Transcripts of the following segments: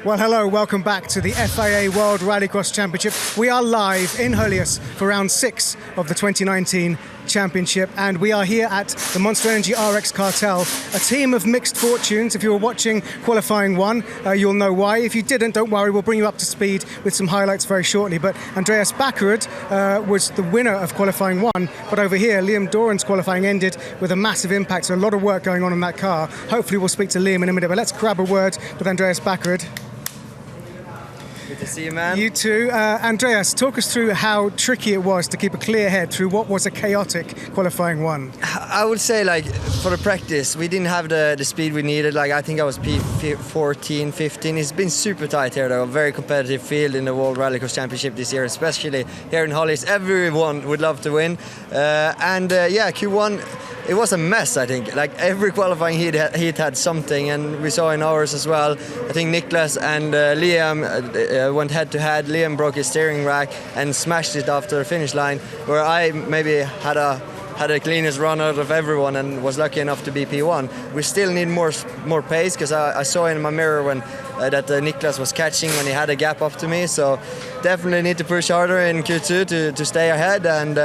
Well, hello, welcome back to the FIA World Rallycross Championship. We are live in Helios for round 6 of the 2019 Championship, and we are here at the Monster Energy RX Cartel, a team of mixed fortunes. If you were watching qualifying 1, you'll know why. If you didn't, don't worry, we'll bring you up to speed with some highlights very shortly. But Andreas Bakkerud was the winner of qualifying 1, but over here, Liam Doran's qualifying ended with a massive impact, so a lot of work going on in that car. Hopefully we'll speak to Liam in a minute, but let's grab a word with Andreas Bakkerud. Good to see you, man. You too. Andreas, talk us through how tricky it was to keep a clear head through what was a chaotic qualifying 1. I would say, like, for the practice, we didn't have the speed we needed. Like, I think I was P14, 15. It's been super tight here, though. A very competitive field in the World Rallycross Championship this year, especially here in Hollis. Everyone would love to win. Yeah, Q1, it was a mess, I think. Like, every qualifying heat had something, and we saw in ours as well. I think Nitiss and Liam went head-to-head. Liam broke his steering rack and smashed it after the finish line, where I maybe had the cleanest run out of everyone and was lucky enough to be P1. We still need more pace, because I saw in my mirror when that Nitiss was catching when he had a gap up to me. So definitely need to push harder in Q2 to stay ahead, and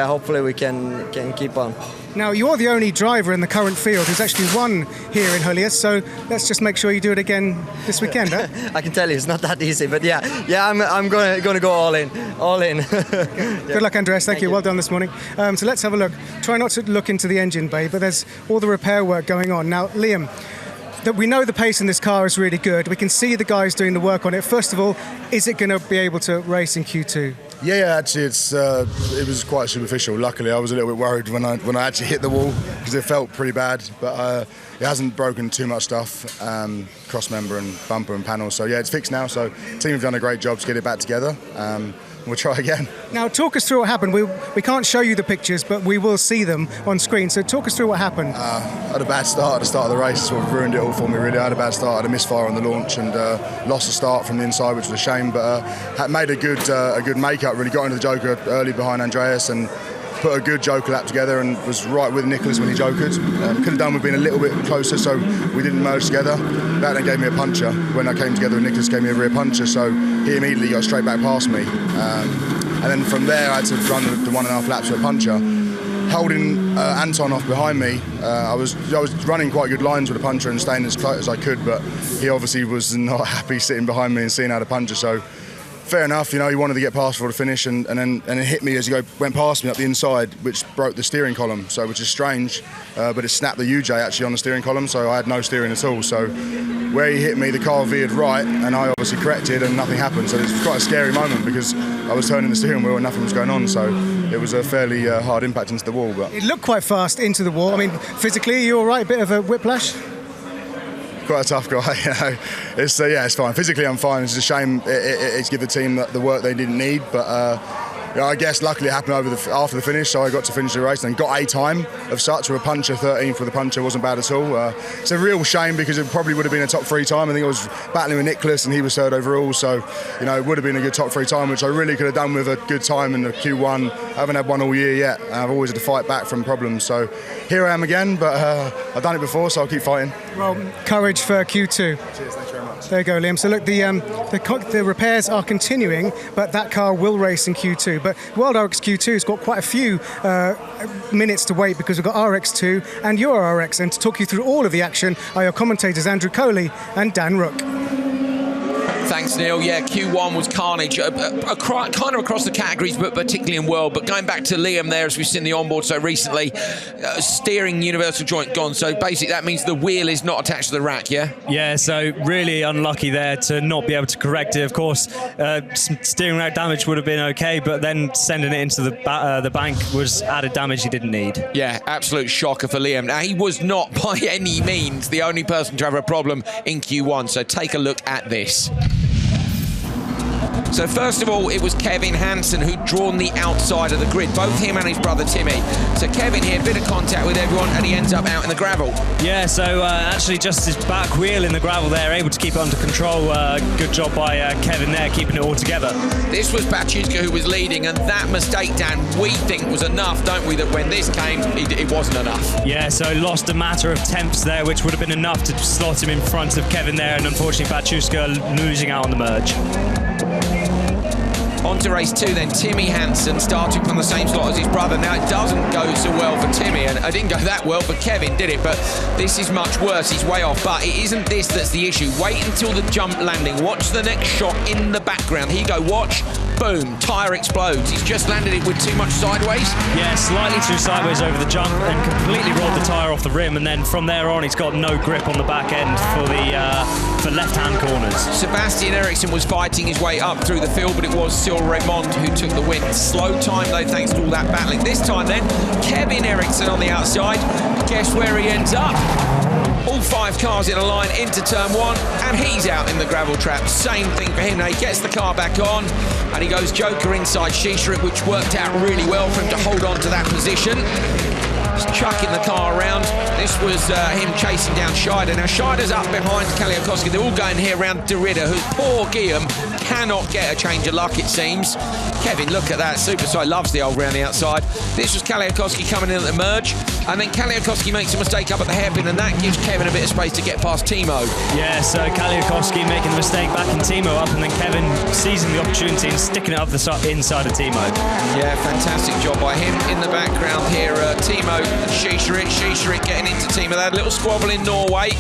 hopefully we can keep on. Now, you're the only driver in the current field who's actually won here in Helios, so let's just make sure you do it again this weekend, huh? I can tell you, it's not that easy, but yeah, I'm going to go all in. Good luck, Andreas. Thank you. Well done this morning. So let's have a look. Try not to look into the engine bay, but there's all the repair work going on. Now, Liam, we know the pace in this car is really good. We can see the guys doing the work on it. First of all, is it going to be able to race in Q2? Yeah, actually, it was quite superficial. Luckily, I was a little bit worried when I actually hit the wall, because it felt pretty bad. But it hasn't broken too much stuff, cross member and bumper and panel. So yeah, it's fixed now. So the team have done a great job to get it back together. We'll try again. Now, talk us through what happened. We can't show you the pictures, but we will see them on screen. So talk us through what happened. I had a bad start at the start of the race, sort of ruined it all for me, really. I had a bad start, I had a misfire on the launch, and lost the start from the inside, which was a shame. But made a good make-up, really got into the Joker early behind Andreas and put a good Joker lap together, and was right with Nitiss when he jokered. Could have done with being a little bit closer, so we didn't merge together. That then gave me a puncher. When I came together, Nitiss gave me a rear puncher, so he immediately got straight back past me. And then from there, I had to run the 1.5 laps with a puncher. Holding Anton off behind me, I was running quite good lines with a puncher and staying as close as I could, but he obviously was not happy sitting behind me and seeing how to puncher. So fair enough, you know, he wanted to get past for the finish, and then it hit me as he went past me up the inside, which broke the steering column, so which is strange, but it snapped the UJ actually on the steering column, so I had no steering at all. So where he hit me, the car veered right, and I obviously corrected, and nothing happened. So it was quite a scary moment, because I was turning the steering wheel and nothing was going on. So it was a fairly hard impact into the wall. But it looked quite fast into the wall. I mean, physically, are you all right? A bit of a whiplash? Quite a tough guy, you know. It's fine. Physically, I'm fine. It's a shame it's give the team the work they didn't need, but I guess luckily it happened after the finish, so I got to finish the race and got a time of such with a puncher. 13th with a puncher wasn't bad at all. It's a real shame, because it probably would have been a top 3 time. I think I was battling with Nitiss and he was 3rd overall, so you know, it would have been a good top 3 time, which I really could have done with a good time in the Q1. I haven't had one all year yet, and I've always had to fight back from problems. So here I am again, but I've done it before, so I'll keep fighting. Well, courage for Q2. Cheers, thanks very much. There you go, Liam. So look, the repairs are continuing, but that car will race in Q2. But World RX Q2's got quite a few minutes to wait, because we've got RX2 and your RX. And to talk you through all of the action are your commentators Andrew Coley and Dan Rook. Thanks, Neil. Yeah, Q1 was carnage, kind of across the categories, but particularly in World. But going back to Liam there, as we've seen the onboard so recently, steering universal joint gone. So basically that means the wheel is not attached to the rack, yeah? Yeah, so really unlucky there to not be able to correct it. Of course, some steering rack damage would have been okay, but then sending it into the bank was added damage he didn't need. Yeah, absolute shocker for Liam. Now, he was not by any means the only person to have a problem in Q1, so take a look at this. So first of all, it was Kevin Hansen who'd drawn the outside of the grid, both him and his brother Timmy. So Kevin here, bit of contact with everyone, and he ends up out in the gravel. Yeah, so actually just his back wheel in the gravel there, able to keep it under control. Good job by Kevin there, keeping it all together. This was Bakkerud who was leading, and that mistake, Dan, we think was enough, don't we, that when this came, it wasn't enough. Yeah, so lost a matter of tenths there, which would have been enough to slot him in front of Kevin there, and unfortunately Bakkerud losing out on the merge. On to race 2 then, Timmy Hansen starting from the same slot as his brother. Now it doesn't go so well for Timmy, and it didn't go that well for Kevin, did it? But this is much worse, he's way off. But it isn't this that's the issue. Wait until the jump landing. Watch the next shot in the background. Here you go, watch. Boom, tyre explodes. He's just landed it with too much sideways. Yeah, slightly too sideways over the jump and completely rolled the tyre off the rim, and then from there on he's got no grip on the back end for left-hand corners. Sebastian Eriksson was fighting his way up through the field, but it was Raymond who took the win. Slow time though, thanks to all that battling. This time then, Kevin Eriksson on the outside. Guess where he ends up? All 5 cars in a line into turn 1, and he's out in the gravel trap. Same thing for him now. He gets the car back on, and he goes Joker inside Shisha, which worked out really well for him to hold on to that position. He's chucking the car around. This was him chasing down Scheider. Now Scheider's up behind Kaliakowski. They're all going here around Derrida, who poor Guillaume cannot get a change of luck, it seems. Kevin, look at that. Superside loves the old round the outside. This was Kaliakowski coming in at the merge, and then Kaliakowski makes a mistake up at the hairpin, and that gives Kevin a bit of space to get past Timo. Yeah, so Kaliakowski making the mistake backing Timo up, and then Kevin seizing the opportunity and sticking it up the inside of Timo. Yeah, fantastic job by him. In the background here, Timo and Shisha getting into Timo. They had a little squabble in Norway.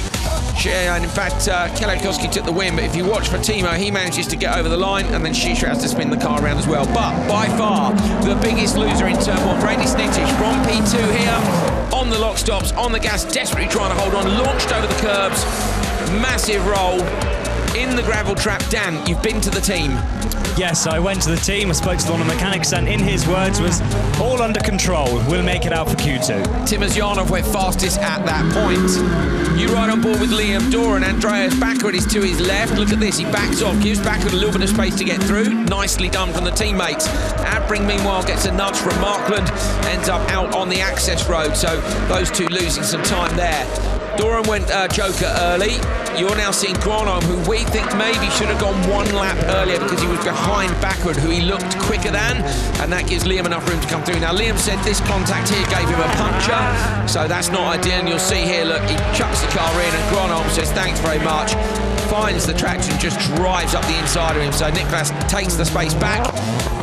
And in fact, Kaliakowski took the win, but if you watch for Timo, he manages to get over the line, and then Shisha has to spin the car around as well. But by far, the biggest loser in turn 1, Nitiss from P2 here, on the lock stops, on the gas, desperately trying to hold on, launched over the curbs, massive roll, in the gravel trap. Dan, you've been to the team. Yes, I went to the team, I spoke to one of the mechanics, and in his words was, all under control, we'll make it out for Q2. Timazyanov went fastest at that point. You ride on board with Liam, Doran, Andreas Bakkerud is to his left. Look at this, he backs off, gives Bakkerud a little bit of space to get through. Nicely done from the teammates. Adbring, meanwhile, gets a nudge from Markland, ends up out on the access road, so those two losing some time there. Doran went Joker early. You're now seeing Gronholm, who we think maybe should have gone 1 lap earlier because he was behind Bakkerud, who he looked quicker than, and that gives Liam enough room to come through. Now, Liam said this contact here gave him a puncture, so that's not ideal, and you'll see here, look, he chucks the car in, and Gronholm says thanks very much, finds the traction, just drives up the inside of him, so Niklas takes the space back.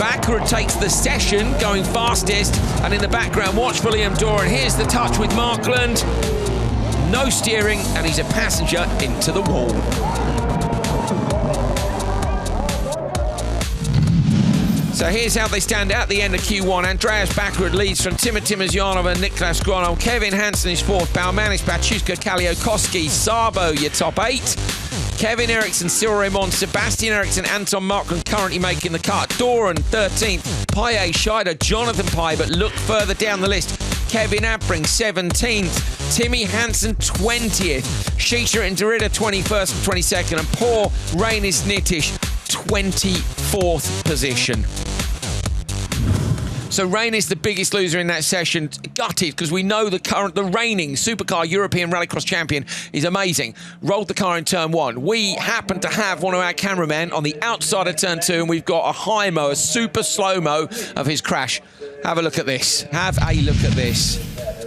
Bakkerud takes the session, going fastest, and in the background, watch for Liam Doran. Here's the touch with Markland. No steering, and he's a passenger into the wall. So here's how they stand at the end of Q1. Andreas Bakkerud leads from Timazyanov and Niklas Gronholm. Kevin Hansen is 4th. Baumanis, Bachuska, Kaliakowski, Sabo, your top 8. Kevin Eriksson, Cyril Raymond, Sebastian Eriksson, Anton Markland currently making the cut. Doran, 13th. Paye, Scheider, Jonathan Paye, but look further down the list. Kevin Adbring, 17th. Timmy Hansen, 20th. Shisha and Derrida, 21st and 22nd. And poor Rainis Nitish, 24th position. So Rain is the biggest loser in that session. Gutted, because we know the reigning supercar European Rallycross champion is amazing. Rolled the car in turn 1. We happen to have one of our cameramen on the outside of turn 2, and we've got a high-mo, a super slow-mo of his crash. Have a look at this. Have a look at this.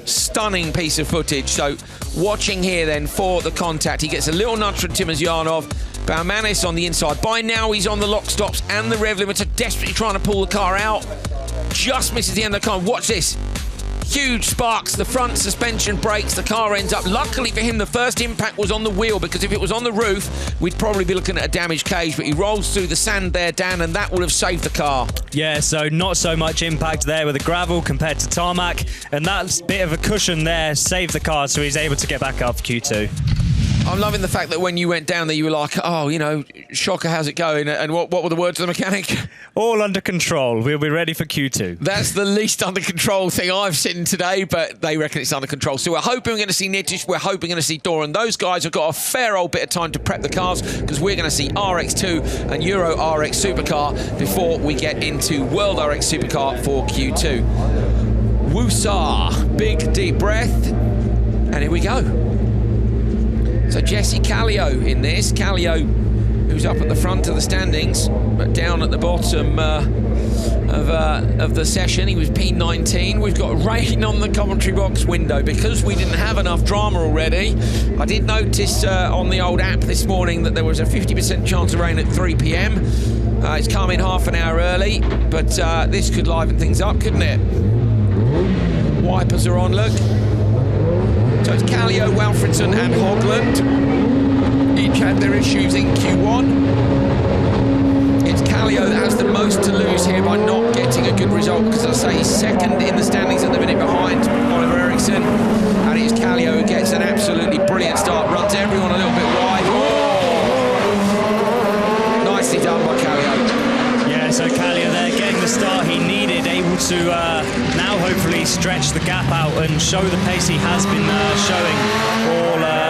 Stunning piece of footage. So watching here then for the contact. He gets a little nudge from Timazyanov. Baumanis on the inside. By now he's on the lock stops and the rev limiter, desperately trying to pull the car out. Just misses the end of the car. Watch this. Huge sparks. The front suspension breaks. The car ends up. Luckily for him, the first impact was on the wheel, because if it was on the roof, we'd probably be looking at a damaged cage. But he rolls through the sand there, Dan, and that would have saved the car. Yeah, so not so much impact there with the gravel compared to tarmac. And that bit of a cushion there saved the car, so he's able to get back up for Q2. I'm loving the fact that when you went down there, you were like, oh, you know, shocker, how's it going? And what were the words of the mechanic? All under control. We'll be ready for Q2. That's the least under control thing I've seen today, but they reckon it's under control. So we're hoping we're going to see Nitiss, we're hoping we're going to see Doran. Those guys have got a fair old bit of time to prep the cars, because we're going to see RX2 and Euro RX Supercar before we get into World RX Supercar for Q2. Woosah, big deep breath, and here we go. So Jesse Kallio in this. Kallio, who's up at the front of the standings, but down at the bottom of the session. He was P19. We've got rain on the commentary box window because we didn't have enough drama already. I did notice on the old app this morning that there was a 50% chance of rain at 3 p.m. It's come in half an hour early, but this could liven things up, couldn't it? Wipers are on, look. So it's Kallio, Walfridsson and Hogland. Each had their issues in Q1. It's Kallio that has the most to lose here by not getting a good result, because I say he's second in the standings at the minute behind Oliver Eriksson. And it's Kallio who gets an absolutely brilliant start, runs everyone a little bit wide. Oh! Nicely done by Kallio. Yeah, so Kallio there getting the start he needed, able to now hopefully stretch the gap out and show the pace he has been showing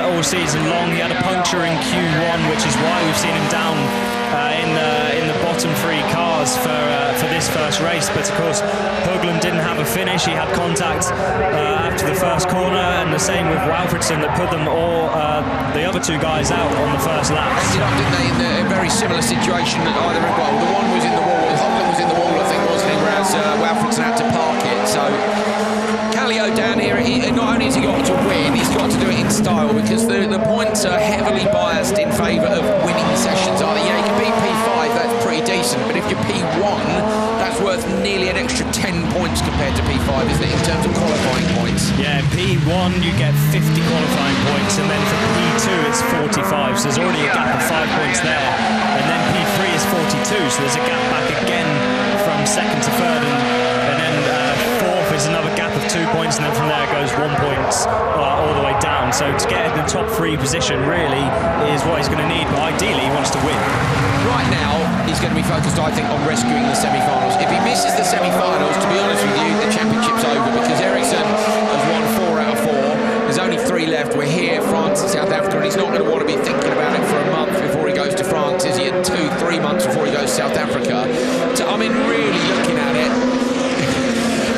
all season long. He had a puncture in Q1, which is why we've seen him down in the bottom three cars for this first race. But of course, Hogland didn't have a finish. He had contact after the first corner, and the same with Walfridsson that put them all the other two guys out on the first lap. Ended up, didn't they, in a very similar situation? Either well, the one was in the wall, Hogland was in the wall, I think, wasn't he? Whereas Walfridsson had to park it. So Kallio down here, not only has he got to win, he's got to do it in style, because the points are heavily biased in favour of winning sessions. You know, you can be P5, that's pretty decent, but if you're P1, that's worth nearly an extra 10 points compared to P5, isn't it, in terms of qualifying points? Yeah, P1 you get 50 qualifying points, and then for P2 it's 45, so there's already a gap of 5 points there. And then P3 is 42, so there's a gap back again from second to third, and then fourth is another gap of 2 points, and then from there it goes 1 point all the way down. So to get in the top three position really is what he's going to need, but ideally he wants to win. Right now, he's going to be focused, I think, on rescuing the semi-finals. If he misses the semi-finals, to be honest with you, the championship's over, because Eriksson has won 4 out of 4. There's only 3 left. We're here, France and South Africa, and he's not going to want to be thinking about it for a month before he goes to France. Is he at 2-3 months before he goes to South Africa? So, I mean, really looking at it,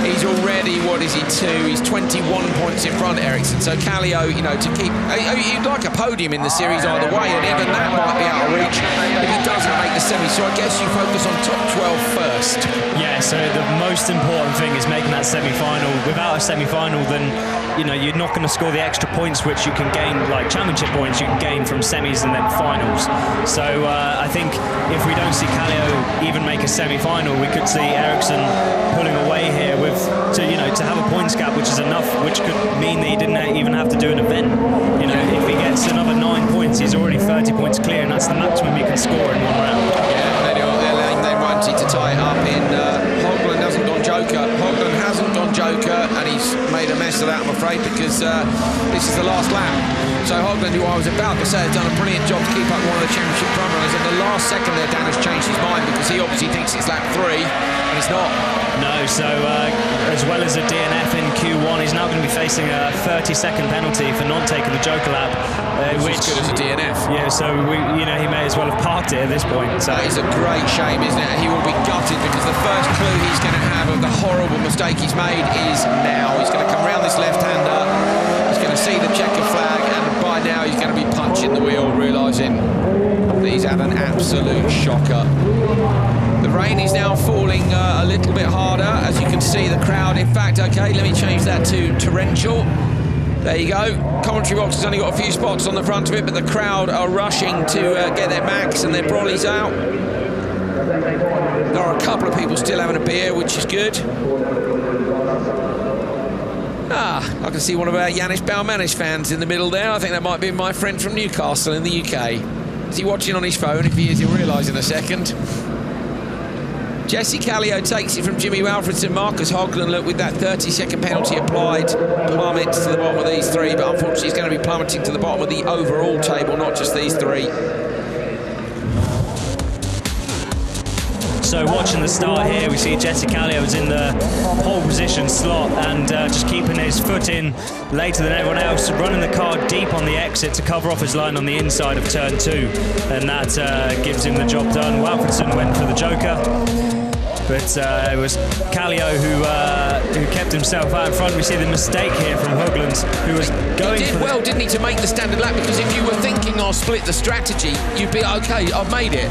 he's already, what is he, 2? He's 21 points in front of Eriksson. So Kallio, you know, to keep... You'd like a podium in the series either way, and even that might be out of reach if he doesn't make the semi. So I guess you focus on top 12 first. Yeah, so the most important thing is making that semi-final. Without a semi-final, then, you know, you're not going to score the extra points which you can gain, like championship points you can gain from semis and then finals. So I think if we don't see Kallio even make a semi-final, we could see Eriksson pulling away here with, to have a points gap, which is enough, which could mean that he didn't even have to do an event. You know, if he gets another 9 points, he's already 30 points clear, and that's the maximum you can score in one round. Yeah, they wanted to tie it up in Hogland hasn't gone Joker. Hogland hasn't gone Joker, and he's made a mess of that, I'm afraid, because this is the last lap. So Hogland, who I was about to say, has done a brilliant job to keep up one of the championship front runners, and the last second there, Dan has changed his mind, because he obviously thinks it's lap 3, and it's not. No, so as well as a DNF in Q1, he's now going to be facing a 30-second penalty for not taking the Joker lap. Which is good as a DNF. Yeah, so he may as well have parked it at this point. So. That is a great shame, isn't it? He will be gutted, because the first clue he's going to have of the horrible mistake he's made is now. He's going to come round this left-hander, he's going to see the checker flag, and by now he's going to be punching the wheel, realising that he's had an absolute shocker. The rain is now falling a little bit harder, as you can see the crowd. In fact, okay, let me change that to torrential. There you go. Commentary box has only got a few spots on the front of it, but the crowd are rushing to get their Macs and their brollies out. There are a couple of people still having a beer, which is good. I can see one of our Janis Baumanis fans in the middle there. I think that might be my friend from Newcastle in the UK. Is he watching on his phone? If he is, he'll realise in a second. Jesse Kallio takes it from Jimmy Walfredson. Marcus Hogland, look, with that 30-second penalty applied, plummets to the bottom of these three, but unfortunately he's going to be plummeting to the bottom of the overall table, not just these three. So watching the start here, we see Jesse Kallio is in the pole position slot and just keeping his foot in later than everyone else, running the car deep on the exit to cover off his line on the inside of turn 2, and that gives him the job done. Walfredson went for the joker, but it was Kallio who kept himself out in front. We see the mistake here from Hogland, who was going he did well, didn't he, to make the standard lap, because if you were thinking I'll split the strategy, you'd be okay, I've made it.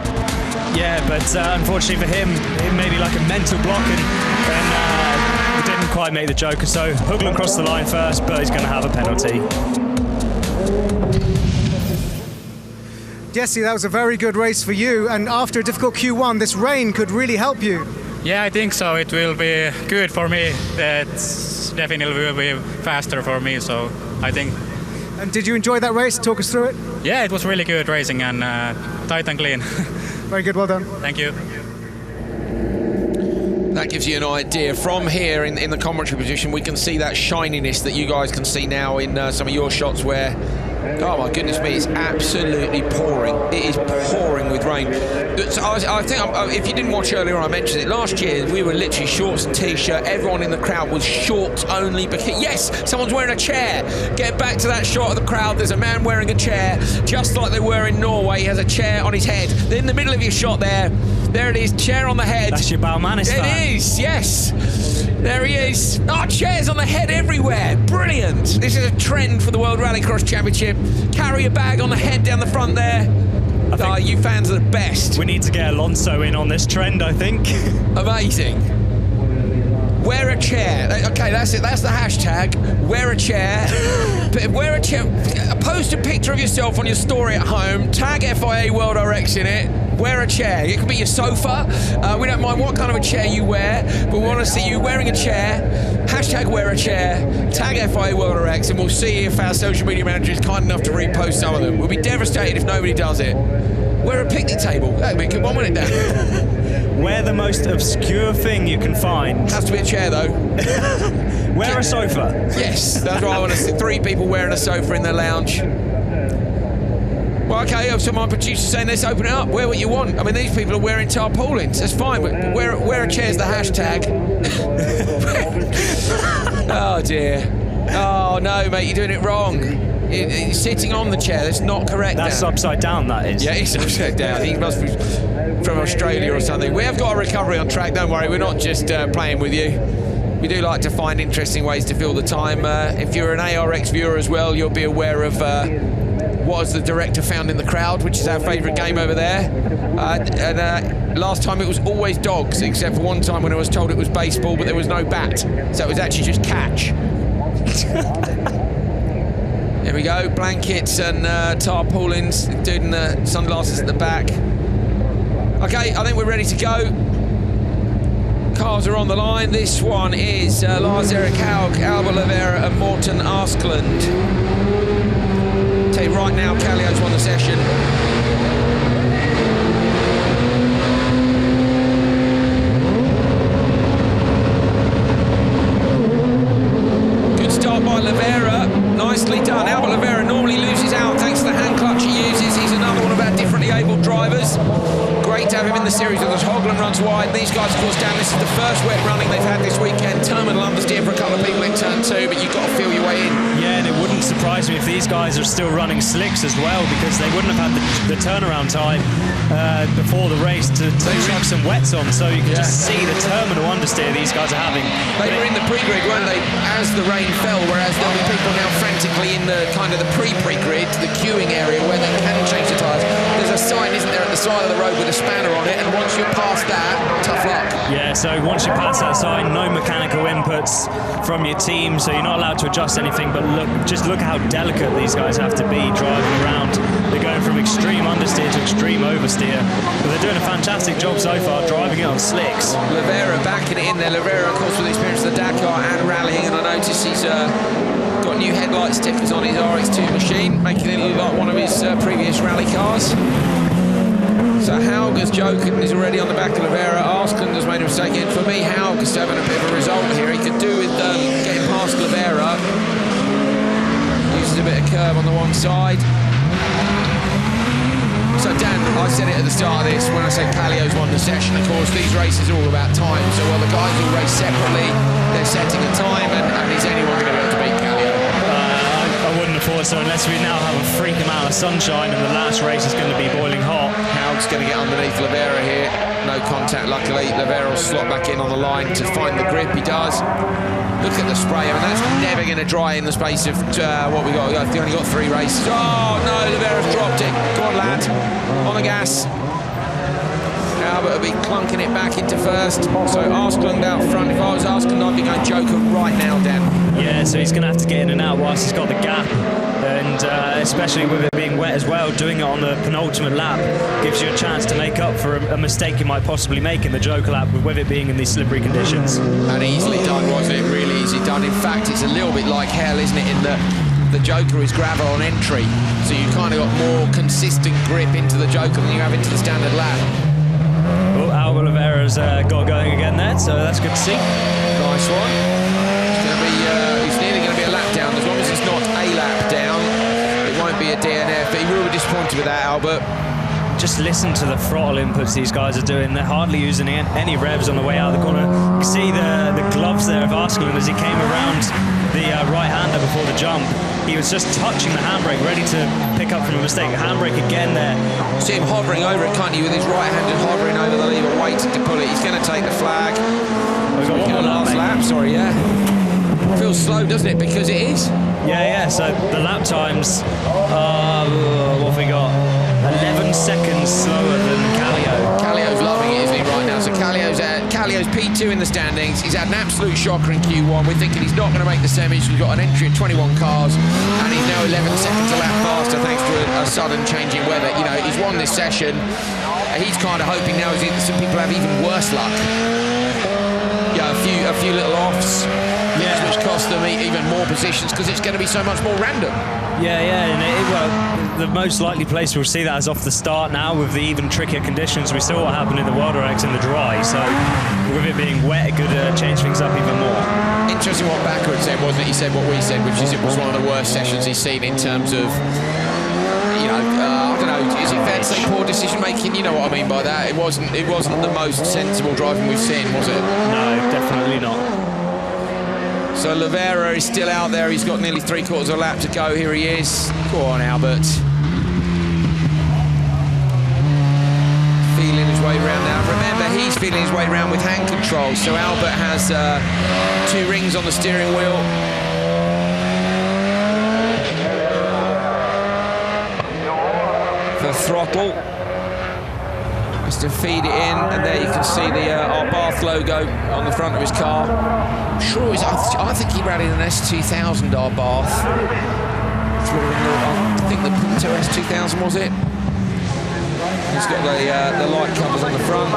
Yeah, but unfortunately for him, it may be like a mental block, and he didn't quite make the joker. So Hogland crossed the line first, but he's going to have a penalty. Jesse, that was a very good race for you, and after a difficult Q1, this rain could really help you. Yeah, I think so. It will be good for me. It's definitely will be faster for me, so I think. And did you enjoy that race? Talk us through it. Yeah, it was really good racing and tight and clean. Very good, well done. Thank you. That gives you an idea. From here in the commentary position, we can see that shininess that you guys can see now in some of your shots where, oh my goodness me, it's absolutely pouring. It is pouring with rain. So I think, if you didn't watch earlier on, I mentioned it. Last year, we were literally shorts and T-shirt. Everyone in the crowd was shorts only. Yes, someone's wearing a chair. Get back to that shot of the crowd. There's a man wearing a chair, just like they were in Norway. He has a chair on his head. In the middle of your shot there it is, chair on the head. That's your Balmanis fan. It is, yes. There he is. Oh, chairs on the head everywhere. Brilliant. This is a trend for the World Rallycross Championship. Carry a bag on the head down the front there. Oh, you fans are the best. We need to get Alonso in on this trend, I think. Amazing. Wear a chair. Okay, that's it. That's the hashtag. Wear a chair. Wear a chair. Post a picture of yourself on your story at home. Tag FIA World RX in it. Wear a chair. It could be your sofa. We don't mind what kind of a chair you wear, but we want to see you wearing a chair. Hashtag wear a chair. Tag FIA World RX, and we'll see if our social media manager is kind enough to repost some of them. We'll be devastated if nobody does it. Wear a picnic table. That'd be a good one, wouldn't it, Dan? Wear the most obscure thing you can find. Has to be a chair, though. Wear a sofa. Yes, that's what I want to see. 3 people wearing a sofa in their lounge. Well, okay, so my producer's saying let's open it up. Wear what you want. I mean, these people are wearing tarpaulins. That's fine, but wear a chair's the hashtag. Oh, dear. Oh, no, mate, you're doing it wrong. You're sitting on the chair. That's not correct. That's upside down, that is. Yeah, it's upside down. He must be from Australia or something. We have got a recovery on track. Don't worry, we're not just playing with you. We do like to find interesting ways to fill the time. If you're an ARX viewer as well, you'll be aware of what has the director found in the crowd, which is our favourite game over there. Last time it was always dogs, except for one time when I was told it was baseball, but there was no bat. So it was actually just catch. There we go, blankets and tarpaulins, dude in the sunglasses at the back. Okay, I think we're ready to go. Cars are on the line. This one is Lars-Erik Haug, Alba Lavera and Morten Askland. Tell you right now, Kallio's won the session. Good start by Lavera. Nicely done. Alba Lavera normally loses out thanks to the hand clutch he uses. He's another one of our differently abled drivers. Great to have him in the series with us. Hogland runs wide. These guys, of course, Dan, this is the first wet running they've had this weekend. Terminal understeer for a couple of people in turn 2, but you've got to feel your way in. Yeah, and it wouldn't surprise me if these guys are still running slicks as well, because they wouldn't have had the turnaround time before the race to chuck some wets on, so you can just see the terminal understeer these guys are having. They were in the pre-grid, weren't they, as the rain fell, whereas there'll be people now frantically in the kind of the pre-grid, the queuing area where they can change the tyres. There's a sign, isn't there, at the side of the road with a spanner on it, and once you're past that, tough luck. Yeah, so once you pass that sign, no mechanical inputs from your team, so you're not allowed to adjust anything, but just look at how delicate these guys have to be driving around. They're going from extreme understeer to extreme oversteer, but they're doing a fantastic job so far, driving it on slicks. Lavera backing it in there. Lavera, of course, with experience of the Dakar and rallying, and I notice he's got new headlight stickers on his RX2 machine, making it look like one of his previous rally cars. So Hauger's joking, he's already on the back of Oliveira. Asklund has made a mistake. And for me, Hauger's having a bit of a result here. He could do with getting past Oliveira. Uses a bit of curve on the one side. So Dan, I said it at the start of this when I said Kallio's won the session. Of course, these races are all about time. So while the guys all race separately, they're setting a time, and is anyone going to be able to beat Kallio? I wouldn't have thought so unless we now have a freak amount of sunshine and the last race is going to be boiling hot. Haug's going to get underneath Oliveira here. No contact, luckily. Oliveira will slot back in on the line to find the grip. He does. Look at the spray. I mean, that's never going to dry in the space of what we got. We've only got 3 races. Oh, no, Oliveira's dropped it. Go on, lad. On the gas. Albert will be clunking it back into first. So Asklund out front. If I was Asklund, I'd be going Joker right now, Dan. Yeah, so he's going to have to get in and out whilst he's got the gap. And especially with it being wet as well, doing it on the penultimate lap gives you a chance to make up for a mistake you might possibly make in the Joker lap with it being in these slippery conditions. And easily done, wasn't it? Really easy done. In fact, it's a little bit like hell, isn't it, in that the Joker is gravel on entry, so you kind of got more consistent grip into the Joker than you have into the standard lap. Well, Albert Oliveira's got going again there, so that's good to see. Nice one. He's nearly going to be a lap down. As long as it's not a lap down, it won't be a DNF, but he will be disappointed with that, Albert. Just listen to the throttle inputs these guys are doing. They're hardly using any revs on the way out of the corner. You can see the gloves there of Asklund as he came around the right-hander before the jump. He was just touching the handbrake, ready to pick up from a mistake. Handbrake again there. See him hovering over it, can't you, with his right-handed hovering over the lever, waiting to pull it. He's going to take the flag. We've got one more last lap, sorry, yeah. Feels slow, doesn't it? Because it is. Yeah, so the lap times, what have we got? 11 seconds slower than Kallio. Kallio's loving it, isn't he, right now? So Kallio's P2 in the standings. He's had an absolute shocker in Q1. We're thinking he's not going to make the semis. We've got an entry of 21 cars, and he's now 11 seconds a lap faster thanks to a sudden change in weather. You know, he's won this session. He's kind of hoping now some people have even worse luck. Yeah, a few little offs. Yeah, which cost them even more positions because it's going to be so much more random. Yeah, and the most likely place we'll see that is off the start now with the even trickier conditions. We saw what happened in the World Rallycross in the dry, so with it being wet, it could change things up even more. Interesting what Bakkerud said, wasn't it? He said what we said, which is it was one of the worst sessions he's seen in terms of, I don't know, is it fair to say poor decision making? You know what I mean by that. It wasn't the most sensible driving we've seen, was it? No, definitely not. So Oliveira is still out there. He's got nearly 3/4 of a lap to go. Here he is. Go on, Albert. Feeling his way around now. Remember, he's feeling his way around with hand controls. So Albert has 2 rings on the steering wheel. For throttle. Has to feed it in, and there you can see the our Bath logo on the front of his car. I'm sure it was, I think he ran in an S2000 our Bath. I think the Punto S2000 was it. He's got the light covers on the front.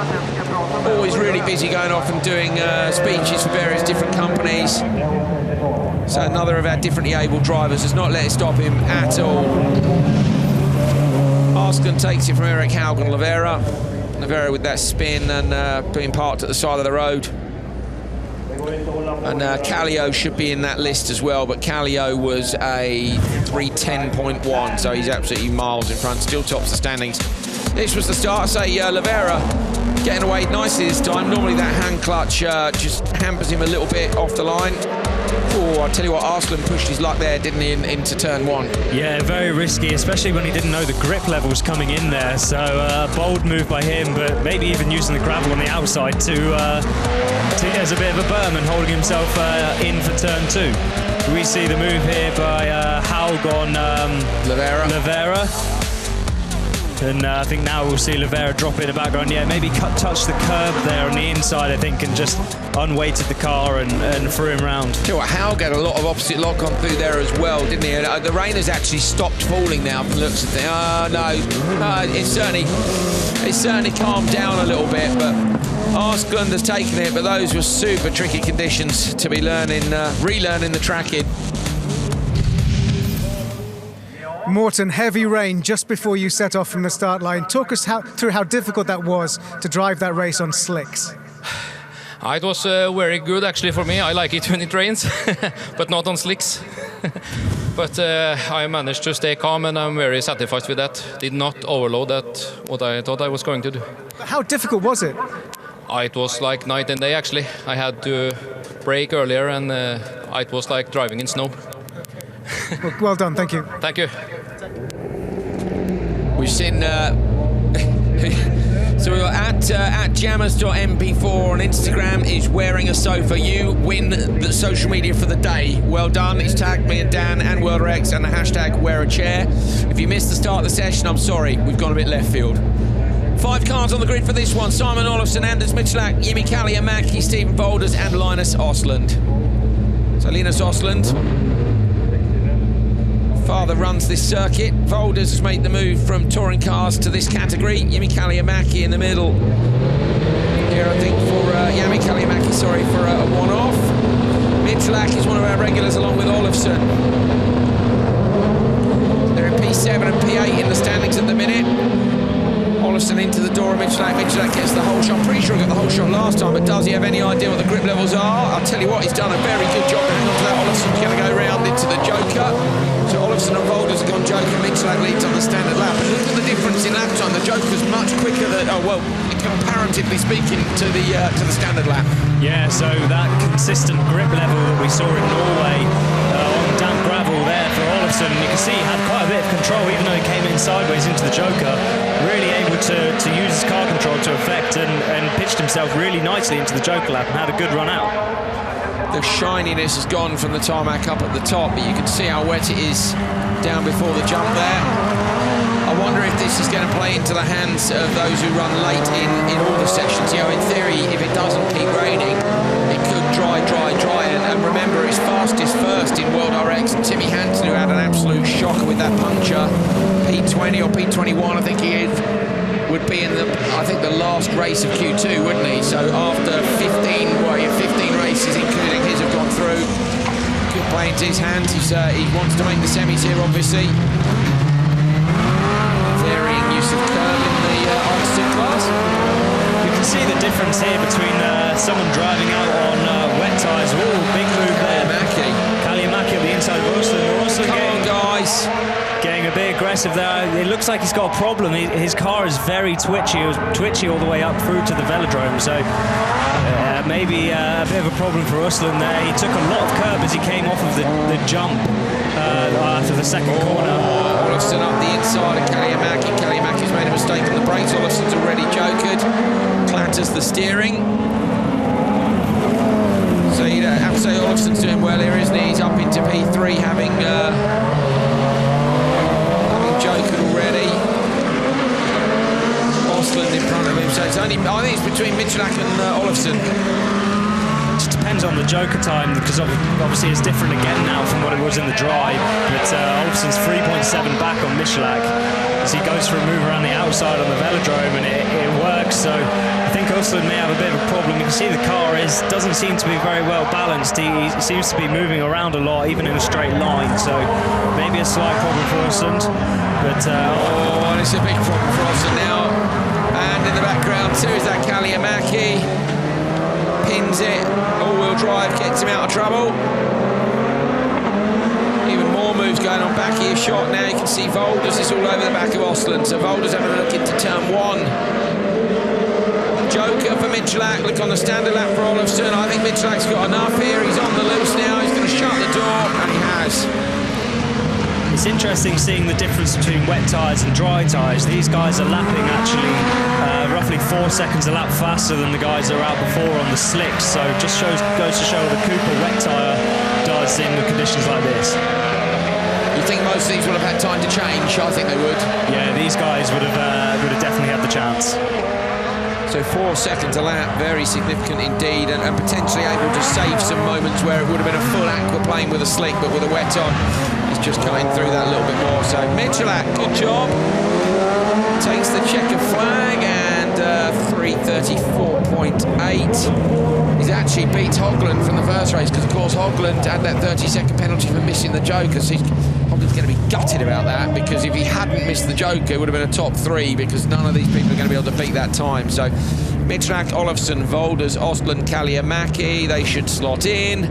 Always really busy going off and doing speeches for various different companies. So another of our differently able drivers has not let it stop him at all. Asklund takes it from Eric Haug and Oliveira. Oliveira with that spin and being parked at the side of the road. And Kallio should be in that list as well, but Kallio was a 3:10.1, so he's absolutely miles in front, still tops the standings. This was the start. Say Oliveira getting away nicely this time. Normally that hand clutch just hampers him a little bit off the line. Oh, I tell you what, Asklund pushed his luck there, didn't he, into turn 1? Yeah, very risky, especially when he didn't know the grip levels coming in there. So bold move by him, but maybe even using the gravel on the outside to as a bit of a berm and holding himself in for turn 2. We see the move here by Haug on Oliveira. And I think now we'll see Oliveira drop in the background. Yeah, maybe touch the curb there on the inside, I think, and just unweighted the car and threw him round. Tell you what, Haug had a lot of opposite lock on through there as well, didn't he? The rain has actually stopped falling now from the looks of things. Oh, no. It's certainly calmed down a little bit, but Asklund has taken it, but those were super tricky conditions to be relearning the track in. Morten, heavy rain just before you set off from the start line. Talk us through how difficult that was to drive that race on slicks. It was very good actually for me. I like it when it rains, but not on slicks. But I managed to stay calm and I'm very satisfied with that. Did not overload that what I thought I was going to do. How difficult was it? It was like night and day actually. I had to brake earlier and it was like driving in snow. Well done, thank you. Thank you. We've seen... So we're at jammers.mp4 on Instagram is wearing a sofa. You win the social media for the day. Well done. He's tagged me and Dan and WorldRX and the hashtag wear a chair. If you missed the start of the session, I'm sorry. We've gone a bit left field. 5 cars on the grid for this one. Simon Olofsson, Anders Mitchelak, Jimmy Kalliomäki, Stephen Volders and Linus Osland. So Linus Osland, father runs this circuit. Volders has made the move from touring cars to this category. Jimmy Kalliomäki in the middle. Here, I think, for Jimmy Kalliomäki, sorry, for a one-off. Mitchelak is one of our regulars along with Olofsson. They're in P7 and P8 in the standings at the minute. Olofsson into the door of Mitchelak. Mitchelak gets the whole shot. I'm pretty sure he got the whole shot last time, but does he have any idea what the grip levels are? I'll tell you what, he's done a very good job to hang on to that. Olofsson's going to go round into the Joker. So Olofsson and Volders have gone Joker. Mitchelak leads on the standard lap. And look at the difference in lap time. The Joker's much quicker than, comparatively speaking, to the standard lap. Yeah, so that consistent grip level that we saw in Norway on damp gravel there for Olofsson, you can see he had quite a bit of control, even though he came in sideways into the Joker, really able to use his car control to effect and pitched himself really nicely into the Joker lap and had a good run out. The shininess has gone from the tarmac up at the top, but you can see how wet it is down before the jump there. I wonder if this is going to play into the hands of those who run late in all the sections. You know, in theory, if it doesn't keep raining, it could dry. And remember, it's fastest first in World RX. And Timmy Hansen, who had an absolute shocker with that puncture, P20 or P21, I think he is, would be in the last race of Q2, wouldn't he? So after 15 races, including his, have gone through. Could play into his hands. He wants to make the semis here, obviously. Varying use of curb in the Oxford class. You can see the difference here between someone driving out on wet tyres. Ooh, big move there. Kalliomäki on the inside of Osland. Come on, guys. Getting a bit aggressive there. It looks like he's got a problem. His car is very twitchy. It was twitchy all the way up through to the velodrome. So maybe a bit of a problem for Osland there. He took a lot of curb as he came off of the jump after the second corner. Olofsson up the inside of Kalliomäki. Kalliomäki's made a mistake on the brakes. Olofsson's already jokered. Clatters the steering. So you'd have to say Olofsson's doing well here, isn't he? He's up into P3 having jokered already. Osland in front of him. So it's only, I think it's between Mitchelak and Olofsson. It just depends on the Joker time, because obviously it's different again now from what it was in the drive. But Olofsson's 3.7 back on Mitchelak as he goes for a move around the outside on the velodrome, and it works. So I think Osland may have a bit of a problem. You can see the car doesn't seem to be very well balanced. He seems to be moving around a lot, even in a straight line. So maybe a slight problem for Osland. But and it's a big problem for Osland now. And in the background too is that Kalliomäki. Pins it, all-wheel drive gets him out of trouble. Even more moves going on back here shot now. You can see Volders is all over the back of Osland. So Volders having a look into turn 1. Joker for Mitchelak, look on the standard lap for Olofsson. I think Mitchelak's got enough here. He's on the loose now. He's going to shut the door, and he has. It's interesting seeing the difference between wet tyres and dry tyres. These guys are lapping actually roughly 4 seconds a lap faster than the guys that are out before on the slicks. So it just goes to show what the Cooper wet tyre does in the conditions like this. You think most of these would have had time to change? I think they would. Yeah, these guys would have definitely had the chance. So 4 seconds a lap, very significant indeed, and potentially able to save some moments where it would have been a full aquaplane with a slick, but with a wet on. He's just coming through that a little bit more. So Mitchelak, good job. Takes the checker flag, and 3:34.8. He's actually beat Hogland from the first race, because of course Hogland had that 30-second penalty for missing the Joker. So Hogland's going to be gutted about that, because if he hadn't missed the Joker, it would have been a top 3, because none of these people are going to be able to beat that time. So Mitchell, Olofsson, Volders, Ostlund, Kaliamaki, they should slot in.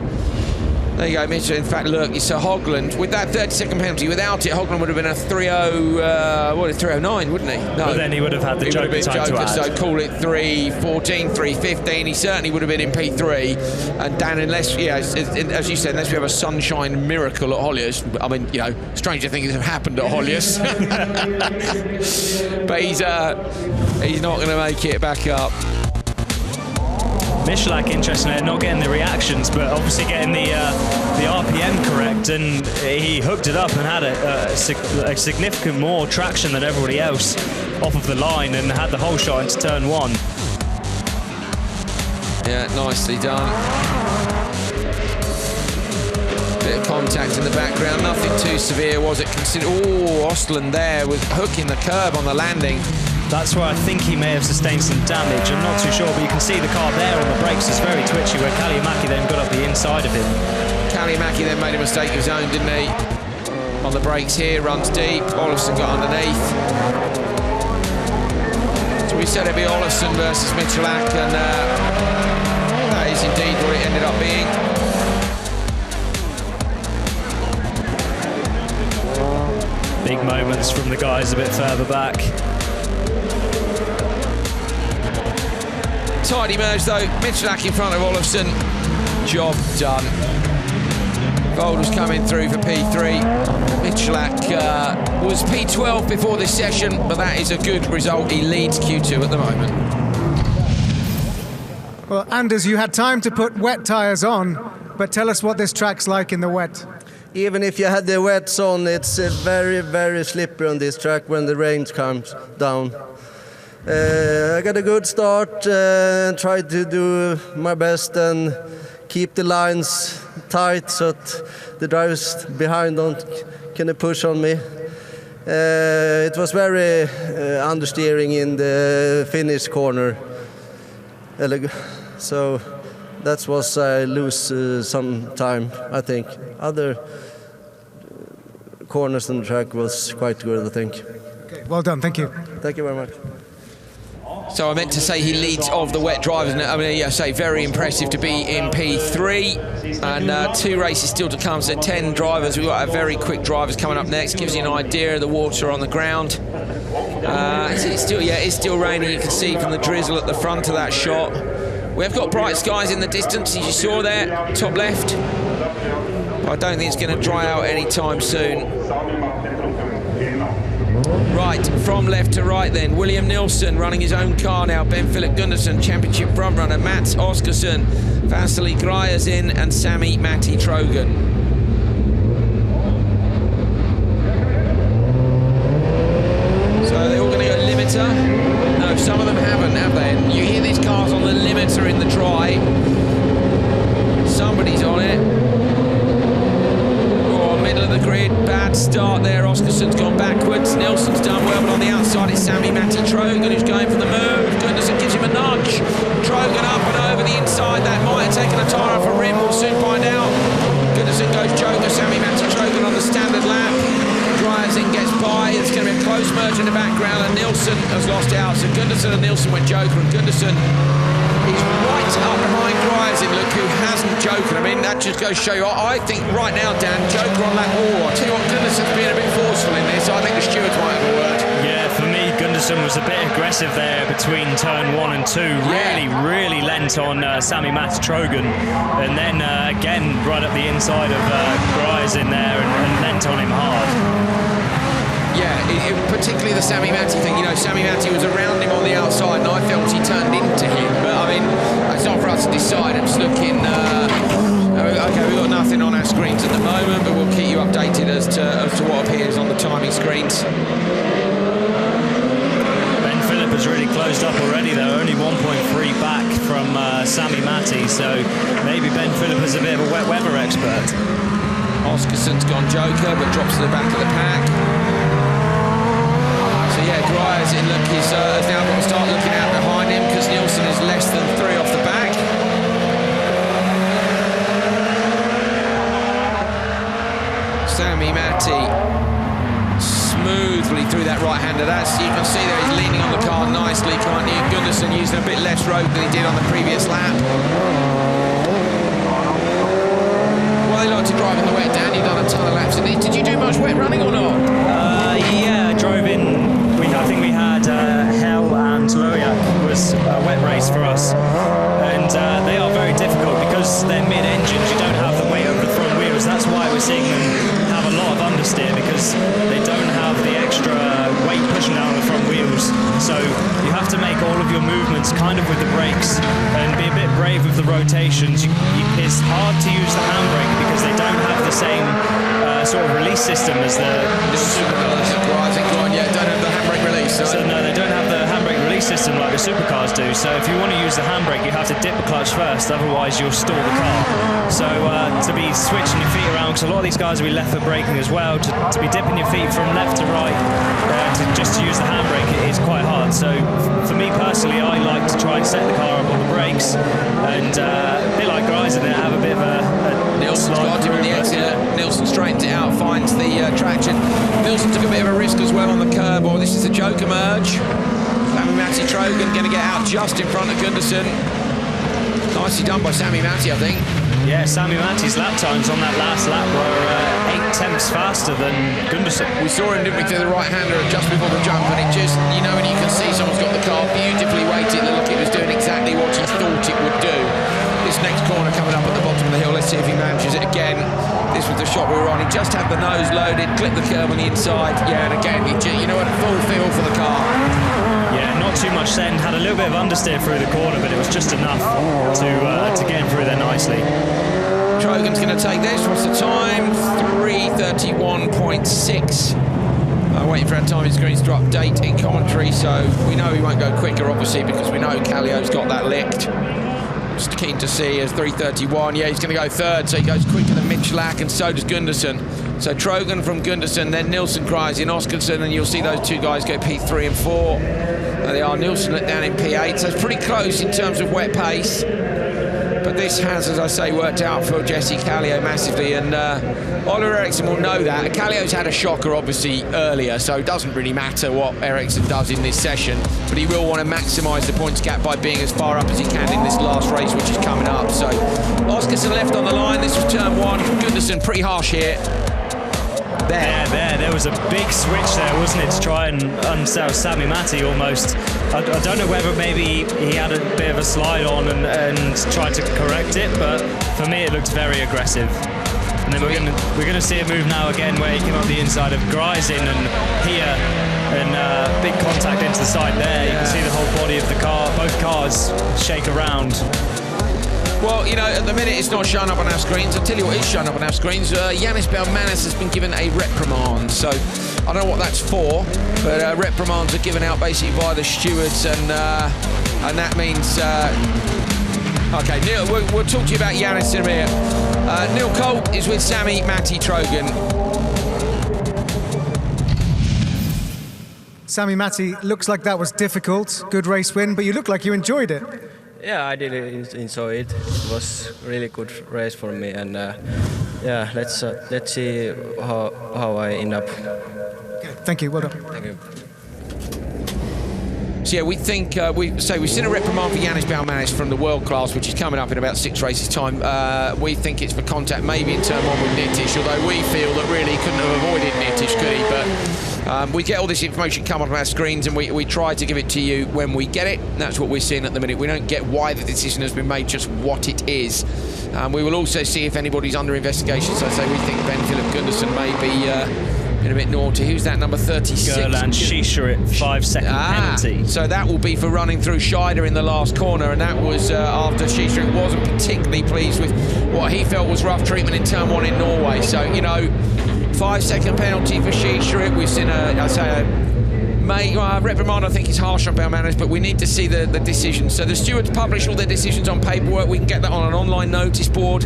There you go, Mitchell. In fact, look, so Hogland, with that 30-second penalty, without it, Hogland would have been a 3:09, wouldn't he? No. But then he would have had the Joker time to add. So call it 3:14, 3:15. He certainly would have been in P3. And Dan, unless, as you said, unless we have a sunshine miracle at Hollius, I mean, you know, stranger things have happened at Hollius. But he's not going to make it back up. Michalak, interestingly, not getting the reactions, but obviously getting the RPM correct, and he hooked it up and had a significant more traction than everybody else off of the line, and had the whole shot into turn 1. Yeah, nicely done. Bit of contact in the background, nothing too severe, was it? Oh, Ostlund there was hooking the curb on the landing. That's where I think he may have sustained some damage. I'm not too sure, but you can see the car there on the brakes is very twitchy, where Kaliamaki then got up the inside of him. Kaliamaki then made a mistake of his own, didn't he? On the brakes here, runs deep. Olofsson got underneath. So we said it'd be Olofsson versus Michalak, and that is indeed what it ended up being. Big moments from the guys a bit further back. Tidy merge though, Michalak in front of Olofsson. Job done. Vold was coming through for P3. Michalak was P12 before this session, but that is a good result. He leads Q2 at the moment. Well, Anders, you had time to put wet tyres on, but tell us what this track's like in the wet. Even if you had the wets on, it's very, very slippery on this track when the rain comes down. I got a good start, tried to do my best and keep the lines tight so that the drivers behind don't can push on me. It was very understeering in the finish corner, so that was I lose some time, I think. Other corners on the track was quite good, I think. Okay, well done, thank you. Thank you very much. So I meant to say he leads of the wet drivers. I mean, yeah, say very impressive to be in P3, and 2 races still to come. So 10 drivers. We've got a very quick drivers coming up next. Gives you an idea of the water on the ground. It's still raining. You can see from the drizzle at the front of that shot. We have got bright skies in the distance, as you saw there, top left. But I don't think it's going to dry out anytime soon. Right, from left to right then, William Nilsson running his own car now, Ben-Philip Gundersen, championship frontrunner, Mats Oskarsson, Vasily Gryazin and Sami Matti Trogan. So they're all going to go limiter? No, some of them haven't, have they? And you hear these cars on the limiter in the dry. Somebody's on it. Middle of the grid, bad start there. Oskarson's gone backwards. Nilsson's done well, but on the outside it's Sami Matti Trogan who's going for the move. Gundersen gives him a nudge. Trogan up and over the inside. That might have taken a tyre off a rim. We'll soon find out. Gundersen goes Joker. Sami Matti Trogan on the standard lap. Gryazin gets by. There's going to be a close merge in the background, and Nilsson has lost out. So Gundersen and Nilsson went Joker, and Gundersen is right up behind Gryazin, look, who hasn't Joker. I mean, that just goes to show you. I think right now, Dan, Joker on lap 4. I tell you what, Gundersen's being a bit forceful in this. I think the stewards might have a word. Yeah, for me, Gundersen was a bit aggressive there between turn 1 and 2. Really lent on Sami Matti Trogan, and then again right up the inside of Gryazin there and lent on him hard. Yeah, particularly the Sami Matti thing. You know, Sami Matti was around him on the outside, and I felt he turned into him. But I mean, it's not for us to decide. I'm just looking. Okay, we've got nothing on our screens at the moment, but we'll keep you updated as to what appears on the timing screens. Ben Philip has really closed up already, though. Only 1.3 back from Sami Matti, so maybe Ben Philip is a bit of a wet weather expert. Oskarson's gone Joker, but drops to the back of the pack. Yeah, Gryazin, look, he's now got to start looking out behind him because Nilsson is less than 3 off the back. Sami Sami Matti smoothly through that right-hander. You can see there he's leaning on the car nicely, can't you? Gundersen using a bit less road than he did on the previous lap. Well, they like to drive in the wet, Dan. You've done a ton of laps in it. Did you do much wet running or not? Yeah, I drove in. I think we had Hell and Loyak was a wet race for us, and they are very difficult because they're mid-engines. You don't have the weight over the front wheels. That's why we're seeing them have a lot of understeer, because they don't have the extra weight pushing down on the front wheels. So you have to make all of your movements kind of with the brakes and be a bit brave with the rotations. It's hard to use the handbrake because they don't have the same sort of release system as the supercars. Yeah, don't have the handbrake release. So no, they don't have the handbrake release system like the supercars do. So if you want to use the handbrake, you have to dip the clutch first, otherwise you'll stall the car. So to be switching your feet around, because a lot of these guys will be left foot braking as well, to be dipping your feet from left to right, just to use the handbrake, it is quite hard. So for me personally, I like to try and set the car up on the brakes, and a bit like guys in there, have a bit of a Nilsson's got him on the exit. Nilsson straightens it out, finds the traction. Nilsson took a bit of a risk as well on the curb. Or this is a Joker merge. Sami Matti Trogan going to get out just in front of Gundersen. Nicely done by Sami Matti, I think. Yeah, Sami Matti's lap times on that last lap were 8/10 faster than Gundersen. We saw him, didn't we, to the right-hander just before the jump, and it just, you know, when you can see someone's got the car beautifully weighted, look, it was doing exactly what he thought it would do. This next corner coming up at the bottom of the hill, let's see if he manages it again. This was the shot we were on. He just had the nose loaded, clipped the curb on the inside. Yeah, and again, you know what, full feel for the car. Yeah, not too much send. Had a little bit of understeer through the corner, but it was just enough to get him through there nicely. Trogan's going to take this. What's the time? 3:31.6. Waiting for our timing screens to update in commentary, so we know he won't go quicker, obviously, because we know Kallio's got that licked. Just keen to see as 3:31. Yeah, he's going to go third, so he goes quicker than Mitch Lack, and so does Gundersen. So Trogan from Gundersen, then Nilsson cries in Oscarsson, and you'll see those two guys go P3 and 4. There they are, Nilsson down in P8, so it's pretty close in terms of wet pace. But this has, as I say, worked out for Jesse Kallio massively, and Oliver Eriksson will know that. Kallio's had a shocker, obviously, earlier, so it doesn't really matter what Eriksson does in this session, but he will want to maximise the points gap by being as far up as he can in this last race, which is coming up. So Oscarsson left on the line. This was turn 1. Gundersen, pretty harsh here. There was a big switch there, wasn't it, to try and unsell Sami Matti almost. I don't know whether maybe he had a bit of a slide on and tried to correct it, but for me it looked very aggressive. And then we're gonna see a move now again where he came up the inside of Gryzin and here, and big contact into the side there. You can see the whole body of the car, both cars shake around. Well, you know, at the minute it's not showing up on our screens. I'll tell you what is showing up on our screens. Yannis Belmanis has been given a reprimand. So I don't know what that's for, but reprimands are given out basically by the stewards, and that means... OK, Neil, we'll talk to you about Yannis in a minute. Neil Colt is with Sami Matti Trogan. Sami Matti, looks like that was difficult. Good race win, but you look like you enjoyed it. Yeah, I did enjoy it. It was a really good race for me, and yeah, let's see how I end up. Okay, thank you. Well done. Thank you. So yeah, we think we've seen a reprimand for Yannis Belmanis from the World Class, which is coming up in about 6 races' time. We think it's for contact, maybe in turn 1 with Nitiss, although we feel that really he couldn't have avoided Nitiss, could he? But we get all this information come up on our screens, and we try to give it to you when we get it. That's what we're seeing at the minute. We don't get why the decision has been made, just what it is. We will also see if anybody's under investigation. So I say we think Ben Philip Gundersen may be been a bit naughty. Who's that, number 36? Gerland Schiescher, 5-second penalty. So that will be for running through Scheider in the last corner, and that was after Schiescher wasn't particularly pleased with what he felt was rough treatment in turn 1 in Norway. So, you know, 5-second penalty for Schiescher. We've seen reprimand, I think, is harsh on Belmanis, but we need to see the decisions. So the stewards publish all their decisions on paperwork. We can get that on an online notice board.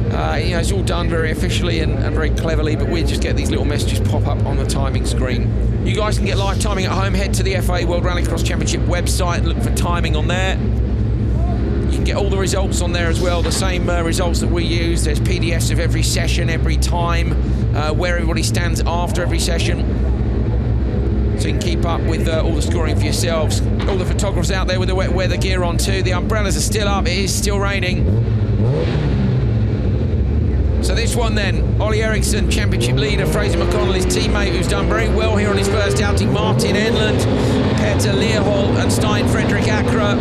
You know, it's all done very officially and very cleverly, but we just get these little messages pop up on the timing screen. You guys can get live timing at home. Head to the FIA World Rallycross Championship website and look for timing on there. You can get all the results on there as well, the same results that we use. There's PDFs of every session, every time, where everybody stands after every session. So you can keep up with all the scoring for yourselves. All the photographers out there with the wet weather gear on too. The umbrellas are still up, it is still raining. So this one then, Ollie Eriksson, championship leader, Fraser McConnell, his teammate, who's done very well here on his first outing, Martin Enland, Petter Leerholt and Stein Fredrik Akra.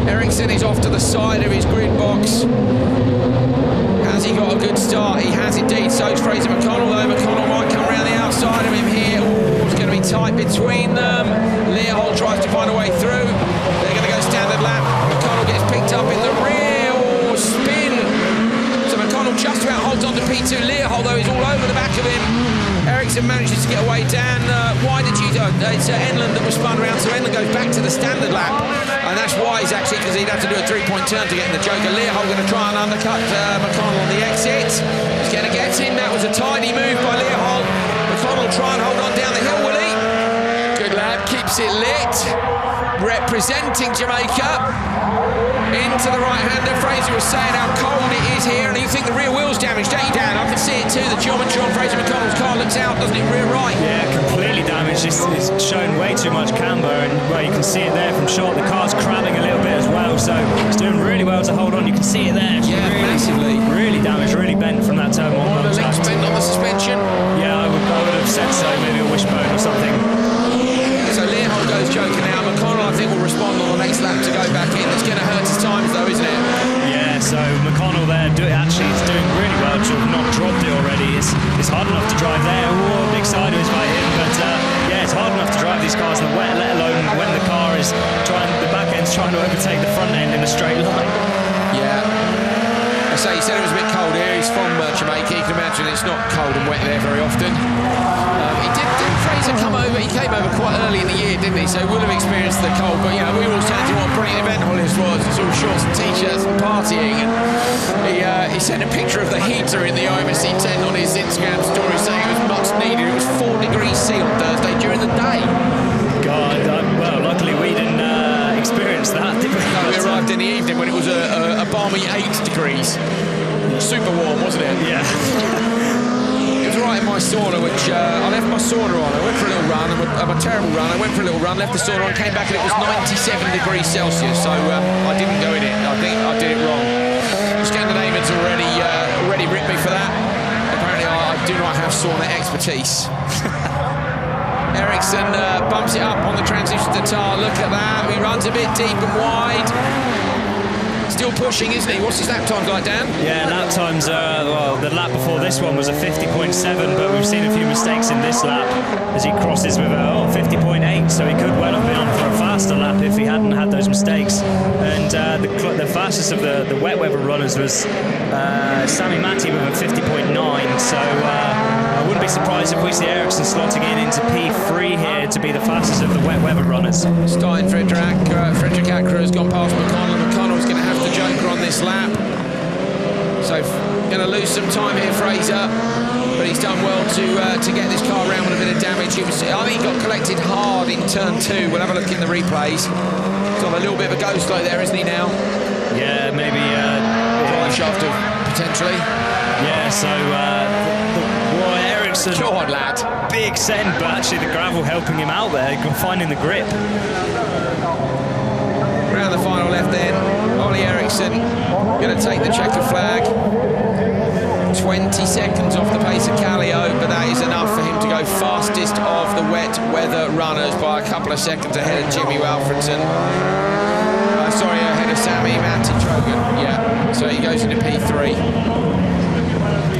Eriksson is off to the side of his grid box. Has he got a good start? He has indeed, so is Fraser McConnell, though McConnell might come around the outside of him here. Ooh, it's going to be tight between them. Leerholt tries to find a way through. They're going to go standard lap. McConnell gets picked up in the rear. Oh, spin. So McConnell just about holds on to P2. Leerholt, though, is all over the back of him. Eriksson manages to get away. Dan, why did you... it's Enland that was spun around, so Enland goes back to the standard lap. And that's wise, actually, because he'd have to do a three-point turn to get in the Joker. Leerholt going to try and undercut McConnell on the exit. He's going to get him. That was a tidy move by Leerholt. McConnell try and hold on down the hill, will he? Good lad, keeps it lit. Representing Jamaica. Into the right-hander. Fraser was saying how cold it is here, and you think the rear wheel's damaged, don't you, Dan? I can see it too. The geometry on Fraser McConnell's car looks out, doesn't it? Rear right. Yeah, completely damaged. It's shown way too much camber, and well, you can see it there from short. The car's crabbing a little bit as well, so it's doing really well to hold on. You can see it there. It's really, massively. Really damaged, really bent from that turn one. One of the links bent on the suspension. Yeah, I would have said so. Maybe a wishbone or something. So Leerholt goes Joker now. McConnell, I think, will respond on the next lap to go back in. It's going to hurt his times, though, isn't it? Yeah, so McConnell there actually is doing really well to have not dropped it already. It's hard enough to drive there. Ooh, big sideways by him, but yeah, it's hard enough to drive these cars in the wet, let alone when the car is the back end's trying to overtake the front end in a straight line. Yeah. I say, he said it was a bit cold here. He's from Jamaica. You can imagine it's not cold and wet there very often. Didn't Fraser come over? He came over quite early in the year, didn't he? So we'll have experienced the cold. But, you know, we were all saying to him what a brilliant event Hollis was. It's all shorts and T-shirts and partying. And he sent a picture of the heater in the IMSC 10 on his Instagram story saying it was much needed. It was 4 degrees C on Thursday during the day. God, well, luckily we didn't experience that, did we? No, we arrived in the evening when it was a balmy 8 degrees. Super warm, wasn't it? Yeah. It was right in my sauna, which I left my sauna on. I went for a little run, a terrible run. I went for a little run, left the sauna on, came back, and it was 97 degrees Celsius. So I didn't go in it. I think I did it wrong. The Scandinavians already ripped me for that. Apparently, I do not have sauna expertise. Eriksson bumps it up on the transition to tar. Look at that. He runs a bit deep and wide. Still pushing, isn't he? What's his lap times like, Dan? Yeah, lap times, well, the lap before this one was a 50.7, but we've seen a few mistakes in this lap as he crosses with a 50.8, so he could well have been on for a faster lap if he hadn't had those mistakes. And the fastest of the wet weather runners was Sami Matti with a 50.9, so I wouldn't be surprised if we see Eriksson slotting in into P3 here to be the fastest of the wet weather runners. Stein Fredrik Akra has gone past McConnell. McConnell's going to have the Joker on this lap. So going to lose some time here, Fraser. But he's done well to get this car around with a bit of damage. I think he got collected hard in turn 2. We'll have a look in the replays. He's got a little bit of a go slow there, isn't he now? Yeah, maybe. Drive shaft potentially. Yeah, so Eriksson. God, lad. Big send, but actually the gravel helping him out there, finding the grip. Round the final left then, Ollie Eriksson going to take the checker flag. 20 seconds off the pace of Kallio, but that is enough for him to go fastest of the wet weather runners by a couple of seconds ahead of Jimmy Walfredson. Sorry, ahead of Sami Matti Trogan. Yeah, so he goes into P3.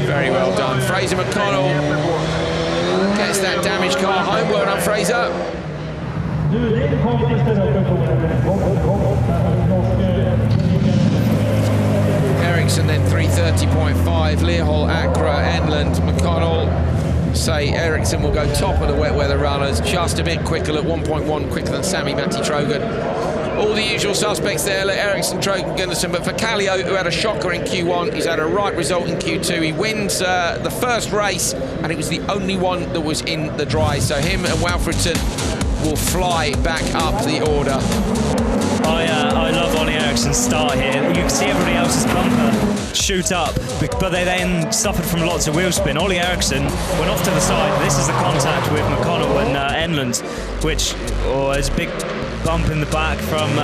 Very well done. Fraser McConnell gets that damaged car home. Well done, Fraser. Eriksson then 3:30.5. Leerholt, Akra, Enland, McConnell. Say Eriksson will go top of the wet weather runners, just a bit quicker at 1.1 quicker than Sami Matti Trogan. All the usual suspects there, Eriksson, Trogan, Gunnarsson, but for Kallio, who had a shocker in Q1, he's had a right result in Q2. He wins the first race, and it was the only one that was in the dry. So him and Walfredson will fly back up the order. I love Ollie Eriksson. Ericsson start here. You can see everybody else's bumper shoot up, but they then suffered from lots of wheel spin. Ollie Ericsson went off to the side. This is the contact with McConnell and Enland, which is a big bump in the back from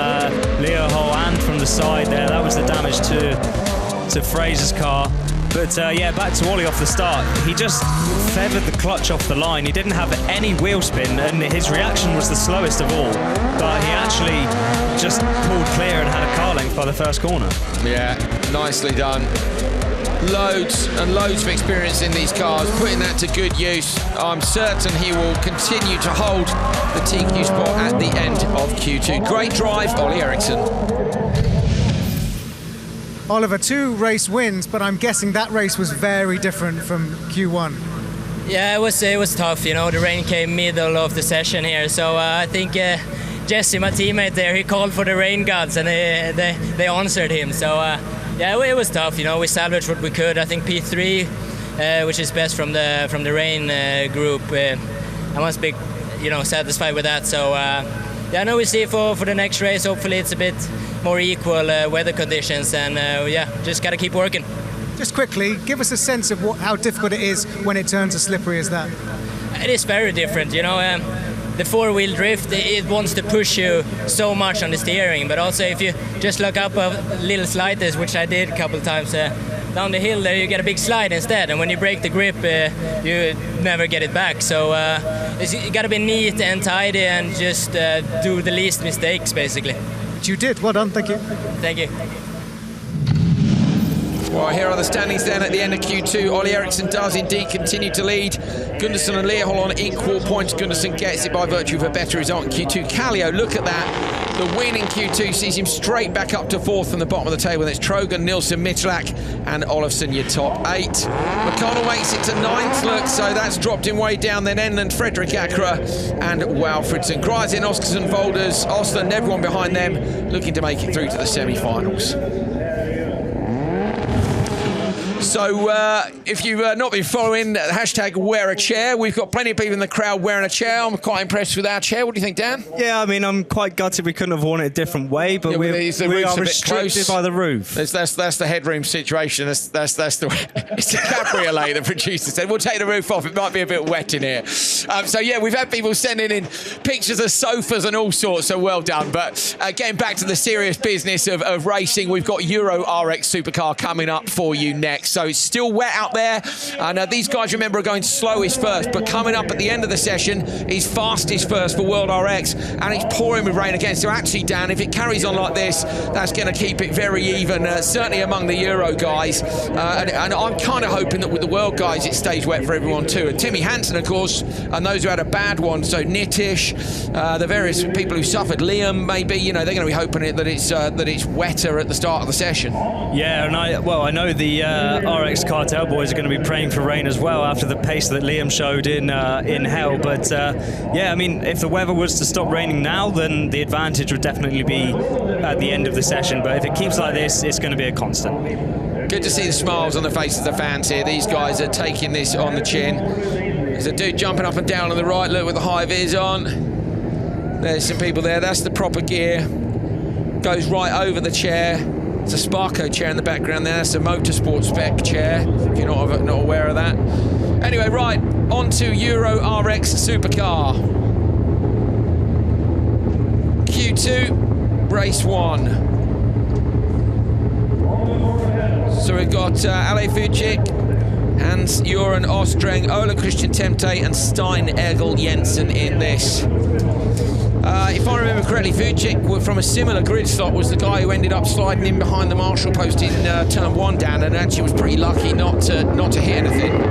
Leo Hall and from the side there. That was the damage to Fraser's car. But yeah, back to Ollie off the start. He just feathered the clutch off the line. He didn't have any wheel spin, and his reaction was the slowest of all. But he actually just pulled clear and had a car length by the first corner. Yeah, nicely done. Loads and loads of experience in these cars, putting that to good use. I'm certain he will continue to hold the TQ spot at the end of Q2. Great drive, Ollie Ericsson. Oliver, 2 race wins, but I'm guessing that race was very different from Q1. Yeah, it was tough. You know, the rain came middle of the session here, so I think Jesse, my teammate there, he called for the rain gods, and they answered him. So yeah, it was tough. You know, we salvaged what we could. I think P3, which is best from the rain group, I must be, you know, satisfied with that. So yeah, now we see for the next race. Hopefully, it's a bit more equal weather conditions, and yeah, just got to keep working. Just quickly, give us a sense of how difficult it is when it turns as slippery as that. It is very different, you know. The four-wheel drift, it wants to push you so much on the steering, but also if you just look up a little slide test, which I did a couple of times down the hill there, you get a big slide instead, and when you break the grip, you never get it back. So you got to be neat and tidy and just do the least mistakes, basically. You did. Well done. Thank you. Thank you. Well, here are the standings then at the end of Q2. Ollie Ericsson does indeed continue to lead. Gundersen and Leohol on equal points. Gundersen gets it by virtue of a better result in Q2. Kallio, look at that. The win in Q2 sees him straight back up to 4th from the bottom of the table. That's Trogan, Nilsson, Mitlak and Olofsson, your top 8. McConnell makes it to 9th, look, so that's dropped him way down. Then Enland, Fredrik Acra and Walfridsson. Gryzin, Oscarsson, Volders, Osland, everyone behind them looking to make it through to the semi-finals. So if you've not been following hashtag wear a chair, we've got plenty of people in the crowd wearing a chair. I'm quite impressed with our chair. What do you think, Dan? Yeah, I mean, I'm quite gutted we couldn't have worn it a different way, but yeah, we are restricted by the roof. That's the headroom situation. That's the it's the cabriolet, the producer said. We'll take the roof off. It might be a bit wet in here. So yeah, we've had people sending in pictures of sofas and all sorts, so well done. But getting back to the serious business of racing, we've got Euro RX Supercar coming up for you next. So it's still wet out there, and these guys, remember, are going slowest first, but coming up at the end of the session is fastest first for World RX, and it's pouring with rain again. So actually, Dan, if it carries on like this, that's going to keep it very even, certainly among the Euro guys, and I'm kind of hoping that with the World guys it stays wet for everyone too. And Timmy Hansen, of course, and those who had a bad one, so Nitiss, the various people who suffered, Liam maybe, you know, they're going to be hoping that it's wetter at the start of the session. Yeah, and I know the RX Cartel boys are going to be praying for rain as well after the pace that Liam showed in Hell. But yeah, I mean, if the weather was to stop raining now, then the advantage would definitely be at the end of the session. But if it keeps like this, it's going to be a constant. Good to see the smiles on the faces of the fans here. These guys are taking this on the chin. There's a dude jumping up and down on the right, look, with the high vis on. There's some people there. That's the proper gear. Goes right over the chair. It's a Sparco chair in the background there. That's a motorsport spec chair, if you're not aware of that. Anyway, right, on to Euro RX Supercar. Q2, race 1. So we've got Ale Fucik, Hans-Joran Ostreng, Ola Christian Temte and Stein Egil Jensen in this. If I remember correctly, Fucik, from a similar grid slot, was the guy who ended up sliding in behind the marshal post in turn 1, Dan, and actually was pretty lucky not to hit anything. Here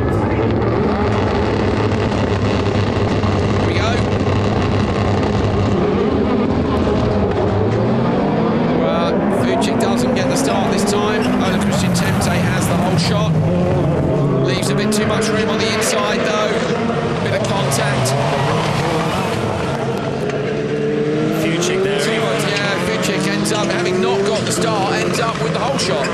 we go. Well, Fucik doesn't get the start this time. Ola Christian Temte has the whole shot. Leaves a bit too much room on the inside, though. Bit of contact. Ends up, having not got the start, ends up with the whole shot.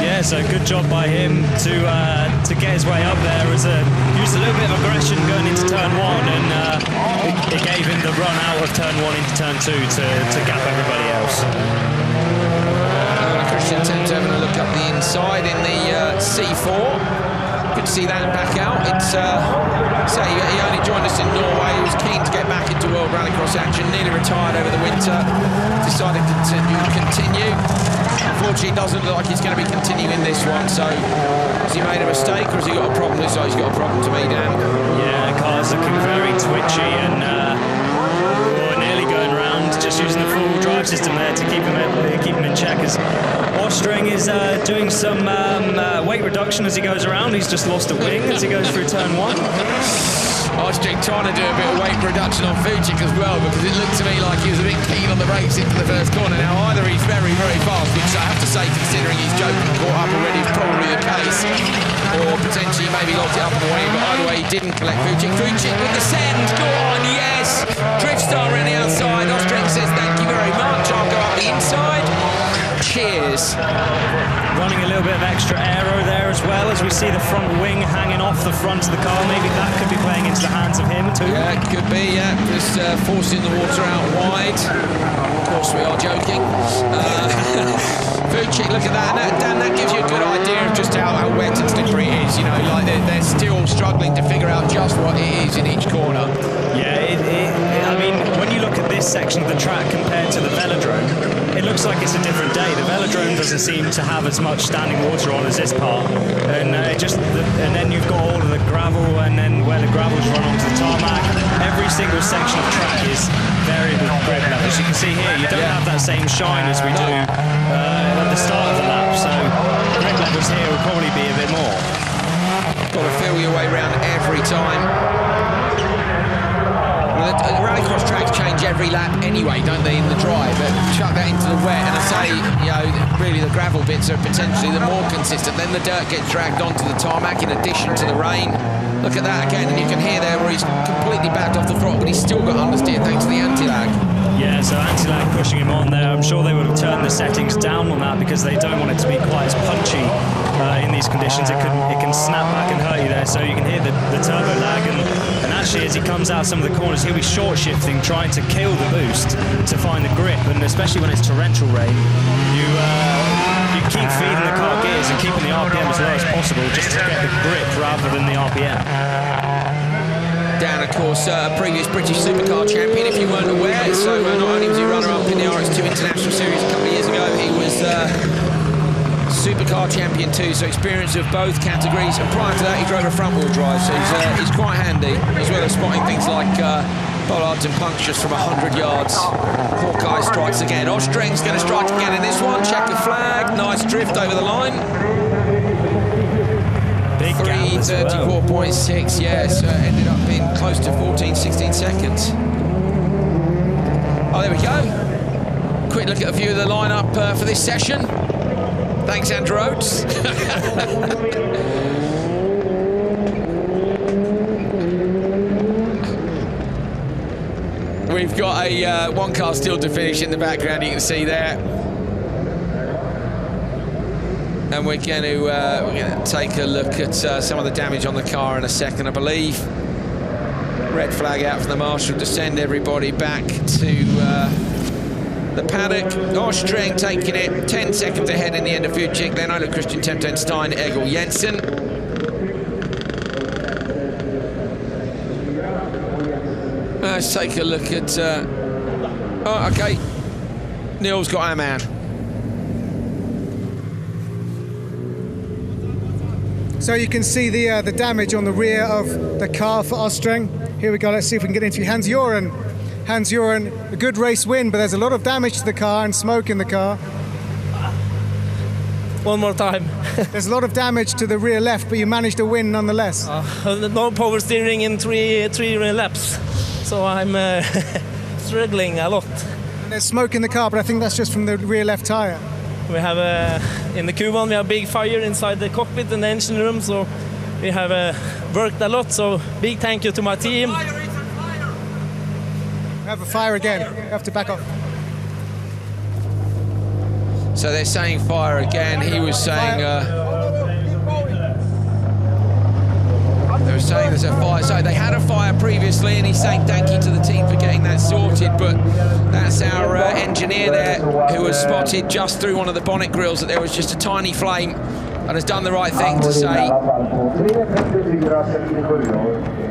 Yeah, so good job by him to get his way up there. Used a little bit of aggression going into turn 1, and it gave him the run out of turn 1 into turn 2 to gap everybody else. Christian Tempt having a look up the inside in the C4. Good to see that back out. It's he only joined us in Norway. He was keen to get back into World Rallycross action. Nearly retired over the winter. Decided to continue. Unfortunately, it doesn't look like he's going to be continuing this one. So, has he made a mistake or has he got a problem? Looks like he's got a problem to me, Dan. Yeah, the car's looking very twitchy and nearly going around. Just using the full drive system there to keep him in check. As Ostring is doing some weight reduction as he goes around. He's just lost a wing as he goes through turn 1. Ostring trying to do a bit of weight reduction on Vucic as well, because it looked to me like he was a bit keen on the brakes into the first corner. Now either he's very, very fast, which I have to say, considering he's joking caught up already, is probably the case, or potentially maybe locked it up on the way, but either way he didn't collect Vucic. Vucic with the send, go on, yes! Drift star around the outside. Ostring says thank you very much, I'll go up the inside. Cheers. Running a little bit of extra aero there as well, as we see the front wing hanging off the front of the car. Maybe that could be playing into the hands of him too. Yeah, it could be, yeah. Just forcing the water out wide. Of course we are joking. Vucic, look at that. Dan, that gives you a good idea of just how wet and slippery it is. You know, like they're still struggling to figure out just what it is in each corner. Yeah, I mean, when you look at this section of the track compared to the velodrome, it looks like it's a different day. The velodrome doesn't seem to have as much standing water on as this part, and and then you've got all of the gravel, and then where the gravel's run onto the tarmac. Every single section of track is variable grip levels. You can see here, you don't have that same shine as we do at the start of the lap, so grip levels here will probably be a bit more. Got to feel your way around every time. Well, the rallycross tracks change every lap anyway, don't they, in the dry? But chuck that into the wet, and I say, you know, really the gravel bits are potentially the more consistent. Then the dirt gets dragged onto the tarmac in addition to the rain. Look at that again, and you can hear there where he's completely backed off the throttle, but he's still got understeer thanks to the anti-lag. Yeah, so anti-lag pushing him on there. I'm sure they would have turned the settings down on that because they don't want it to be quite as punchy in these conditions. It can snap back and hurt you there, so you can hear the turbo lag, and actually as he comes out some of the corners he'll be short shifting, trying to kill the boost to find the grip, and especially when it's torrential rain, you keep feeding the car gears and keeping the RPM as low as possible just to get the grip rather than the RPM. Dan, of course, a previous British Supercar champion, if you weren't aware. So not only was he runner-up in the RX2 International Series a couple of years ago, he was Supercar champion too, so experience of both categories. And prior to that, he drove a front-wheel drive, so he's quite handy, as well as spotting things like bollards and punctures from 100 yards. Hawkeye strikes again. Ostring's going to strike again in this one. Check the flag. Nice drift over the line. 3:34.6, yes, ended up being close to 14-16 seconds. Oh, there we go. Quick look at a view of the lineup for this session. Thanks, Andrew Oates. We've got a one car still to finish in the background, you can see there. And we're going to take a look at some of the damage on the car in a second, I believe. Red flag out from the marshal to send everybody back to the paddock. Ostring taking it 10 seconds ahead in the end of Vucic, then Ole Christian Tempt, Stein, Egil Jensen. Let's take a look at... oh, OK. Neil's got our man. So you can see the damage on the rear of the car for Ostring. Here we go, let's see if we can get into Hans Joren. Hans Joren, a good race win, but there's a lot of damage to the car and smoke in the car. One more time. There's a lot of damage to the rear left, but you managed to win nonetheless. No power steering in three laps, so I'm struggling a lot. And there's smoke in the car, but I think that's just from the rear left tyre. We have in the Q1 we have big fire inside the cockpit and the engine room, so we have worked a lot. So big thank you to my team. We have a fire again. You have to back off. So they're saying fire again. He was saying. They were saying there's a fire. So they had a fire previously, and he's saying thank you to the team for getting that sorted. But that's our engineer there, who has spotted just through one of the bonnet grills that there was just a tiny flame, and has done the right thing to say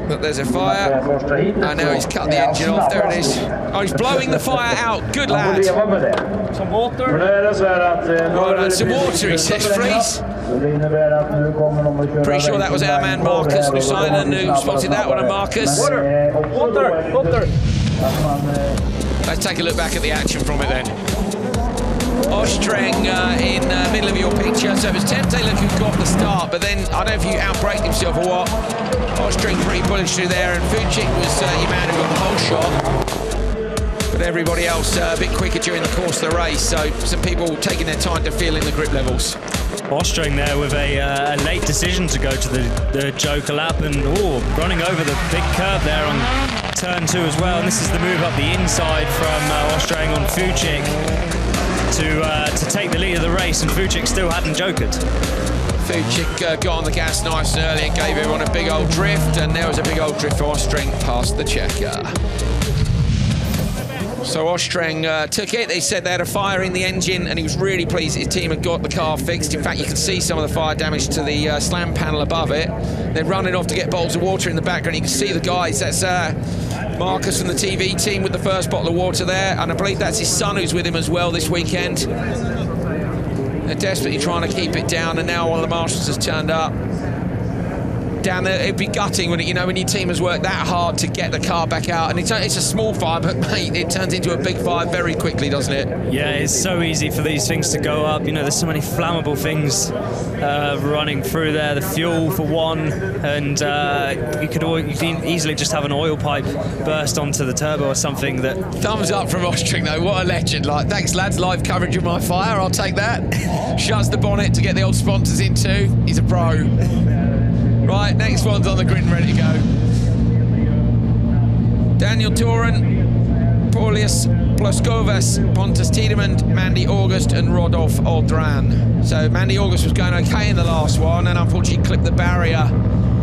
that there's a fire. And now he's cut the engine off. There it is. Oh, he's blowing the fire out. Good lad. Some water. Well, some water, he says, please. Pretty sure that was our man Marcus Lusainen who spotted that one. And Marcus. Water. Let's take a look back at the action from it then. Ostreng in the middle of your picture, so it was Temte who got the start, but then I don't know if he outbraked himself or what. Ostreng pretty bullish through there, and Fuchik was your man who got the whole shot. But everybody else a bit quicker during the course of the race, so some people taking their time to feel in the grip levels. Ostreng there with a late decision to go to the Joker lap, and running over the big curve there on turn 2 as well. And this is the move up the inside from Ostreng on Fuchik to take the lead of the race, and Fuchik still hadn't jokered. Fuchik got on the gas nice and early and gave everyone a big old drift, and there was a big old drift for Ostreng past the checker. So Ostreng took it. They said they had a fire in the engine, and he was really pleased his team had got the car fixed. In fact, you can see some of the fire damage to the slam panel above it. They're running off to get bottles of water in the background. You can see the guys. That's Marcus from the TV team with the first bottle of water there, and I believe that's his son who's with him as well this weekend. They're desperately trying to keep it down, and now one of the marshals has turned up. Down there, it'd be gutting when when your team has worked that hard to get the car back out, and it's a small fire, but mate, it turns into a big fire very quickly, doesn't it? Yeah, it's so easy for these things to go up. There's so many flammable things running through there. The fuel for one, and you could easily just have an oil pipe burst onto the turbo or something. That thumbs up from Ostreng though. What a legend! Like, thanks lads, live coverage of my fire. I'll take that. Shuts the bonnet to get the old sponsors in too. He's a pro. Right, next one's on the grid and ready to go. Daniel Doran, Paulius Plaskovas, Pontus Tidemand, Mandy August and Rodolphe Audran. So Mandy August was going okay in the last one, and unfortunately clipped the barrier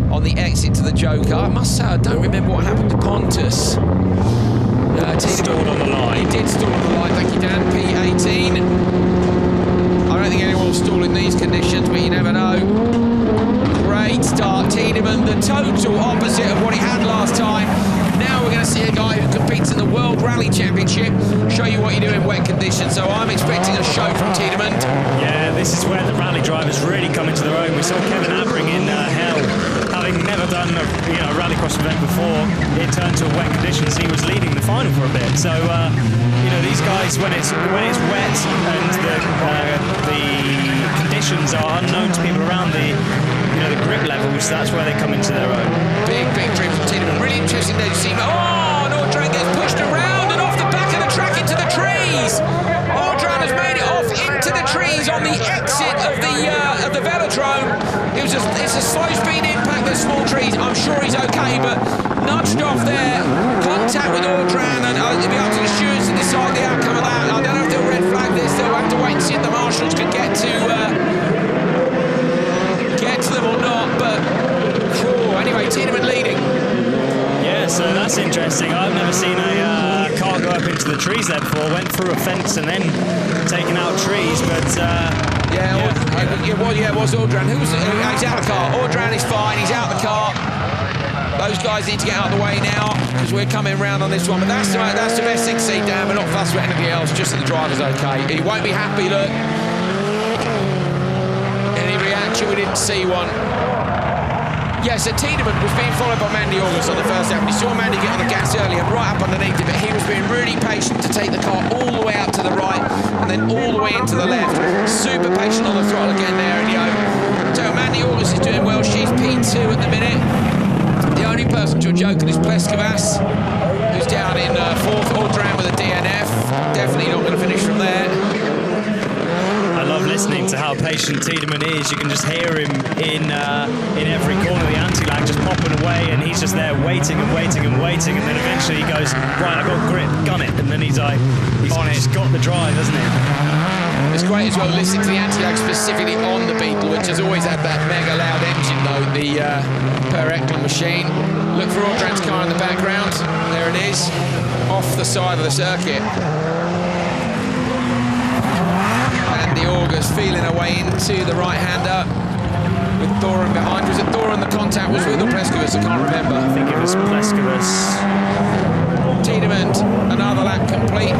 on the exit to the Joker. I must say, I don't remember what happened to Pontus. Stalled on the line. He did stall on the line, thank you Dan, P18. I don't think anyone will stall in these conditions, but you never know. Great start, Tidemand, the total opposite of what he had last time. Now we're going to see a guy who competes in the World Rally Championship show you what you do in wet conditions, so I'm expecting a show from Tidemand. Yeah, this is where the rally drivers really come into their own. We saw Kevin Abring in hell, having never done a rallycross event before. It turned to wet conditions. He was leading the final for a bit, so these guys, when it's wet and the conditions are unknown to people around the grip levels, that's where they come into their own. Big dream from Tidemand. Really interesting there to see. Audran gets pushed around and off the back of the track into the trees. Audran has made it off into the trees on the exit of the velodrome. It's a slow speed impact. There's small trees. I'm sure he's okay, but nudged off there. Contact with Audran, and it'll be up to the stewards to decide the outcome of that. I don't know if they'll red flag this. They'll have to wait and see if the marshals can get to them or not, but anyway, Tidemand leading. Yeah, so that's interesting. I've never seen a car go up into the trees there before. Went through a fence and then taken out trees, but it was Audran. He's out of the car. Audran is fine. He's out of the car. Those guys need to get out of the way now because we're coming round on this one. But that's the best thing to see, Dan. We're not fussed with anything else. Just that the driver's okay. He won't be happy. Look. We didn't see one. Yes, so Tidemand was being followed by Mandy August on the first lap. We saw Mandy get on the gas early and right up underneath it, but he was being really patient to take the car all the way out to the right and then all the way into the left. Super patient on the throttle again there, and so Mandy August is doing well. She's P2 at the minute. The only person to a joke is Plaskovas, who's down in fourth. Audran with a DNF. Definitely not going to finish from there. I love listening to how patient Tidemand is. You can just hear him in every corner of the anti-lag just popping away, and he's just there waiting and waiting and waiting, and then eventually he goes, right, I've got grip, gun it, and then he's just got the drive, hasn't he? It's great as well, listen to the anti-lag specifically on the Beetle, which has always had that mega loud engine though, the per hectare machine. Look for Audran's car in the background. There it is, off the side of the circuit. Andy August feeling her way into the right-hander with Doran behind. Was it Doran the contact was with or Pleskowicz? I can't remember. I think it was Pleskowicz. Tidemand, another lap complete.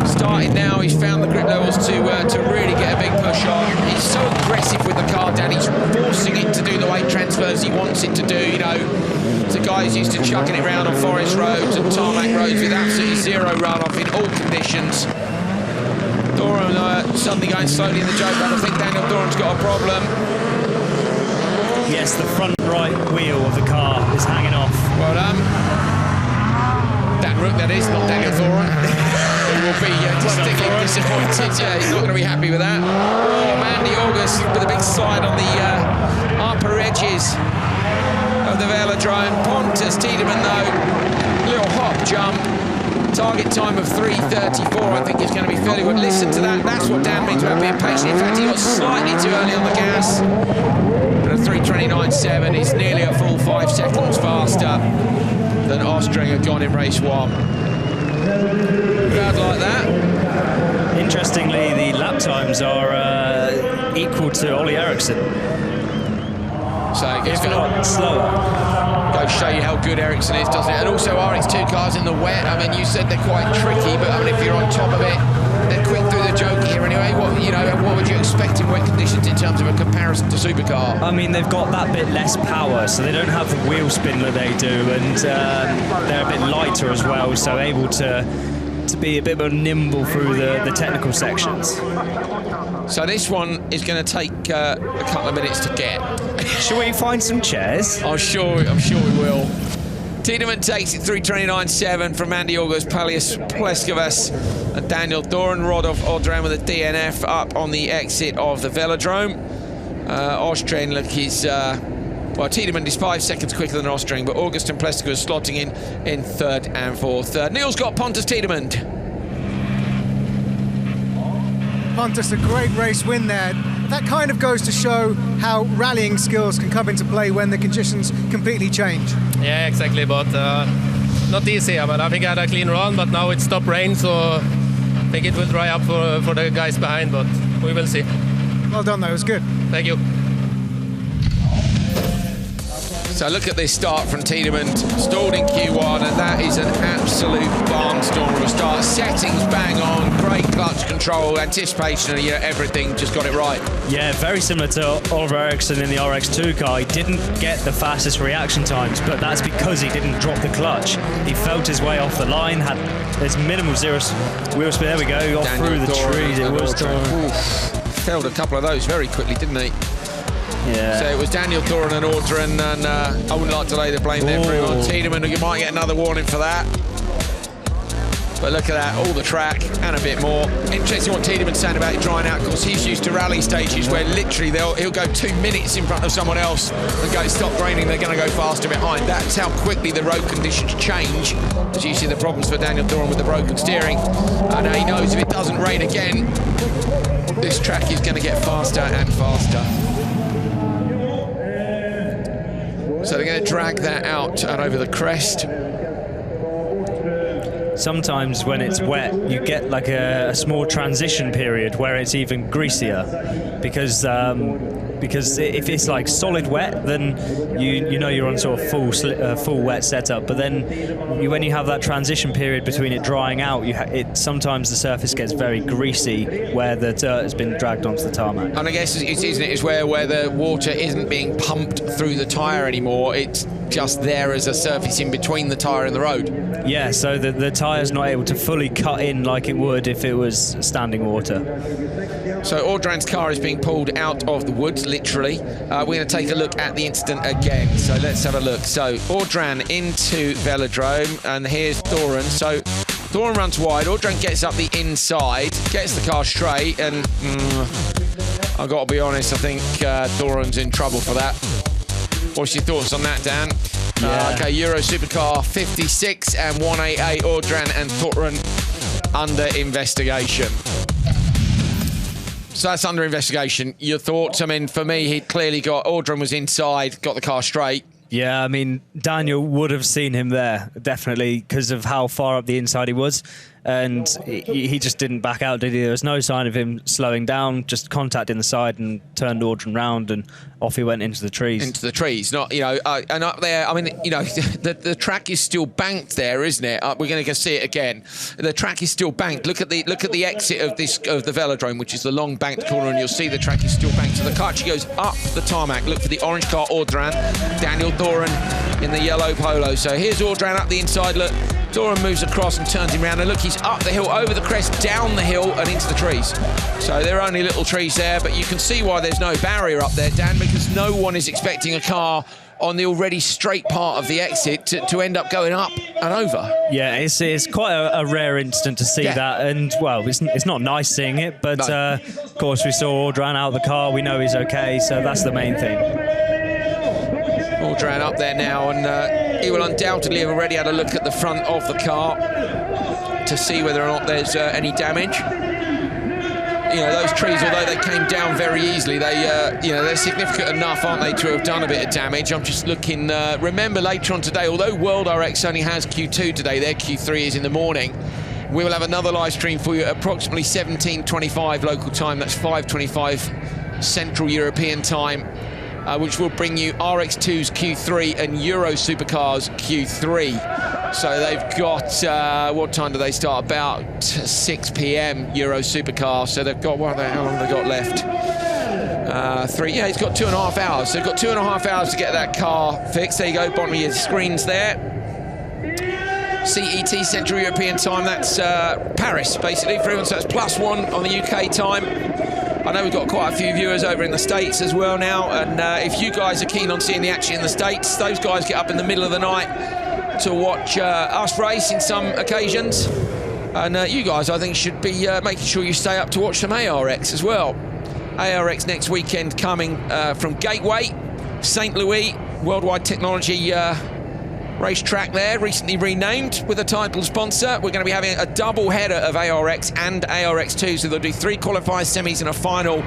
Started now, he's found the grip levels to really get a big push on. He's so aggressive with the car, Dan. He's forcing it to do the weight transfers he wants it to do, you know. The guy's used to chucking it around on forest roads and tarmac roads with absolutely zero runoff in all conditions. Doran suddenly going slowly in the joke, but I think Daniel Doran's got a problem. Yes, the front right wheel of the car is hanging off. Well done. Dan Rook, that is, not Daniel Doran. He will be distinctly disappointed. Yeah, he's not going to be happy with that. Oh, Andy August with a big slide on the upper edges of the velodrome. Pontus Tidemand, though, little hop jump. Target time of 3:34, I think is going to be fairly good. Listen to that. That's what Dan means about being patient. In fact, he got slightly too early on the gas. But a 3:29.7 is nearly a full 5 seconds faster than Ostring had gone in race 1. Crowd like that. Interestingly, the lap times are equal to Ollie Eriksson. So if not slower. Goes show you how good Ericsson is, doesn't it? And also RX2 cars in the wet. I mean, you said they're quite tricky, but I mean, if you're on top of it, they're quick through the joke here anyway. What would you expect in wet conditions in terms of a comparison to supercar? I mean, they've got that bit less power, so they don't have the wheel spin that they do, and they're a bit lighter as well, so able to be a bit more nimble through the technical sections. So this one is going to take a couple of minutes to get. Shall we find some chairs? I'm sure we will. Tidemand takes it 3:29.7 from Andy August, Pleskowicz and Daniel Doran. Rodolph Audran with a DNF up on the exit of the velodrome. Ostring, look, he's... well, Tidemand is 5 seconds quicker than Ostring, but August and Pleskowicz slotting in third and fourth. Neil's got Pontus Tidemand. Pontus, a great race win there. That kind of goes to show how rallying skills can come into play when the conditions completely change. Yeah, exactly, but not easy. But I think I had a clean run, but now it stopped rain, so I think it will dry up for the guys behind, but we will see. Well done, though. It was good. Thank you. So look at this start from Tidemand, stalled in Q1, and that is an absolute barnstormer of a start. Settings bang on, great clutch control, anticipation, and everything, just got it right. Yeah, very similar to Oliver Eriksson in the RX2 car. He didn't get the fastest reaction times, but that's because he didn't drop the clutch. He felt his way off the line, had his minimal zero wheel spin. There we go, off through the trees. It was failed a couple of those very quickly, didn't he? Yeah. So it was Daniel Doran and Audran, and I wouldn't like to lay the blame there for him on Tidemand. You might get another warning for that. But look at that, all the track and a bit more. Interesting what Tidemand's saying about it drying out. Of course, he's used to rally stages where literally he'll go 2 minutes in front of someone else and go, stop raining, they're going to go faster behind. That's how quickly the road conditions change. As you see the problems for Daniel Doran with the broken steering. And he knows if it doesn't rain again, this track is going to get faster and faster. So they're going to drag that out and over the crest. Sometimes when it's wet, you get like a small transition period where it's even greasier, because if it's like solid wet, then you know you're on sort of full wet setup. But then when you have that transition period between it drying out, sometimes the surface gets very greasy where the dirt has been dragged onto the tarmac. And I guess it's where the water isn't being pumped through the tyre anymore. It's just there as a surface in between the tyre and the road. Yeah, so the tyre's not able to fully cut in like it would if it was standing water. So Audran's car is being pulled out of the woods, literally. We're going to take a look at the incident again. So let's have a look. So Audran into velodrome, and here's Doran. So Doran runs wide. Audran gets up the inside, gets the car straight, and I've got to be honest, I think Doran's in trouble for that. What's your thoughts on that, Dan? Yeah. Okay, Euro Supercar 56 and 188, Audran and Doran under investigation. So that's under investigation. Your thoughts? I mean, for me, he'd clearly got... Doran was inside, got the car straight. Yeah, I mean, Daniel would have seen him there, definitely, because of how far up the inside he was. And he just didn't back out, did he? There was no sign of him slowing down, just contact in the side and turned Doran round and off he went into the trees. Into the trees, not, you know, and up there, I mean, you know, the track is still banked there, isn't it? We're going to see it again. The track is still banked. Look at the exit of the velodrome, which is the long banked corner, and you'll see the track is still banked. So the car actually goes up the tarmac. Look for the orange car, Doran, Daniel Doran in the yellow polo. So here's Doran up the inside. Look, Doran moves across and turns him around, and look, he's up the hill, over the crest, down the hill and into the trees. So there are only little trees there, but you can see why there's no barrier up there, Dan, because no one is expecting a car on the already straight part of the exit to end up going up and over. Yeah, it's quite a rare instant to see that, and well, it's not nice seeing it, but no. Of course we saw Doran out of the car, we know he's okay, so that's the main thing. Doran up there now, and he will undoubtedly have already had a look at the front of the car to see whether or not there's any damage. You know, those trees, although they came down very easily, they, you know, they're significant enough, aren't they, to have done a bit of damage. I'm just looking, remember later on today, although World RX only has Q2 today, their Q3 is in the morning, we will have another live stream for you at approximately 17:25 local time, that's 5:25 Central European time, which will bring you RX2's Q3 and Euro Supercars Q3. So they've got, what time do they start? About 6 p.m. Euro Supercar. So they've got, how long have they got left? Yeah, he's got 2.5 hours. So they've got 2.5 hours to get that car fixed. There you go, bottom of your screens there. CET, Central European time, that's Paris, basically, for everyone. So that's +1 on the UK time. I know we've got quite a few viewers over in the States as well now, and if you guys are keen on seeing the action in the States, those guys get up in the middle of the night to watch us race in some occasions, and you guys, I think, should be making sure you stay up to watch some ARX as well. ARX next weekend coming from Gateway, St. Louis, Worldwide Technology racetrack there, recently renamed with a title sponsor. We're going to be having a double header of ARX and ARX2, so they'll do 3 qualifiers, semis and a final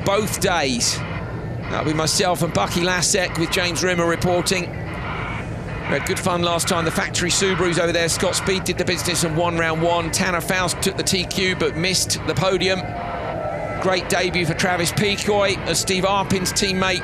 both days. That'll be myself and Bucky Lasek with James Rimmer reporting. We had good fun last time. The factory Subarus over there. Scott Speed did the business and won round 1. Tanner Faust took the TQ but missed the podium. Great debut for Travis Peacoy as Steve Arpin's teammate.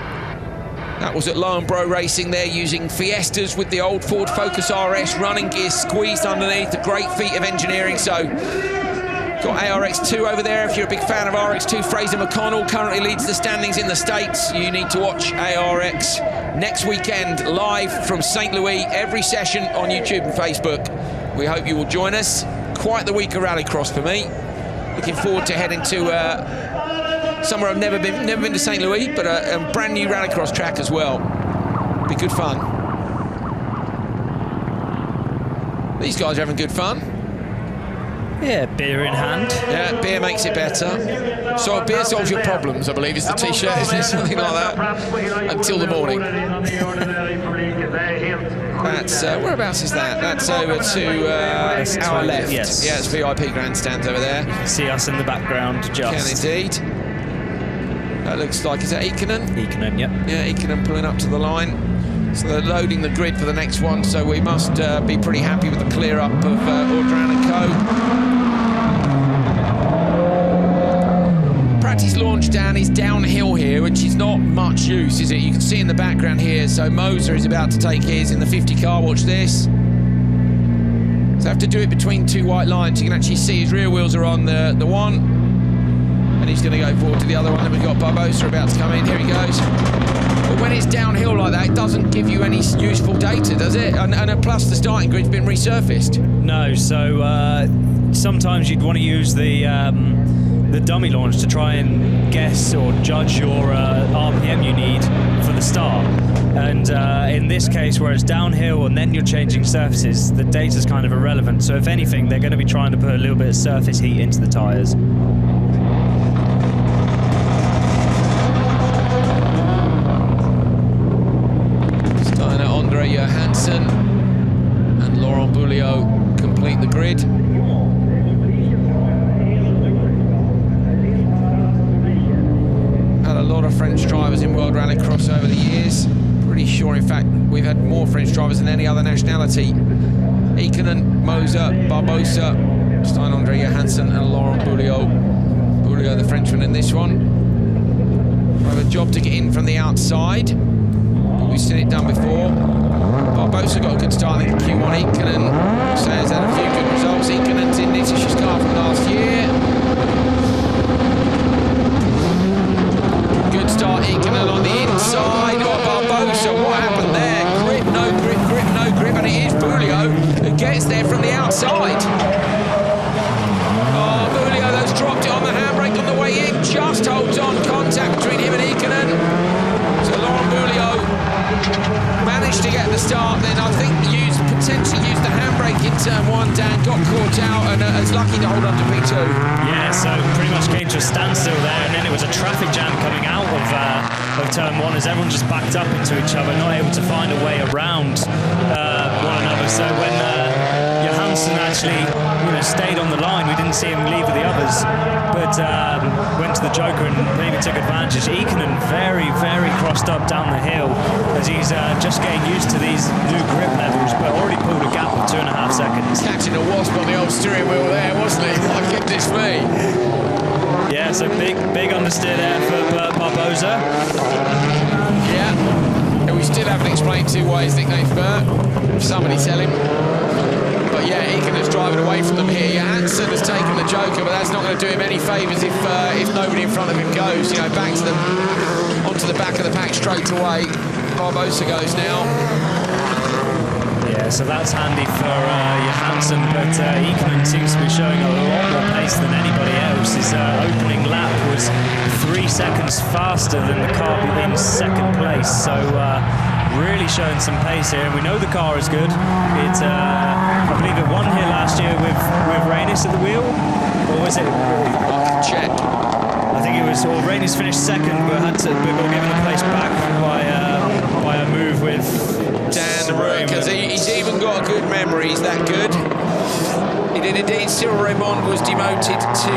That was at Lowenbro Racing there, using Fiestas with the old Ford Focus RS, running gears squeezed underneath, a great feat of engineering. So, got ARX2 over there. If you're a big fan of RX2, Fraser McConnell currently leads the standings in the States. You need to watch ARX next weekend, live from St. Louis, every session on YouTube and Facebook. We hope you will join us. Quite the week of Rallycross for me. Looking forward to heading to somewhere I've never been to St. Louis, but a brand new Rallycross track as well. Be good fun. These guys are having good fun. Yeah, beer in hand. Yeah, beer makes it better. So beer solves your problems, I believe, is the T-shirt, isn't it? Something like that. Until the morning. That's, whereabouts is that? That's over to our left. Yes. Yeah, it's VIP grandstands over there. You can see us in the background, just. Can indeed. That looks like, is that Ikonen? Ikonen, yep. Yeah, Ikonen pulling up to the line. So they're loading the grid for the next one, so we must be pretty happy with the clear up of Doran and co. Practice launch down is downhill here, which is not much use, is it? You can see in the background here, so Moser is about to take his in the 50 car, watch this. So have to do it between 2 white lines. You can actually see his rear wheels are on the one, and he's going to go forward to the other one. Then we've got Barbosa about to come in. Here he goes. But when it's downhill like that, it doesn't give you any useful data, does it? And plus, the starting grid's been resurfaced. No, so sometimes you'd want to use the dummy launch to try and guess or judge your RPM you need for the start. And in this case, where it's downhill and then you're changing surfaces, the data's kind of irrelevant. So if anything, they're going to be trying to put a little bit of surface heat into the tyres. Hansen and Laurent Bouliot complete the grid. drivers in World Rallycross over the years. Pretty sure, in fact, we've had more French drivers than any other nationality. Ikonen, Moser, Barbosa, Stein-Andre Hansen and Laurent Bouliot. Bouliot, the Frenchman in this one. We have a job to get in from the outside, but we've seen it done before. Barbosa got a good start in Q1. Ikonen says had a few good results. Ikonen's in Nitiss's car from last year. Good start, Ikonen on the inside. Oh, Barbosa, what happened there? Grip, no grip, grip, no grip, and it is Bouliot who gets there from the outside. Oh, Bouliot has dropped it on the handbrake on the way in, just holds on, contact between him and Ikonen. So Laurent Bouliot managed to get the start, then I think potentially used the handbrake in turn 1, Dan, got caught out and is lucky to hold on to P2. Yeah, so pretty much came to a standstill there, and then it was a traffic jam coming out of turn 1 as everyone just backed up into each other, not able to find a way around one another. So when Hansen actually stayed on the line, we didn't see him leave with the others, but went to the Joker and maybe took advantage. Ikonen very, very crossed up down the hill as he's just getting used to these new grip levels, but already pulled a gap of 2.5 seconds. Catching a wasp on the old steering wheel there, wasn't he? My goodness me. Yeah, so big understeer there for Barbosa. Yeah, and we still haven't explained to why his nickname's Bert. Somebody tell him. But yeah, Ikonen's driving away from them here. Hansen has taken the Joker, but that's not going to do him any favours if nobody in front of him goes. Back to onto the back of the pack straight away. Barbosa goes now. Yeah, so that's handy for Hansen, but Ikonen seems to be showing a lot more pace than anybody else. His opening lap was 3 seconds faster than the car in second place, so really showing some pace here, and we know the car is good. I believe it won here last year with Rainis at the wheel, or was it? I can check. I think it was, Rainis finished second, but got given the place back by a move with Dan Rook, because he's even got a good memory. He's that good. He did indeed. Cyril Raymond was demoted to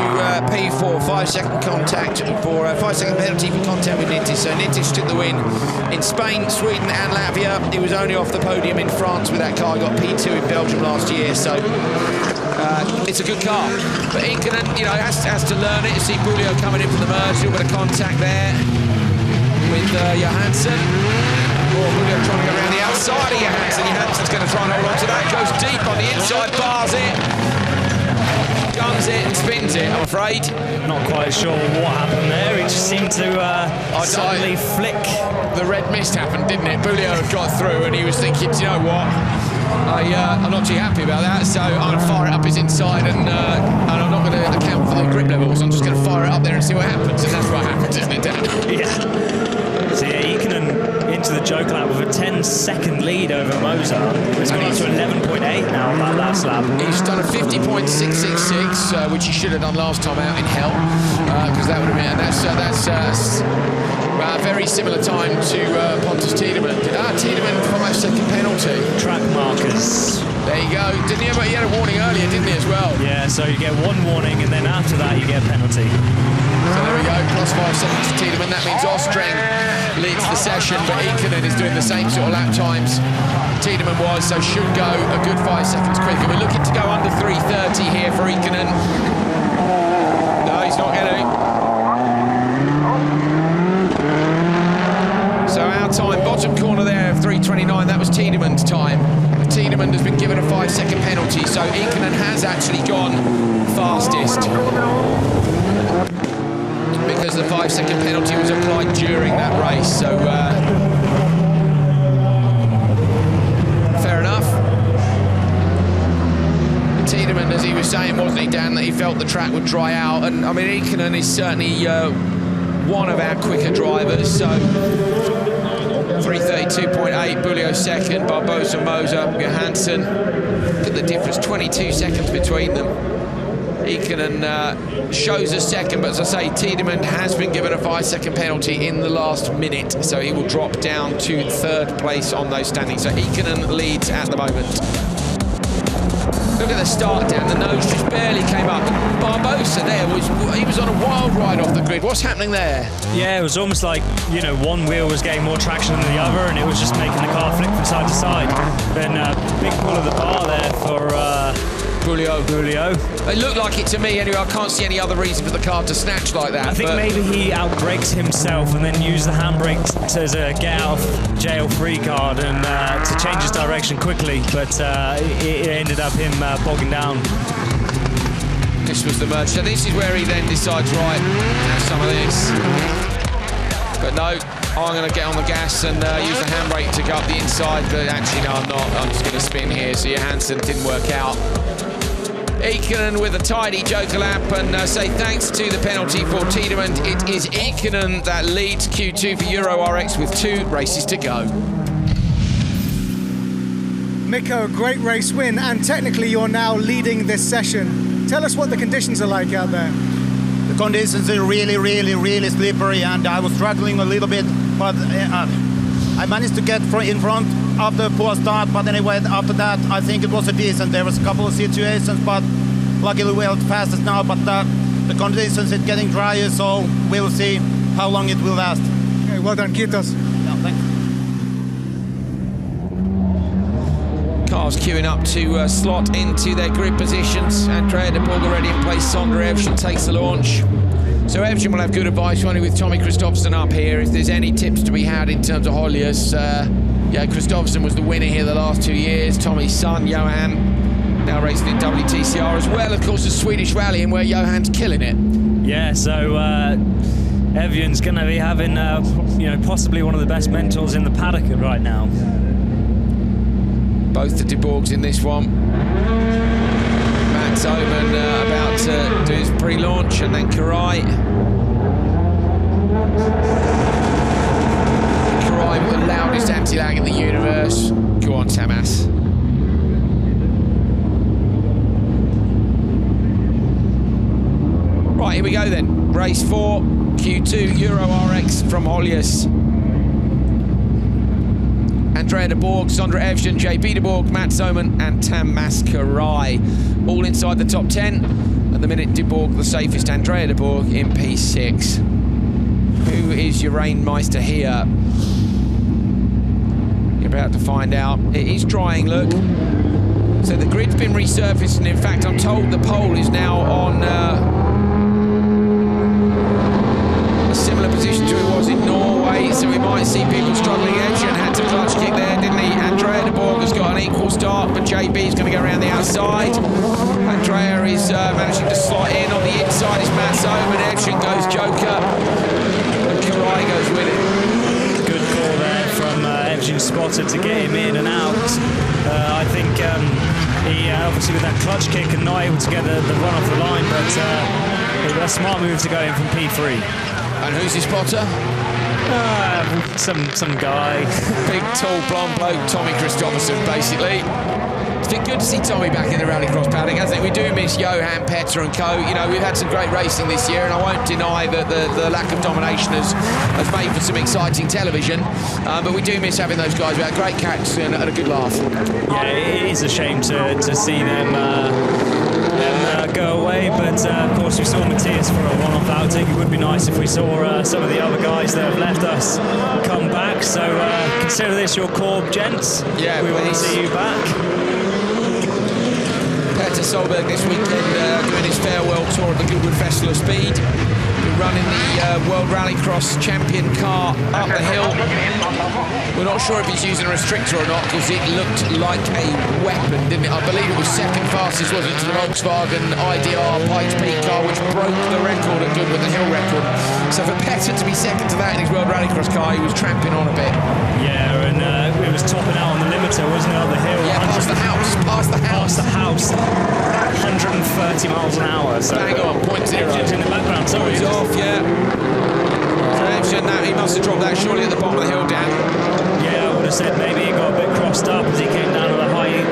P4, 5-second contact for 5-second penalty for contact with Nitiss. So Nitiss took the win in Spain, Sweden and Latvia. He was only off the podium in France with that car. He got P2 in Belgium last year. So it's a good car. But Ikonen, has to learn it. You see Bouliot coming in from the merge, a little bit of contact there with Hansen. Bouliot trying to go around the outside of Hansen. Hansen's going to try and hold on to that. Goes deep on the inside, bars it, guns it and spins it, I'm afraid. Not quite sure what happened there. He just seemed to suddenly flick. The red mist happened, didn't it? Bouliot got through and he was thinking, do you know what? I'm not too happy about that, so I'm going to fire it up his inside and I'm not going to account for the grip levels. I'm just going to fire it up there and see what happens, and that's what happens, isn't it, Dan? Yeah. So yeah, Ikonen into the Joker lap with a 10-second lead over Moser. It's gone up to 11.8 now on that last lap. He's done a 50.666, which he should have done last time out in hell, because that would have been, and that's very similar time to Pontus Tidemand. Tidemand from a second penalty. Track markers. There you go. He had a warning earlier, didn't he, as well? Yeah, so you get one warning and then after that you get a penalty. So there we go, plus 5 seconds to Tidemand. That means Ostreng leads the session, but Ikonen is doing the same sort of lap times Tidemand was, so should go a good 5 seconds quicker. We're looking to go under 3:30 here for Ikonen. No, he's not going to. So our time, bottom corner there of 3:29, that was Tidemand's time. But Tidemand has been given a 5-second penalty, so Ikonen has actually gone fastest. Because the 5-second penalty was applied during that race, so fair enough. Tidemand, as he was saying, wasn't he, Dan, that he felt the track would dry out, and I mean Ikonen is certainly one of our quicker drivers, so 3:32.8, Bouliot second, Barbosa, Moser, Hansen. Look at the difference, 22 seconds between them. Ikonen shows a second, but as I say, Tidemand has been given a 5-second penalty in the last minute, so he will drop down to 3rd place on those standings. So Ikonen leads at the moment. look at the start down, the nose just barely came up. Barbosa there he was on a wild ride off the grid. What's happening there? Yeah, it was almost like, you know, one wheel was getting more traction than the other, and it was just making the car flick from side to side. Then big pull of the bar there for Bulio. It looked like it to me anyway. I can't see any other reason for the car to snatch like that. I think maybe he outbrakes himself and then used the handbrake as a get out of jail free card and to change his direction quickly, but it ended up him bogging down. This was the merge. So this is where he then decides, right, have some of this. But no, I'm going to get on the gas and use the handbrake to go up the inside, but actually no, I'm not. I'm just going to spin here. So your Hansen didn't work out. Ikonen with a tidy joker lap and say thanks to the penalty for Tidemand. It is Ikonen that leads Q2 for Euro RX with 2 races to go. Mikko, great race win, and technically you're now leading this session. Tell us what the conditions are like out there. The conditions are really slippery, and I was struggling a little bit, but I managed to get in front of the poor start. But anyway, after that, I think it was a decent. There was a couple of situations, but luckily we held fastest now. But the conditions are getting drier, so we'll see how long it will last. Okay, well done, Kiitos. Yeah, thanks. Cars queuing up to slot into their grid positions. Andrea De Borg already in place. Sondre Evjen takes the launch. So Evjen will have good advice running with Tommy Kristoffersson up here. If there's any tips to be had in terms of Holius, Kristoffersson was the winner here the last 2 years. Tommy's son, Johan, now racing in WTCR as well. Of course, the Swedish Rally, and where Johan's killing it. Yeah, so Evjen's going to be having, possibly one of the best mentors in the paddock right now. Both the De Borgs in this one. Mats Oman about to do his pre-launch, and then Karai. Karai with the loudest anti-lag in the universe. Go on, Tamas. Right, here we go then. Race 4, Q2 Euro RX from Holius. Andrea De Borg, Sondre Evjen, JB De Borg, Mats Oman and Tamas Karai. All inside the top 10. At the minute, De Borg the safest. Andrea De Borg in P6. Who is your Rainmeister here? You're about to find out. It is drying, look. So the grid's been resurfaced, and in fact, I'm told the pole is now on a similar position to it was in Norway, so we might see people struggling. Evjen had to clutch kick there, didn't he? Andrea De Borg has got an equal start, but JB is going to go around the outside. Andrea is managing to slot in. On the inside is Mats Oman. Evjen goes joker, and Karai goes with it. Good call there from Evjen spotter to get him in and out. I think he obviously with that clutch kick and not able to get the run off the line, but a smart move to go in from P3. And who's his spotter? Some guy. Big, tall, blonde bloke, Tommy Kristoffersson, basically. It's been good to see Tommy back in the Rallycross paddock, hasn't it? We do miss Johan, Petter and co. You know, we've had some great racing this year, and I won't deny that the lack of domination has made for some exciting television. But we do miss having those guys. We had great catch and a good laugh. Yeah, it is a shame to see them go away, but of course we saw Nitiss for a one-off outing. It would be nice if we saw some of the other guys that have left us come back, so consider this your Corb, gents. Yeah, we want to see you back. Petter Solberg this weekend doing his farewell tour at the Goodwood Festival of Speed. Running the World Rallycross champion car up the hill. We're not sure if he's using a restrictor or not, because it looked like a weapon, didn't it? I believe it was second fastest, wasn't it, to the Volkswagen IDR Pikes Peak car, which broke the record at Goodwood, the hill record. So for Petter to be second to that in his World Rallycross car, he was tramping on a bit. Yeah, and it was topping out on the limiter, wasn't it, up the hill? Yeah, past the house. 130 miles an hour. So bang on, .0. Evjen's in the background, sorry. He's off, yeah. So Evjen, he must have dropped that surely at the bottom of the hill, Dan. Yeah, I would have said maybe he got a bit crossed up as he came down to the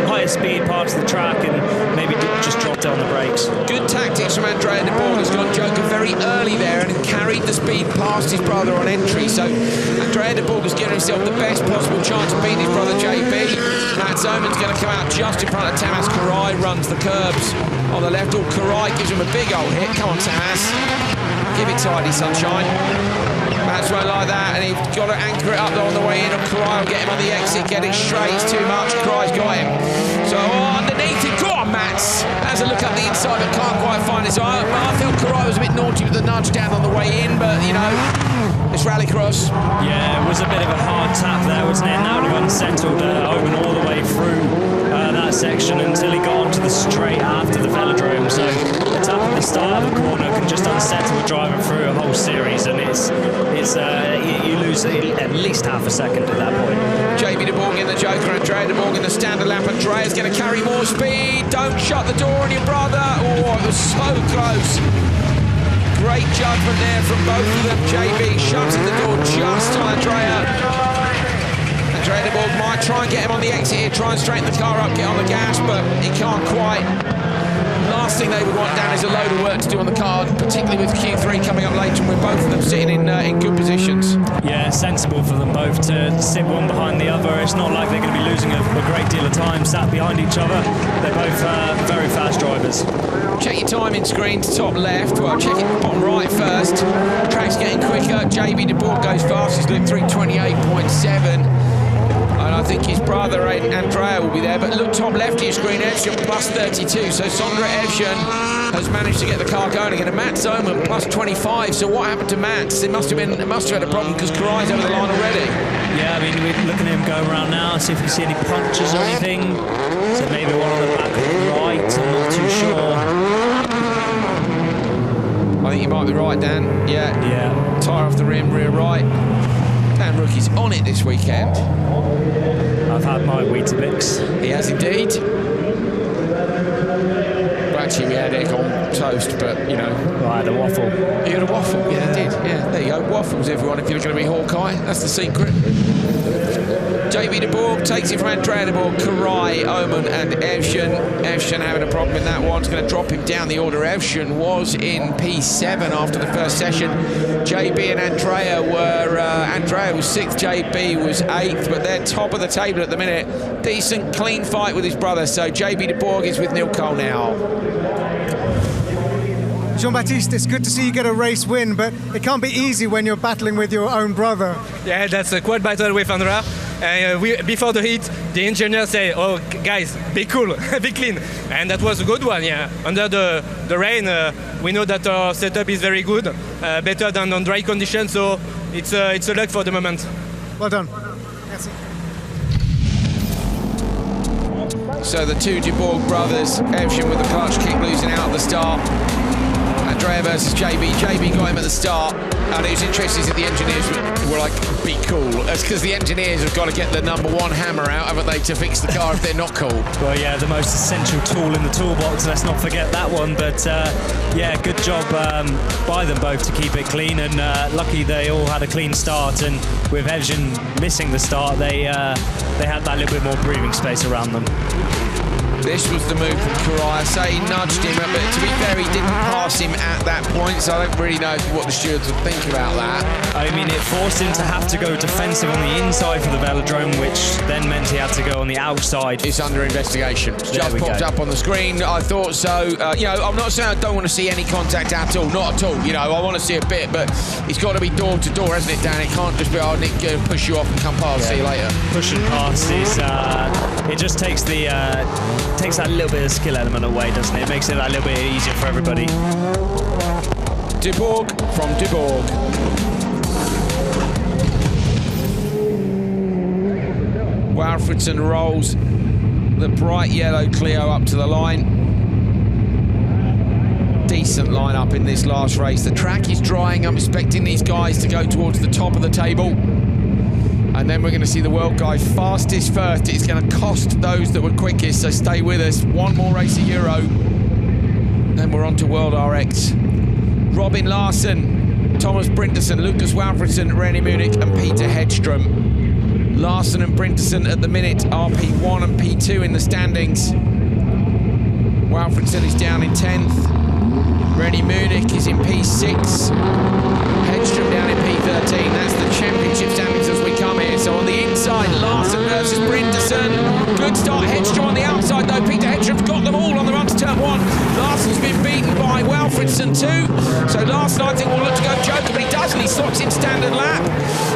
higher speed parts of the track and maybe just dropped on the brakes. Good tactics from Andrea De Borg. He's got joker very early there and carried the speed past his brother on entry. So Andrea de Borg has given himself the best possible chance of beating his brother JB. Mats Oman's going to come out just in front of Tamas Karai, runs the curbs on the left. Karai gives him a big old hit. Come on, Tamas. Give it tidy, sunshine. Mats won't like that, and he's got to anchor it up there on the way in, and Karai will get him on the exit, get it straight, it's too much, Karai's got him. So underneath him, go on Mats! Has a look up the inside, but can't quite find his eye. I felt Karai was a bit naughty with the nudge down on the way in, but you know, it's rallycross. Yeah, it was a bit of a hard tap there, wasn't it? And that would have unsettled Oman all the way through that section until he got onto the straight after the velodrome. So a tap at the start of the corner can just unsettle a driver through a whole series, and you lose at least half a second at that point. JB de Borg in the Joker, Andrea de Borg in the standard lap. Andrea's going to carry more speed. Don't shut the door on your brother. Oh, it was so close. Great judgment there from both of them. JB shutting the door just on Andrea. Andrea de Borg might try and get him on the exit here, try and straighten the car up, get on the gas, but he can't quite. Last thing they would want down is a load of work to do on the car, particularly with Q3 coming up later, and with both of them sitting in good positions. Yeah, sensible for them both to sit one behind the other. It's not like they're going to be losing a great deal of time sat behind each other. They're both very fast drivers. Check your timing screen to top left. Well, check it bottom right first. Track's getting quicker. JB de Borg goes fast. He's doing 3:28.7. And I think his brother Andrea will be there. But look, top left of your screen, Evshan plus 32. So Sondre Evshan has managed to get the car going again. And Mats Oman plus 25. So what happened to Mats? It must have had a problem because Karai's over the line already. Yeah, I mean, we're looking at him go around now, see if we see any punches or anything. So maybe one on the back right, I'm not too sure. I think you might be right, Dan. Yeah. Tyre off the rim, rear right. Dan Rookie's on it this weekend. I've had my Weetabix. He has indeed. Well, actually, we had egg on toast, but you know. Well, I had a waffle. You had a waffle? Yeah, I did. Yeah, there you go. Waffles, everyone, if you're going to be Hawkeye. That's the secret. JB de Borg takes it from Andrea de Borg, Karai, Oman and Evshan. Evshan having a problem in that one. It's going to drop him down the order. Evshan was in P7 after the first session. JB and Andrea were... Andrea was 6th, JB was 8th, but they're top of the table at the minute. Decent, clean fight with his brother. So JB de Borg is with Neil Cole now. Jean-Baptiste, it's good to see you get a race win, but it can't be easy when you're battling with your own brother. Yeah, that's a quad battle with Andrea. Before the heat, the engineer say, "Oh, guys, be cool, be clean," and that was a good one. Yeah, under the rain, we know that our setup is very good, better than on dry conditions. So it's a luck for the moment. Well done. Merci. So the two de Borg brothers, Evshan with the clutch kick losing out at the start. Andrea versus JB. JB got him at the start, and it was interesting that the engineers were like, be cool. That's because the engineers have got to get the #1 hammer out, haven't they, to fix the car if they're not cool. Well, yeah, the most essential tool in the toolbox, let's not forget that one. But yeah, good job by them both to keep it clean, and lucky they all had a clean start, and with Evshan missing the start, they had that little bit more breathing space around them. This was the move from Karai. I say he nudged him, but to be fair, he didn't pass him at that point, so I don't really know what the stewards would think about that. I mean, it forced him to have to go defensive on the inside for the velodrome, which then meant he had to go on the outside. It's under investigation. Just popped up on the screen. I thought so. You know, I'm not saying I don't want to see any contact at all. Not at all. You know, I want to see a bit, but it's got to be door to door, hasn't it, Dan? It can't just be, oh, Nick, push you off and come past. See you later. Pushing past is, it just takes that little bit of skill element away, doesn't it? It makes it that little bit easier for everybody. De Borg from De Borg. Walfridson rolls the bright yellow Clio up to the line. Decent lineup in this last race. The track is drying. I'm expecting these guys to go towards the top of the table. And then we're going to see the world guy fastest first. It's going to cost those that were quickest, so stay with us. One more race of Euro. Then we're on to World RX. Robin Larsson, Thomas Brindersen, Lucas Walfridson, René Munich and Peter Hedström. Larsson and Brindersen at the minute are P1 and P2 in the standings. Walfridson is down in 10th. René Munich is in P6. Hedström 13. That's the championship standings as we come here. So on the inside, Larsen versus Brinderson. Good start. Hedstrom on the outside, though. Peter Hedstrom's got them all on the run to turn 1. Larsen's been beaten by Walfridsson too. So Larsen, I think, will look to go Joker, but he doesn't. He slots in standard lap.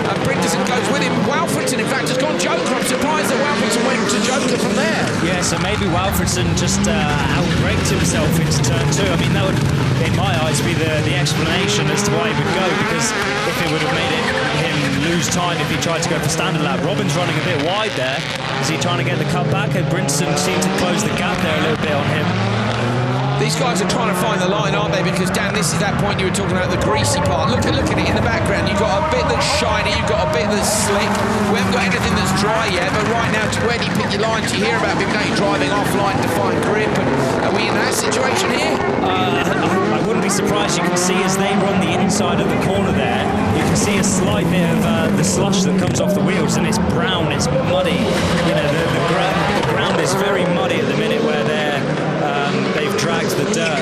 And Brinderson goes with him. Walfridsson, in fact, has gone Joker. I'm surprised that Walfridsson went to Joker from there. Yeah, so maybe Walfridsson just outbraked himself into turn 2. I mean, that would, in my eyes, be the explanation as to why he would go, because if it would have made him lose time if he tried to go for standard lap. Robin's running a bit wide there. Is he trying to get the cut back? And Brinderson seemed to close the gap there a little bit on him. These guys are trying to find the line, aren't they? Because, Dan, this is that point you were talking about, the greasy part. Look at it in the background. You've got a bit that's shiny, you've got a bit that's slick. We haven't got anything that's dry yet, but right now, where do you pick your lines? You hear about people driving offline to find grip. And are we in that situation here? I wouldn't be surprised. You can see as they run the inside of the corner there, you can see a slight bit of the slush that comes off the wheels, and it's brown, it's muddy. You know, the ground is very muddy at the minute where they've dragged the dirt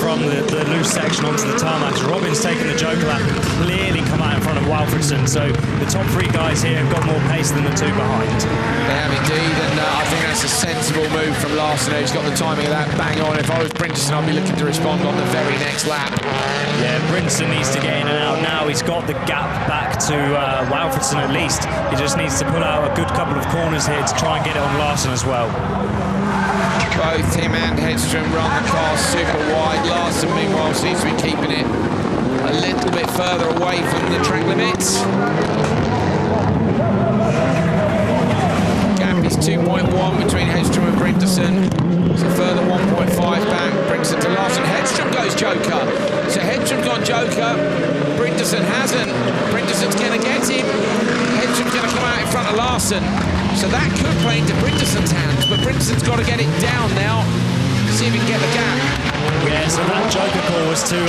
from the loose section onto the tarmac. Robin's taken the Joker lap and clearly come out in front of Walfridsson. So the top 3 guys here have got more pace than the 2 behind. They have indeed, and I think that's a sensible move from Larsen. He's got the timing of that bang on. If I was Brinderson, I'd be looking to respond on the very next lap. Yeah, Brinderson needs to get in and out now. He's got the gap back to Walfridsson at least. He just needs to pull out a good couple of corners here to try and get it on Larsen as well. Both him and Hedstrom run the car super wide. Larsen, meanwhile, seems to be keeping it a little bit further away from the track limits. Gap is 2.1 between Hedstrom and Brinderson. It's a further 1.5 back. Brinderson to Larsen. Hedstrom goes Joker. So Hedstrom's gone Joker. Brinderson hasn't. Brinderson's going to get him. Hedstrom's going to come out in front of Larsen. So that could play into Brinderson's hands, but Brinderson's got to get it down now. See if he can get the gap. Yeah, so that Joker call was to...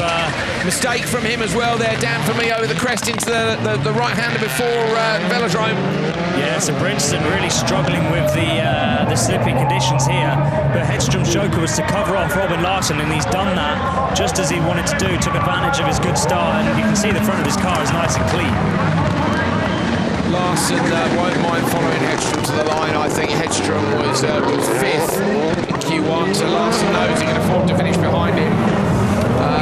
Mistake from him as well there, Dan, for me, over the crest into the right-hander before Velodrome. Yeah, so Brinderson really struggling with the slippy conditions here, but Hedstrom's Joker was to cover off Robin Larsen, and he's done that just as he wanted to do, took advantage of his good start, and you can see the front of his car is nice and clean. Larsen won't mind following Hedstrom to the line. I think Hedstrom was 5th in Q1, so Larsen knows he can afford to finish behind him.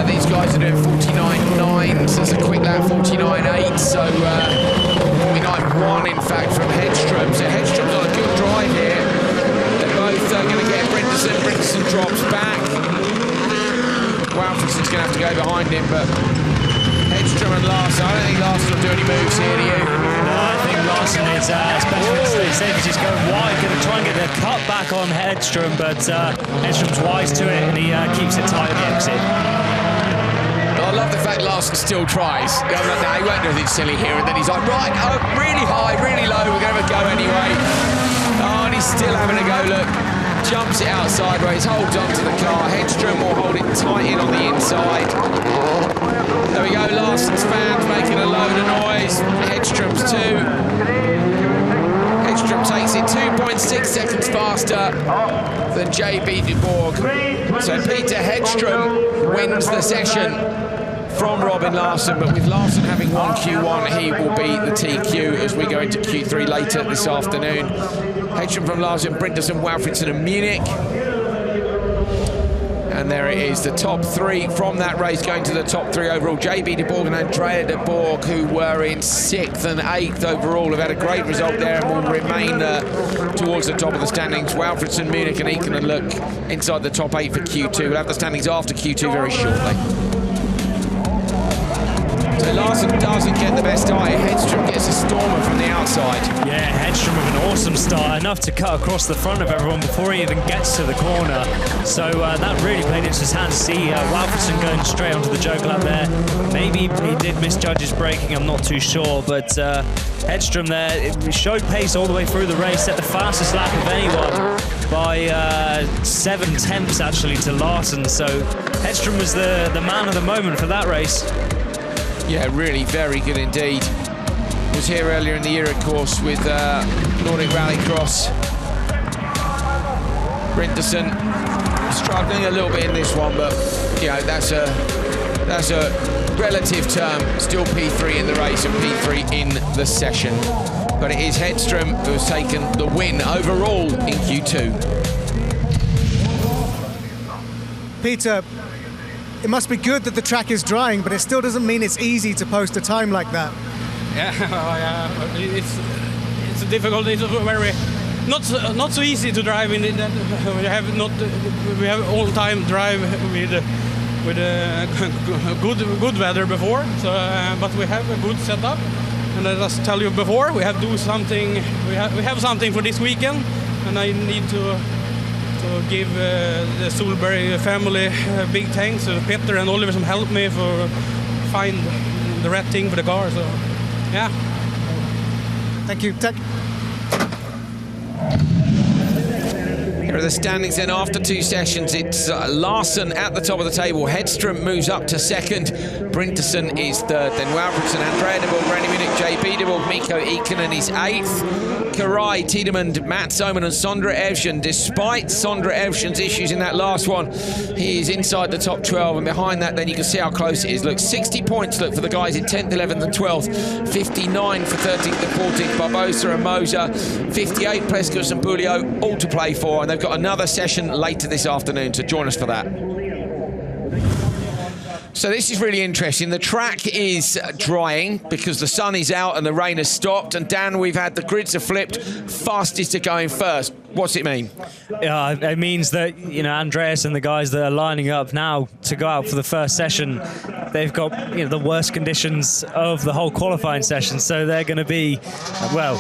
These guys are doing 49.9, so it's a quick lap 49.8, so 49.1 in fact from Hedstrom. So Hedstrom's on a good drive here. They're both going to get Brinderson. Brinderson drops back. Walfridsson's going to have to go behind him, but Hedstrom and Larsen, I don't think Larsen will do any moves here, do you? No, I think Larsen is, especially with the safe, he's going wide, going to try and get the cut back on Hedstrom, but Hedstrom's wise to it, and he keeps it tight at the exit. I love the fact Larsen still tries. He won't do anything silly here, and then he's like, right, really high, really low, we're going to have a go anyway. Oh, and he's still having a go, look. Jumps it out sideways, holds on to the car. Hedstrom will hold it tight in on the inside. There we go, Larsen's fans making a load of noise. Hedstrom's too. Hedstrom takes it 2.6 seconds faster than JB Dubourg. So Peter Hedstrom wins the session from Robin Larsen, but with Larsen having won Q1, he will be the TQ as we go into Q3 later this afternoon. Hedstrom from Larsen, Brinderson, Walfridsson and Munich. And there it is, the top 3 from that race going to the top 3 overall. JB Dubourg and Andrea Dubourg, who were in 6th and 8th overall, have had a great result there and will remain towards the top of the standings. Walfridsson, Munich and Ikonen look inside the top 8 for Q2. We'll have the standings after Q2 very shortly. So Larsen doesn't get the best eye. Hedstrom gets a stormer from the outside. Yeah, Hedstrom with an awesome start, enough to cut across the front of everyone before he even gets to the corner. So that really played into his hands. See Walfridsson going straight onto the Joker lap there. Maybe he did misjudge his braking, I'm not too sure, but Hedstrom there showed pace all the way through the race, set the fastest lap of anyone by 7/10 actually to Larsen. So Hedstrom was the man of the moment for that race. Yeah, really very good indeed. Was here earlier in the year, of course, with Nordic Rallycross. Brinderson struggling a little bit in this one, but you know that's a relative term, still P3 in the race and P3 in the session. But it is Hedström who has taken the win overall in Q2. Peter, it must be good that the track is drying, but it still doesn't mean it's easy to post a time like that. Yeah, it's a difficult. It's very not so easy to drive in it. We have all time drive with good weather before. So, but we have a good setup. And I just tell you before, we have do something. We have something for this weekend, and I need to give the Solberg family big thanks to Peter and Oliver, who helped me for find the right thing for the car. So, yeah. Thank you. Here are the standings then after 2 sessions. It's Larsen at the top of the table. Hedström moves up to second. Brinterson is third. Then Walfridsson, Andrea de Boer, Randy Munich, JB de Boer, Mikko Ikonen is 8th. Karai, Tidemand, Mats Oman and Sondre Evjen. Despite Sondre Evjen's issues in that last one, he is inside the top 12. And behind that, then you can see how close it is. Look, 60 points, look, for the guys in 10th, 11th and 12th. 59 for 13th and 14th. Barbosa and Moser. 58, Pleskos and Bulio, all to play for. And they've got another session later this afternoon, so join us for that. So this is really interesting. The track is drying because the sun is out and the rain has stopped. And Dan, we've had the grids have flipped. Fastest to going first. What's it mean? Yeah, it means that, you know, Andreas and the guys that are lining up now to go out for the first session, they've got, you know, the worst conditions of the whole qualifying session. So they're going to be, well,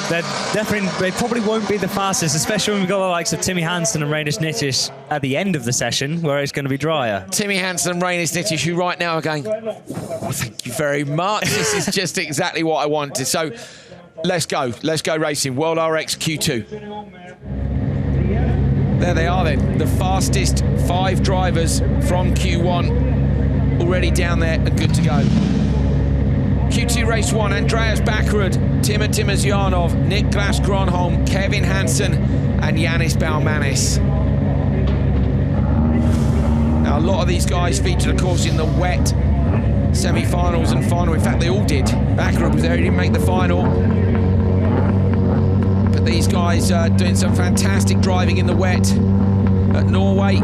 they probably won't be the fastest, especially when we've got the likes of Timmy Hansen and Rainis Nitiss at the end of the session, where it's going to be drier. Timmy Hansen and Rainis Nitiss, who right now are going, oh, thank you very much. This is just exactly what I wanted. So let's go racing. World RX Q2. There they are then, the fastest 5 drivers from Q1 already down there and good to go. Q2 race 1, Andreas Bakkerud, Timo Timosjanov, Niklas Gronholm, Kevin Hansen and Yannis Baumanis. Now a lot of these guys featured, of course, in the wet semi-finals and final. In fact, they all did. Bakkerud was there, he didn't make the final. But these guys are doing some fantastic driving in the wet at Norway.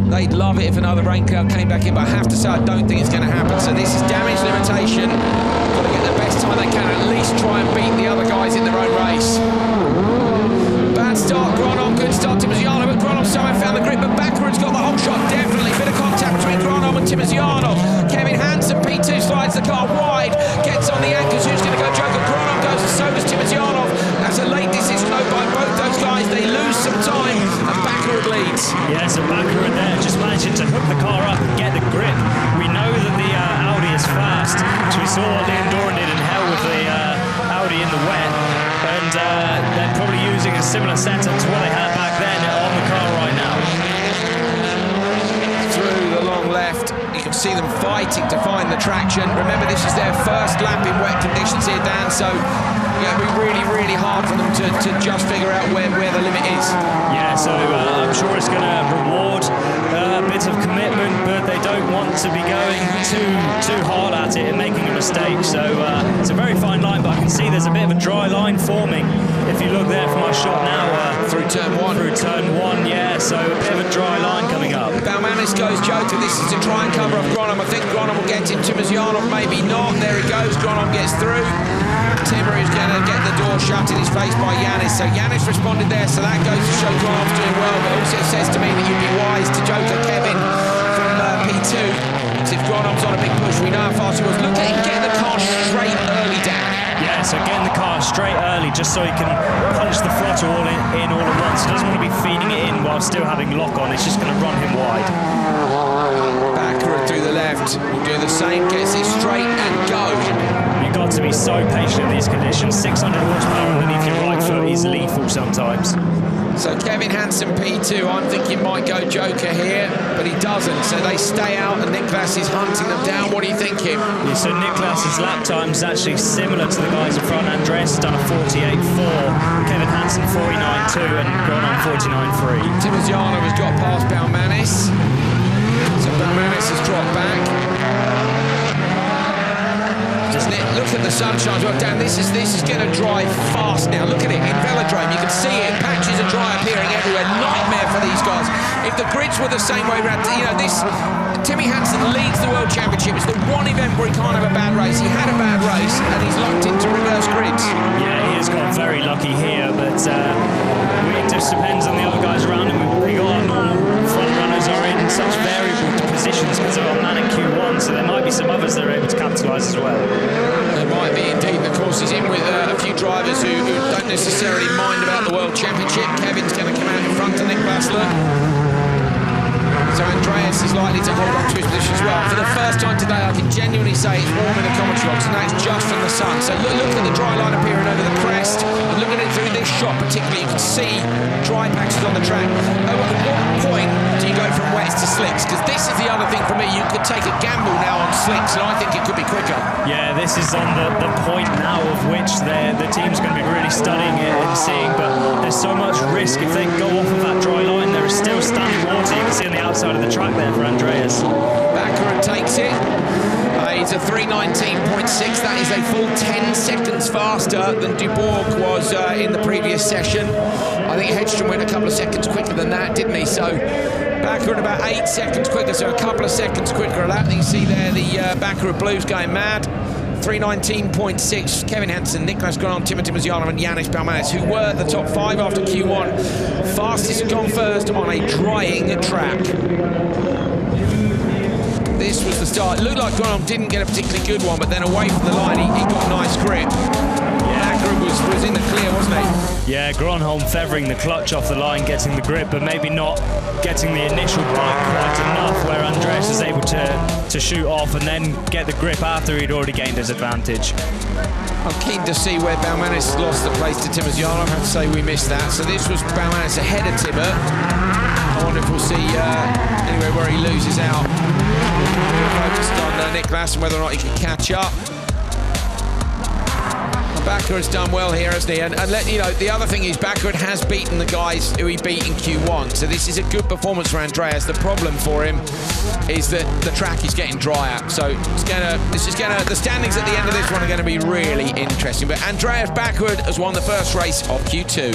They'd love it if another rain cloud came back in, but I have to say I don't think it's going to happen. So this is damage limitation. Got to get the best time they can, at least try and beat the other guys in their own race. Bad start, Gronholm, good start, Timosjanov, but Gronholm somehow found the grip, but Bakkerud's got the whole shot, definitely. Bit of contact between Gronholm and Timosjanov. Kevin Hansen, P2, slides the car wide, gets on the anchors, who's going to go Joker? Gronholm goes, and so does Timosjanov. That's a late decision though by both those guys. They lose some time, and Bakkerud leads. Yeah, so Bakkerud there just managing to hook the car up and get the grip. We know that the Audi is fast, so we saw what Doran did in hell with the Audi in the wet, and they're probably using a similar setup to what they had back then on the car right now. Through the long left, you can see them fighting to find the traction. Remember, this is their first lap in wet conditions here, Dan, so yeah, it'll be really, really hard for them to just figure out where the limit is. Yeah, so I'm sure it's going to reward a bit of commitment, but they don't want to be going too hard at it and making a mistake. So it's a very fine line, but I can see there's a bit of a dry line forming. If you look there from our shot now, through turn 1. Through turn 1, yeah. So a bit of a dry line coming up. Baumanis goes Joker. This is to try and cover off Gronholm. I think Gronholm will get him. Timosjanov maybe not. There he goes. Gronholm gets through. Timmer is going to get the door shut in his face by Yannis. So Yannis responded there, so that goes to show Gronholm's doing well, but also says to me that you'd be wise to Joker Kevin from P2. So if Gronholm's on a big push, we know how fast he was. Look at him get the car straight early down. Yeah, so getting the car straight early just so he can punch the throttle all in all at once. He doesn't want to be feeding it in while still having lock on. It's just going to run him wide. Bakkerud through the left will do the same, gets it straight and go. You've got to be so patient in these conditions. 600 horsepower underneath your right foot is lethal sometimes. So Kevin Hansen P2, I'm thinking might go Joker here, but he doesn't. So they stay out and Niklas is hunting them down. What are you thinking? Yeah, so Niklas's lap time is actually similar to the guys in front. Andreas has done a 48.4, Kevin Hansen 49.2 and Gronholm 49.3. Timosjanov has got past Baumanis. So Baumanis has dropped back. at the sunshine as well. Dan, this is going to drive fast now. Look at it in velodrome. You can see it. Patches of dry appearing everywhere. Nightmare for these guys. If the grids were the same way around, Timmy Hansen leads the World Championship. It's the one event where he can't have a bad race. He had a bad race and he's locked into reverse grids. Yeah, he has got very lucky here, but it just depends on the other guys around him. We got our normal front runners are in such variable positions because they're on man in Q1, so there might be some others that are able to capitalise as well. There might be indeed. Of course, he's in with a few drivers who don't necessarily mind about the World Championship. Kevin's going to come out in front of Nick Bassler. So Andreas is likely to hold on to his position as well. For the first time today, I can genuinely say it's warm in the commentary box, and that's just from the sun. So look at the dry line appearing over the crest, and look at it through this shot particularly. You can see dry patches on the track. At what point do you go from wets to slicks? Because this is the other thing for me. You could take a gamble now on slicks, and I think it could be quicker. Yeah, this is on the point now of which the team's going to be really studying it and seeing, but there's so much risk if they go off of that dry line. There is still standing water. You can see on the outside of the track there for Andreas. Bakkerud takes it. It's a 3:19.6. That is a full 10 seconds faster than Dubourg was in the previous session. I think Hedstrom went a couple of seconds quicker than that, didn't he? So Bakkerud about 8 seconds quicker, so a couple of seconds quicker of that. You see there the Bakkerud Blues going mad. 3:19.6. Kevin Hansen, Niklas Grön, Timothy Maziano and Yannis Balmanis, who were the top 5 after Q1. Fastest gone first on a drying track. This was the start. It looked like Grön didn't get a particularly good one, but then away from the line, he got nice grip. Bakkerud was in the clear, wasn't he? Yeah, Gronholm feathering the clutch off the line, getting the grip, but maybe not getting the initial bite quite enough where Andreas is able to shoot off and then get the grip after he'd already gained his advantage. I'm keen to see where Balmanis lost the place to Timmerziano. I have to say we missed that. So this was Balmanis ahead of Timmer. I wonder if we'll see anyway where he loses out. Focused on Niklas and whether or not he can catch up. Bakkerud's done well here, hasn't he? And the other thing is Bakkerud has beaten the guys who he beat in Q1. So this is a good performance for Andreas. The problem for him is that the track is getting drier. So the standings at the end of this one are going to be really interesting. But Andreas Bakkerud has won the first race of Q2.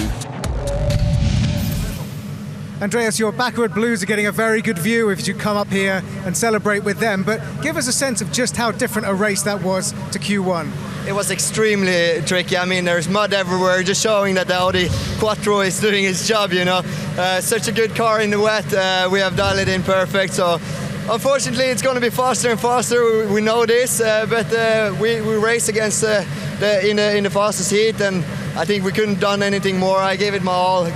Andreas, your Bakkerud Blues are getting a very good view if you come up here and celebrate with them, but give us a sense of just how different a race that was to Q1. It was extremely tricky. I mean, there's mud everywhere, just showing that the Audi Quattro is doing its job, you know. Such a good car in the wet, we have dialed it in perfect, so unfortunately it's going to be faster and faster, we know this, but we race against in the fastest heat, and I think we couldn't have done anything more. I gave it my all.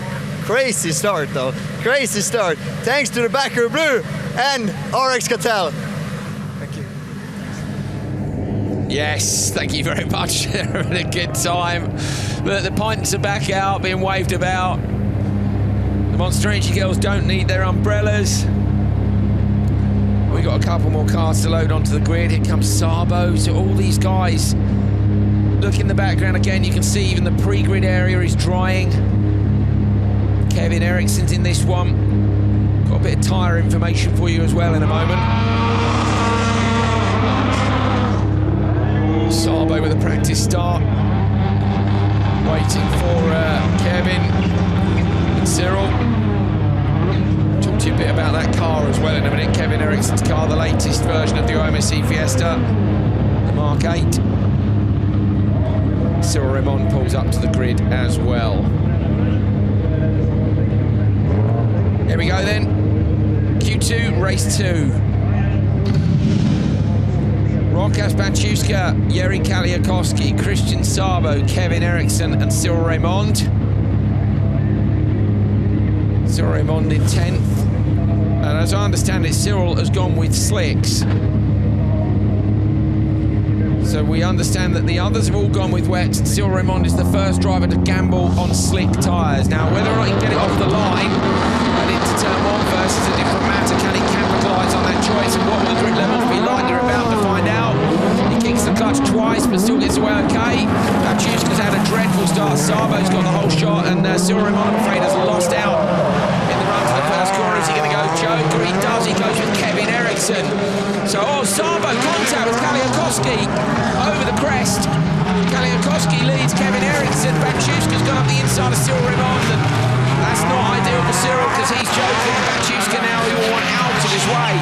Crazy start though, crazy start. Thanks to the Bakkerud Blue and RX Cartel. Thank you. Yes, thank you very much. Having a good time. Look, the pints are back out, being waved about. The Monster Energy girls don't need their umbrellas. We got a couple more cars to load onto the grid. Here comes Sabo. So all these guys. Look in the background again, you can see even the pre-grid area is drying. Kevin Eriksson's in this one. Got a bit of tyre information for you as well in a moment. Sabo with a practice start. Waiting for Kevin and Cyril. Talk to you a bit about that car as well in a minute. Kevin Eriksson's car, the latest version of the OMSC Fiesta, the Mark 8. Cyril Raymond pulls up to the grid as well. Here we go then. Q2, race 2. Rokas Banchuska, Jiri Kaliakowski, Christian Sabo, Kevin Eriksson and Cyril Raymond. Cyril Raymond in 10th. And as I understand it, Cyril has gone with slicks. So we understand that the others have all gone with wets. Cyril Raymond is the first driver to gamble on slick tyres. Now, whether or not he can get it off the line and into turn 1 first is a different matter. Can he capitalise on that choice? And what will the grid levels be like? You're about to find out. He kicks the clutch twice, but still gets away okay. Bachuska's had a dreadful start. Sabo's got the whole shot, and Cyril Raymond, I'm afraid, has lost out in the run to the first corner. Is he going to go Joker? He does. He goes with Kevin Eriksson. Eriksson. So, Sabo contact with Kaliakowski over the crest. Kaliakowski leads Kevin Eriksson. Baciuszka's gone up the inside of Cyril Raymond, and that's not ideal for Cyril because he's joking. Baciuszka now, he will want out of his way.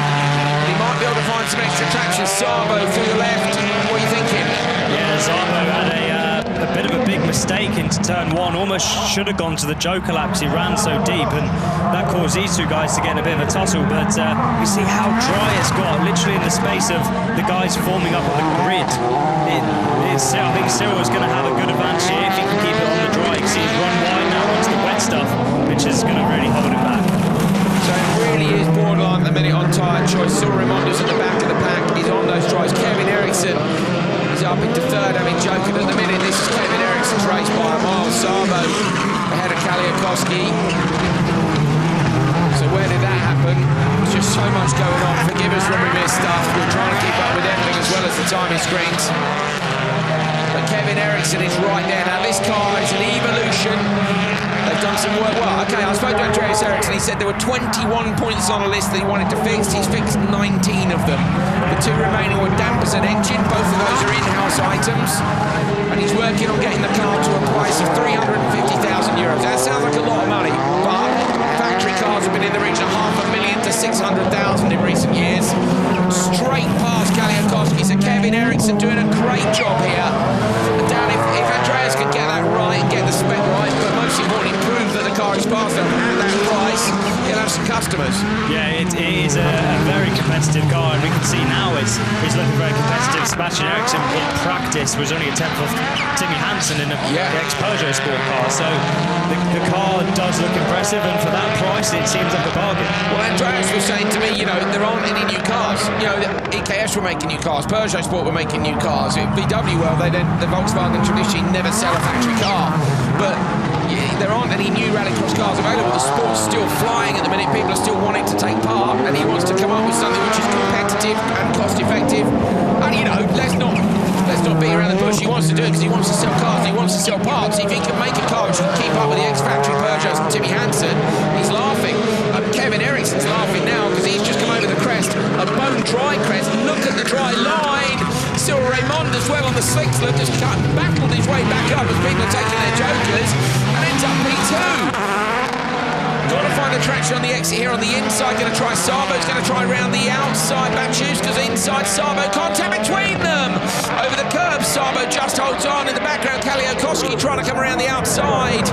He might be able to find some extra traction. Sabo through the left. What are you thinking? Yeah, Sabo had a bit of a big mistake into turn one. Almost should have gone to the Joker lap because he ran so deep, and that caused these two guys to get in a bit of a tussle. But you see how dry it's got, literally in the space of the guys forming up on the grid. I think Cyril is going to have a good advantage here if he can keep it on the dry, because he's run wide now onto the wet stuff, which is going to really hold him back. So it really is borderline at the minute on tyre choice. Cyril Raimondo's at the back of the pack. He's on those dries. Kevin Eriksson is up into third, having joking at the minute. This is Kevin Eriksson's race by a mile. Sabo ahead of Kaliakowski. So where did that happen? There's just so much going on. Forgive us when we miss stuff. We're trying to keep up with everything as well as the timing screens. But Kevin Eriksson is right there. Now this car is an evolution. They've done some work. Well, okay, I spoke to Andreas Eriksson. He said there were 21 points on a list that he wanted to fix. He's fixed 19 of them. The two remaining were dampers and engine. Both of those are in-house items. And he's working on getting the car to a price of €350,000. That sounds like a lot of money, but factory cars have been in the region of $500,000 to $600,000 in recent years. Straight past Kaliakowski. So Kevin Eriksson doing a great job here. Dan, if Andreas could get that right, get the spec right, but most importantly, prove that the car is faster at that price, he'll have some customers. Yeah, it is a very competitive car, and we can see now it's looking very competitive. Sebastian Eriksson in practice was only a tenth of Timmy Hansen in the ex-Peugeot sport car, so the car does look impressive, and for that price it seems like a bargain. Well, Andreas was saying to me, there aren't any new cars. EKS were making new cars, Peugeot Sport were making new cars. VW, well, the Volkswagen traditionally never sell a factory car, but there aren't any new rallycross cars available. The sport's still flying at the minute. People are still wanting to take part, and he wants to come up with something which is competitive and cost-effective. And let's not beat around the bush. He wants to do it because he wants to sell cars. And he wants to sell parts. If he can make a car which can keep up with the ex-factory Peugeots and Timmy Hansen, he's laughing. Kevin Eriksson's laughing now because he's just come over the crest, a bone-dry crest. Look at the dry line. Cyril Raymond as well on the slicks. Look, has battled his way back up as people are taking their jokers and ends up P2. Got to find the traction on the exit here on the inside. Going to try Sabo's going to try round the outside. Baciuszka's inside. Sabo contact between them. Over the curb, Sabo just holds on. In the background, Kaliakowski trying to come around the outside.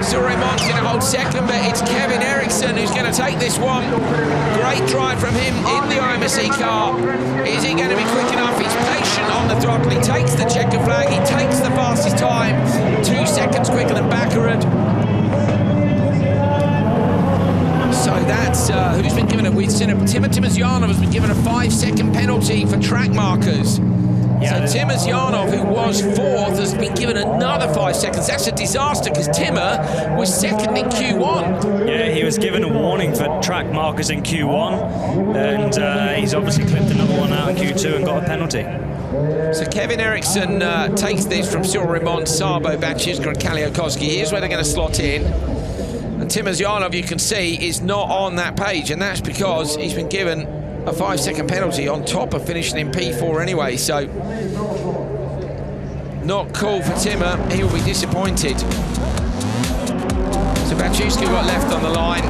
Cyril Raymond's going to hold second, but it's Kevin Eriksson who's going to take this one. Great drive from him in the IMSE car. Is he going to be quick enough? He's patient on the throttle. He takes the checker flag. He takes the fastest time. 2 seconds quicker than Bakkerud. So that's who's been given we've seen Timazyanov has been given a 5-second penalty for track markers. Yeah, so Timazyanov, who was fourth, has been given another 5 seconds. That's a disaster because Timmer was second in Q1. Yeah, he was given a warning for track markers in Q1, and he's obviously clipped another one out in Q2 and got a penalty. So Kevin Eriksson takes this from Cyril Raymond, Sabo, Baciuszka and Kaliakowski. Here's where they're going to slot in. And Timazyanov, you can see, is not on that page, and that's because he's been given a 5-second penalty on top of finishing in P4 anyway, so not cool for Timmer. He will be disappointed. So Baciuszka got left on the line.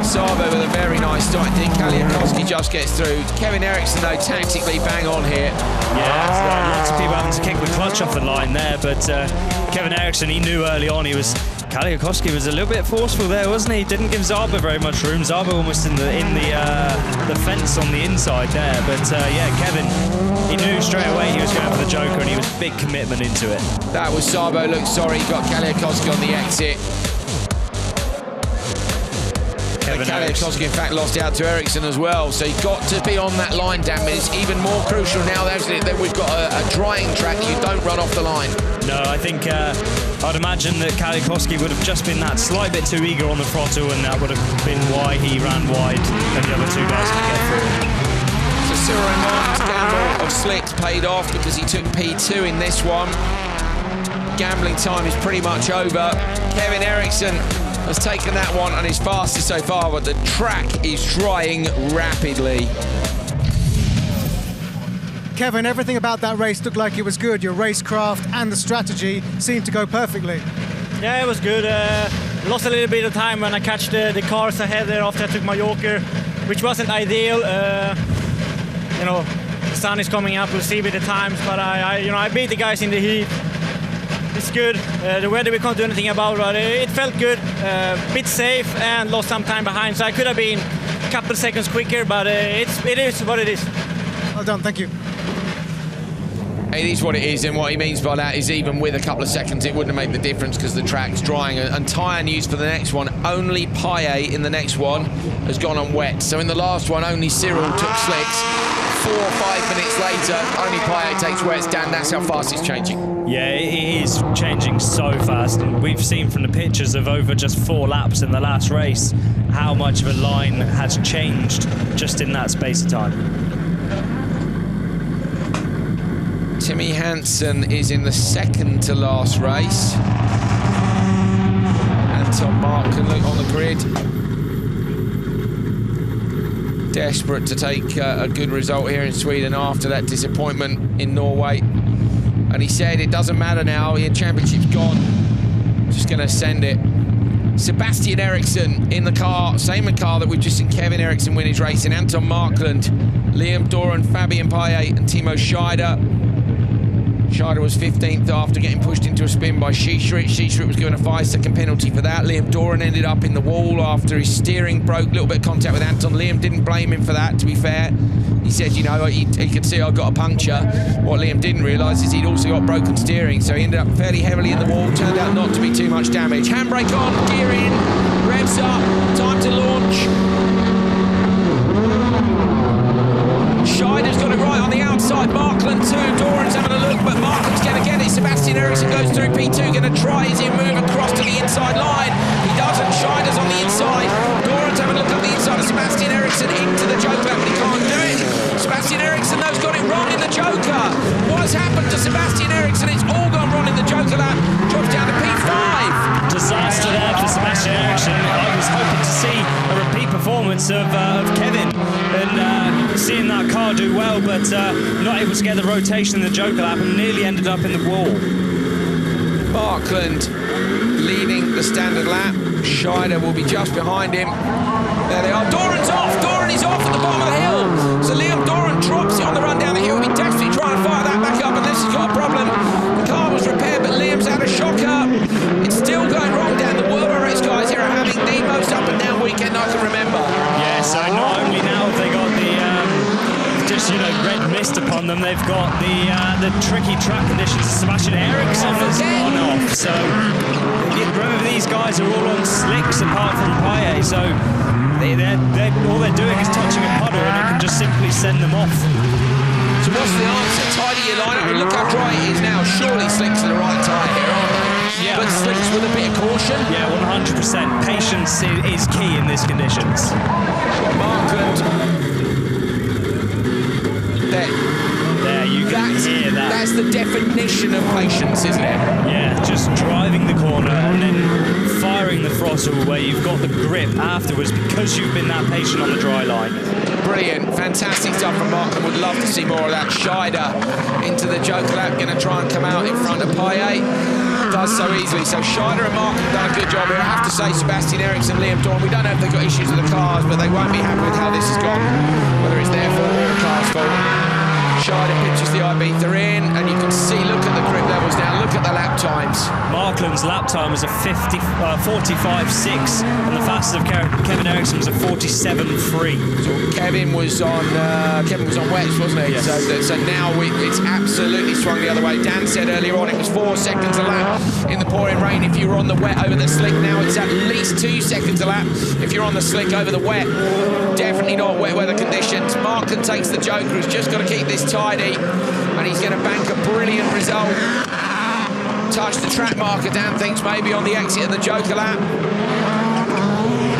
Sabo with a very nice start. Kaliakowski just gets through. Kevin Eriksson, though, tactically bang on here. Yeah, lots of people having to kick the clutch off the line there, but Kevin Eriksson, he knew early on Kaliakowski was a little bit forceful there, wasn't he? Didn't give Zaba very much room. Zaba almost in the fence on the inside there. But yeah, Kevin, he knew straight away he was going for the Joker, and he was big commitment into it. That was Sabo. Look, sorry, got Kaliakowski on the exit. Kaliakowski, in fact, lost out to Eriksson as well, so he got to be on that line, damn it. It's even more crucial now that we've got a drying track that you don't run off the line. No, I think I'd imagine that Kaliakowski would have just been that slight bit too eager on the throttle, and that would have been why he ran wide and the other two guys could get through. So Cyril Raymond's gamble of slicks paid off because he took P2 in this one. Gambling time is pretty much over. Kevin Eriksson has taken that one and is fastest so far, but the track is drying rapidly. Kevin, everything about that race looked like it was good. Your racecraft and the strategy seemed to go perfectly. Yeah, it was good. Lost a little bit of time when I catch the cars ahead there after I took my Joker, which wasn't ideal. You know, the sun is coming up. We'll see with the times, but I beat the guys in the heat. It's good. The weather we can't do anything about, but it felt good. Bit safe and lost some time behind, so I could have been a couple of seconds quicker, but it is what it is. Well done, thank you. It is what it is, and what he means by that is even with a couple of seconds it wouldn't have made the difference because the track's drying. And tyre news for the next one, only FIA in the next one has gone on wet. So in the last one only Cyril took slicks. 4 or 5 minutes later only FIA takes wets. Dan, that's how fast it's changing. Yeah, it is changing so fast, and we've seen from the pictures of over just 4 laps in the last race how much of a line has changed just in that space of time. Timmy Hansen is in the second to last race. Anton Mark can look on the grid. Desperate to take a good result here in Sweden after that disappointment in Norway. And he said it doesn't matter now, the championship's gone. Just going to send it. Sebastian Eriksson in the car, same car that we've just seen Kevin Eriksson win his race in. Anton Markland, Liam Doran, Fabian Payet and Timo Scheider. Scheider was 15th after getting pushed into a spin by Schiesrit. Schiesrit was given a 5-second penalty for that. Liam Doran ended up in the wall after his steering broke. A little bit of contact with Anton. Liam didn't blame him for that, to be fair. He said, you know, he could see I got a puncture. What Liam didn't realise is he'd also got broken steering, so he ended up fairly heavily in the wall. Turned out not to be too much damage. Handbrake on, gear in, revs up, time to launch. Scheider's got it right on the outside, Markland too, Doran's having a look, but Markland's going to get it. Sebastian Eriksson goes through P2, going to try his move across to the inside line. He doesn't, Scheider's on the inside. Doran's having a look up the inside of Sebastian Eriksson into the Joker, but he can't do it. Sebastian Eriksson, thou's got it wrong in the Joker. What has happened to Sebastian Eriksson? It's all gone wrong in the Joker lap. Drops down to P5. Disaster there for Sebastian Eriksson. I was hoping to see a repeat performance of Kevin and seeing that car do well, but not able to get the rotation in the Joker lap and nearly ended up in the wall. Markland leading the standard lap. Scheider will be just behind him. There they are. Doran's off. Doran is off at the bottom of the hill. So Liam Doran drops it on the run down the hill. He'll be desperately trying to fire that back up unless he's got a problem. The car was repaired, but Liam's had a shocker. It's still going wrong down. The World Race guys here are having the most up and down weekend I can remember. Yeah, so not only now have they got the just, you know, red mist upon them, they've got the tricky track conditions. Sebastian Eriksson has gone off. So remember, these guys are all on slicks apart from Payet, so all they're doing is touching a puddle and it can just simply send them off. So what's the answer? Tidy your line up. I mean, look how dry it is now. Surely slicks are the right tyre here, aren't they? Yeah. But slicks with a bit of caution. Yeah, 100%. Patience is key in these conditions. Markland. There, you can hear that. That's the definition of patience, isn't it? Yeah, just driving the corner and then firing the throttle where you've got the grip afterwards because you've been that patient on the dry line. Brilliant, fantastic stuff from Markland. Would love to see more of that. Scheider into the Joker lap, going to try and come out in front of Payet. Does so easily. So Scheider and Markland done a good job here. I have to say, Sebastian Eriksson, Liam Doran, we don't know if they've got issues with the cars, but they won't be happy with how this has gone, whether it's their fault or the car's fault. Scheider pitches the Ibiza in, and you can see, look at the grip levels now, look at the lap times. Markland's lap time was a 45.6, and the fastest of Kevin Eriksson was a 47.3. So Kevin was on wets, wasn't he? Yes. So now it's absolutely swung the other way. Dan said earlier on it was 4 seconds a lap in the pouring rain if you were on the wet over the slick. Now it's at least 2 seconds a lap if you're on the slick over the wet. Definitely not wet weather conditions. Markland takes the Joker, who's just got to keep this tidy, and he's going to bank a brilliant result. Touch the track marker, Dan thinks, maybe on the exit of the Joker lap.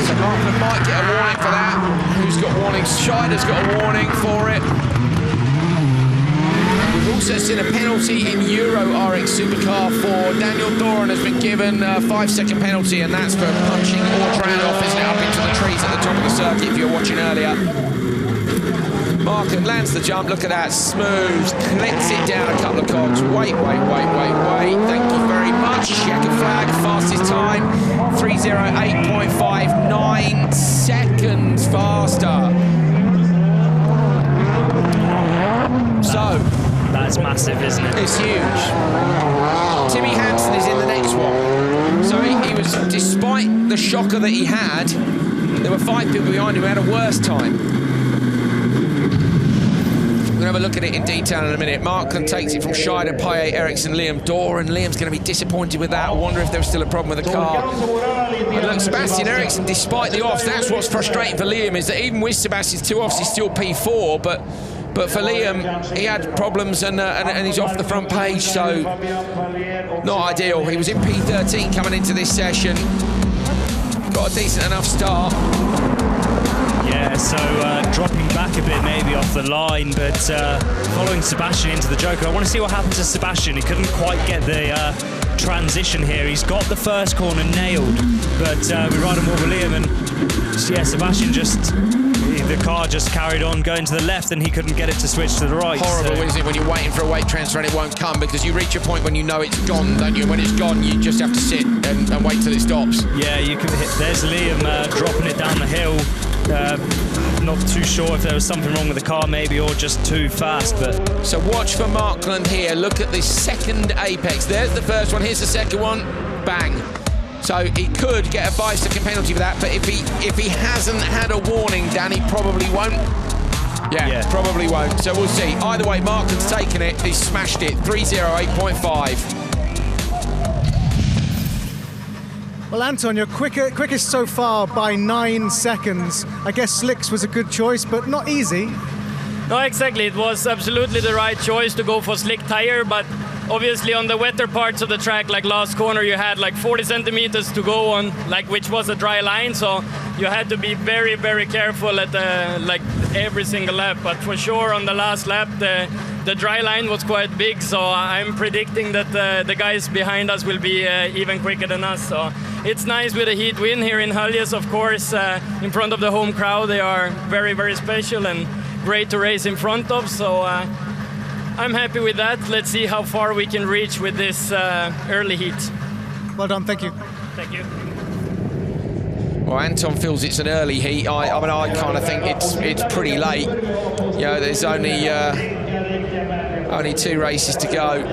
So Markland might get a warning for that. Who's got warnings? Scheider's got a warning for it. We've puts us in a penalty in Euro RX Supercar for Daniel Doran has been given a 5-second penalty, and that's for punching Doran off, isn't it, up into the trees at the top of the circuit if you were watching earlier. Marken lands the jump, look at that, smooth, clicks it down a couple of cogs. Wait. Thank you very much. Checker flag, fastest time, 3:08.5, 9 seconds faster. So, that's massive, isn't it? It's huge. Timmy Hansen is in the next one. So he was, despite the shocker that he had, there were 5 people behind him who had a worse time. We're going to have a look at it in detail in a minute. Markland takes it from Scheider, Paye, Ericsson, Liam, Doran. Liam's going to be disappointed with that. I wonder if there was still a problem with the car. And look, Sebastian Ericsson, despite the offs, that's what's frustrating for Liam, is that even with Sebastian's 2 offs, he's still P4, but for Liam, he had problems and he's off the front page, so not ideal. He was in P13 coming into this session. Got a decent enough start. Yeah, so dropping back a bit maybe off the line, but following Sebastian into the Joker. I want to see what happens to Sebastian. He couldn't quite get the transition here. He's got the first corner nailed, but we ride him over Liam, and yeah, Sebastian the car just carried on going to the left, and he couldn't get it to switch to the right. Horrible, isn't it, when you're waiting for a weight transfer and it won't come, because you reach a point when you know it's gone, don't you? When it's gone, you just have to sit and wait till it stops. Yeah, you can hit. There's Liam dropping it down the hill. Not too sure if there was something wrong with the car maybe, or just too fast, but... So watch for Markland here. Look at this second apex. There's the first one, here's the second one. Bang. So he could get a 5-second penalty for that, but if he hasn't had a warning, Danny probably won't. Yeah, probably won't. So we'll see. Either way, Markland's taken it. He's smashed it. 3:08.5. Well, Anton, you're quickest so far by 9 seconds. I guess slicks was a good choice, but not easy. No, exactly. It was absolutely the right choice to go for slick tire, but obviously on the wetter parts of the track, like last corner, you had like 40 centimeters to go on, which was a dry line, so you had to be very, very careful at every single lap. But for sure, on the last lap, the dry line was quite big, so I'm predicting that the guys behind us will be even quicker than us. So it's nice with a heat win here in Höljes, of course, in front of the home crowd. They are very, very special and great to race in front of. So I'm happy with that. Let's see how far we can reach with this early heat. Well done, thank you. Thank you. Well, Anton feels it's an early heat. I kind of think it's pretty late. You know, there's only 2 races to go.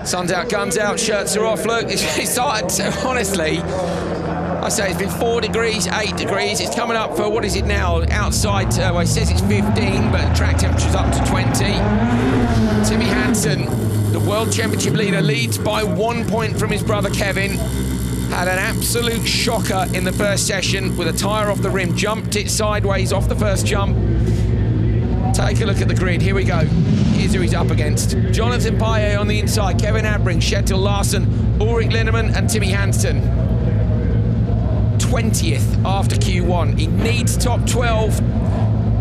Sun's out, guns out, shirts are off. Look, it's honestly, I say it's been 4 degrees, 8 degrees. It's coming up for, what is it now? Outside, well, it says it's 15, but track temperature's up to 20. Timmy Hansen, the World Championship leader, leads by 1 point from his brother Kevin. Had an absolute shocker in the first session with a tyre off the rim, jumped it sideways off the first jump. Take a look at the grid, here we go. Here's who he's up against. Jonathan Paye on the inside, Kevin Abring, Kjetil Larsen, Ulrik Linnemann and Timmy Hansen. 20th after Q1. He needs top 12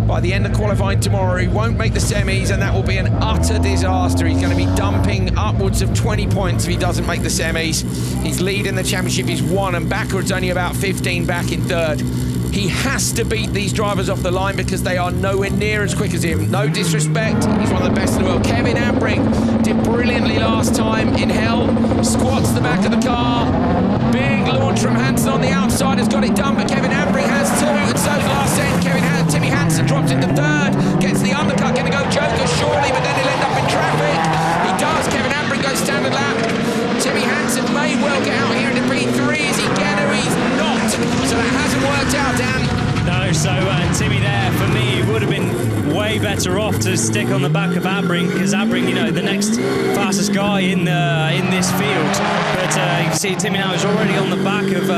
by the end of qualifying tomorrow. He won't make the semis, and that will be an utter disaster. He's going to be dumping upwards of 20 points if he doesn't make the semis. He's leading the championship, he's won, and Bakkerud's only about 15 back in third. He has to beat these drivers off the line because they are nowhere near as quick as him. No disrespect, he's one of the best in the world. Kevin Abring did brilliantly last time in hell. Squats the back of the car. Big launch from Hansen on the outside, has got it done, but Kevin Abring has 2, and so's Larsen. Timmy Hansen drops into third, gets the undercut, going to go Joker surely, but then he'll end up in traffic. He does. Kevin Abring goes standard lap. Timmy Hansen may well get out here into P3. Is he going to? He's not. So that hasn't worked out, Dan. No, so Timmy there, for me, would have been way better off to stick on the back of Abring, because Abring, you know, the next fastest guy in this field. But you can see Timmy now is already on the back of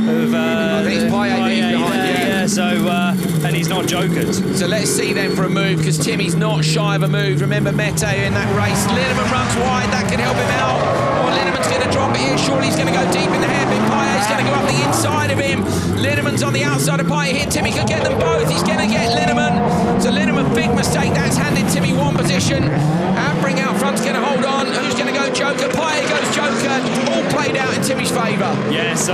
I think it's Paye behind, yeah. So, and he's not jokered. So let's see then for a move, because Timmy's not shy of a move. Remember Mete in that race. Linnemann runs wide, that can help him out. Or Linnemann's going to drop it here. Surely he's going to go deep in the hairpin. Paye's going to go up the inside of him. Linnemann's on the outside of Paye here. Timmy could get them both. He's going to get Linnemann. So Linnemann, big mistake. That's handed to Timmy one position. Abrink out front's going to hold on. Who's going to go Joker? Paye goes Joker. All played out in Timmy's favour. Yeah, so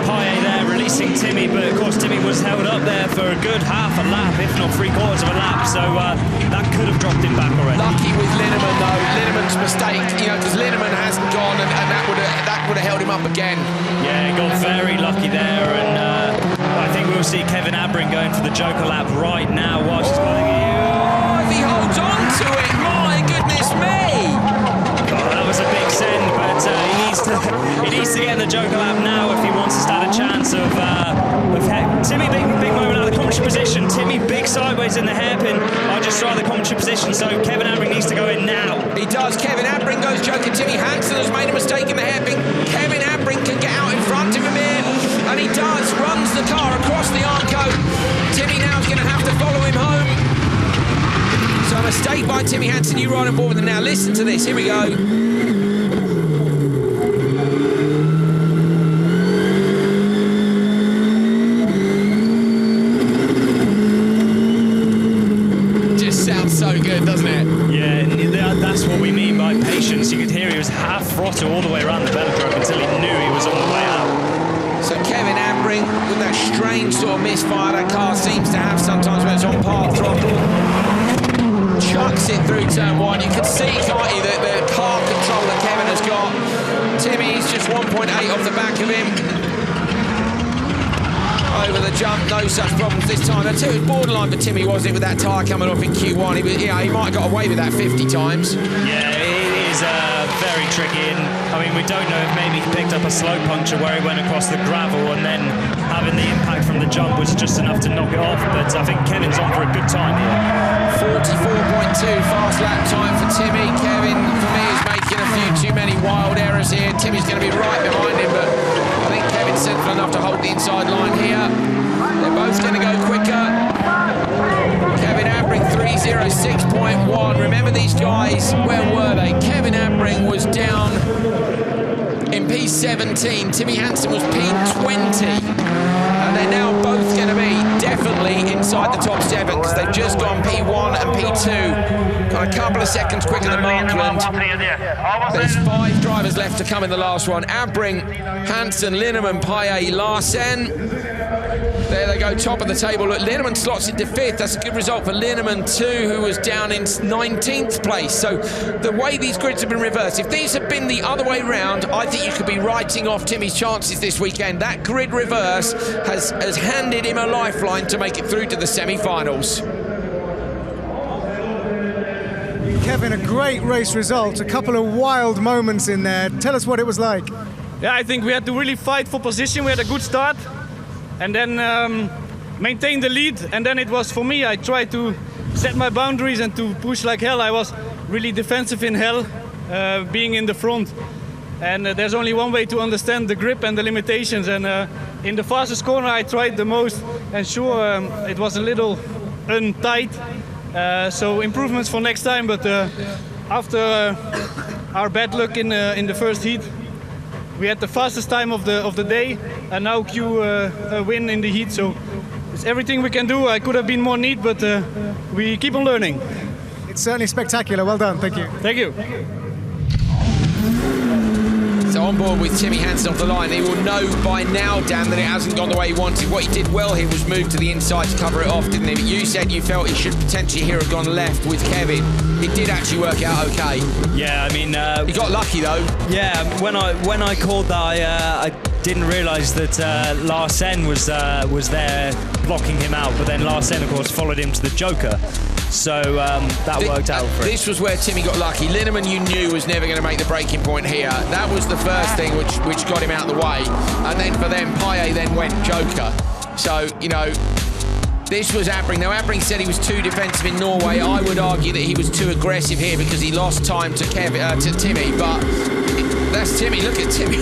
Paye there releasing Timmy, but of course Timmy was held up there for a good half a lap, if not 3/4 of a lap, so that could have dropped him back already. Lucky with Linneman though. Linneman's mistake, because Linneman hasn't gone, and that would have held him up again. Yeah, got very lucky there, and I think we'll see Kevin Abrink going for the Joker lap right now whilst he's got if he holds on to it, my goodness me! That was a big send, but he needs to get in the Joker lap now if he wants to stand a chance of Timmy, big moment out of the commentary position. Timmy, big sideways in the hairpin. I just saw the commentary position, so Kevin Abrink needs to go in now. He does. Kevin Abrink goes Joker. Timmy Hansen has made a mistake in the hairpin. Kevin Abrink can get out in front of him here, and he does. Runs the car across the Arco. Timmy now is going to have to follow him home. So a mistake by Timmy Hansen. You right on board with him now. Listen to this. Here we go. So good, doesn't it? Yeah, that's what we mean by patience. You could hear he was half throttle all the way around the velodrome until he knew he was on the way out. So Kevin Abrink, with that strange sort of misfire that car seems to have sometimes when it's on part throttle, chucks it through turn one. You can see, can't you, the car control that Kevin has got. Timmy's just 1.8 off the back of him. Over the jump, no such problems this time. It was borderline for Timmy, wasn't it, with that tyre coming off in Q1. He might have got away with that 50 times. Yeah, it is very tricky. And I mean, we don't know if maybe he picked up a slow puncture where he went across the gravel and then having the impact from the jump was just enough to knock it off. But I think Kevin's on for a good time here. 44.2 fast lap time for Timmy. Kevin, for me, is making a few too many wild errors here. Timmy's going to be right behind him, but I think Kevin's sensible enough to hold the inside line here. They're both going to go quicker. Kevin Abrink 3:06.1. Remember these guys, where were they? Kevin Abrink was down in P17. Timmy Hansen was P20. And they're now both going to be definitely inside the top 7 because they've just gone P1 and P2. A couple of seconds quicker than Markland. There's 5 drivers left to come in the last one. Abrink, Hansen, Linneman, Paye, Larsen. There they go, top of the table. Look, Linneman slots into 5th. That's a good result for Linneman too, who was down in 19th place. So the way these grids have been reversed, if these had been the other way round, I think you could be writing off Timmy's chances this weekend. That grid reverse has handed him a lifeline to make it through to the semi-finals. Kevin, a great race result. A couple of wild moments in there. Tell us what it was like. Yeah, I think we had to really fight for position. We had a good start and then maintain the lead. And then it was for me, I tried to set my boundaries and to push like hell. I was really defensive in hell, being in the front. And there's only one way to understand the grip and the limitations. And in the fastest corner, I tried the most. And sure, it was a little untight. So improvements for next time. But after our bad luck in the first heat, we had the fastest time of the day, and now Q win in the heat. So it's everything we can do. I could have been more neat, but we keep on learning. It's certainly spectacular. Well done. Thank you. Thank you. So on board with Timmy Hansen off the line. He will know by now, Dan, that it hasn't gone the way he wanted. What he did well here was move to the inside to cover it off, didn't he? But you said you felt he should potentially here have gone left with Kevin. It did actually work out okay. Yeah, I mean... he got lucky, though. Yeah, when I called that, I didn't realise that Larsen was there blocking him out, but then Larsen, of course, followed him to the Joker. So that worked out for him. This was where Timmy got lucky. Linneman, you knew, was never going to make the breaking point here. That was the first thing which got him out of the way. And then for them, Paye then went Joker. So, you know, this was Abrink. Now, Abrink said he was too defensive in Norway. I would argue that he was too aggressive here because he lost time to Timmy. But that's Timmy. Look at Timmy.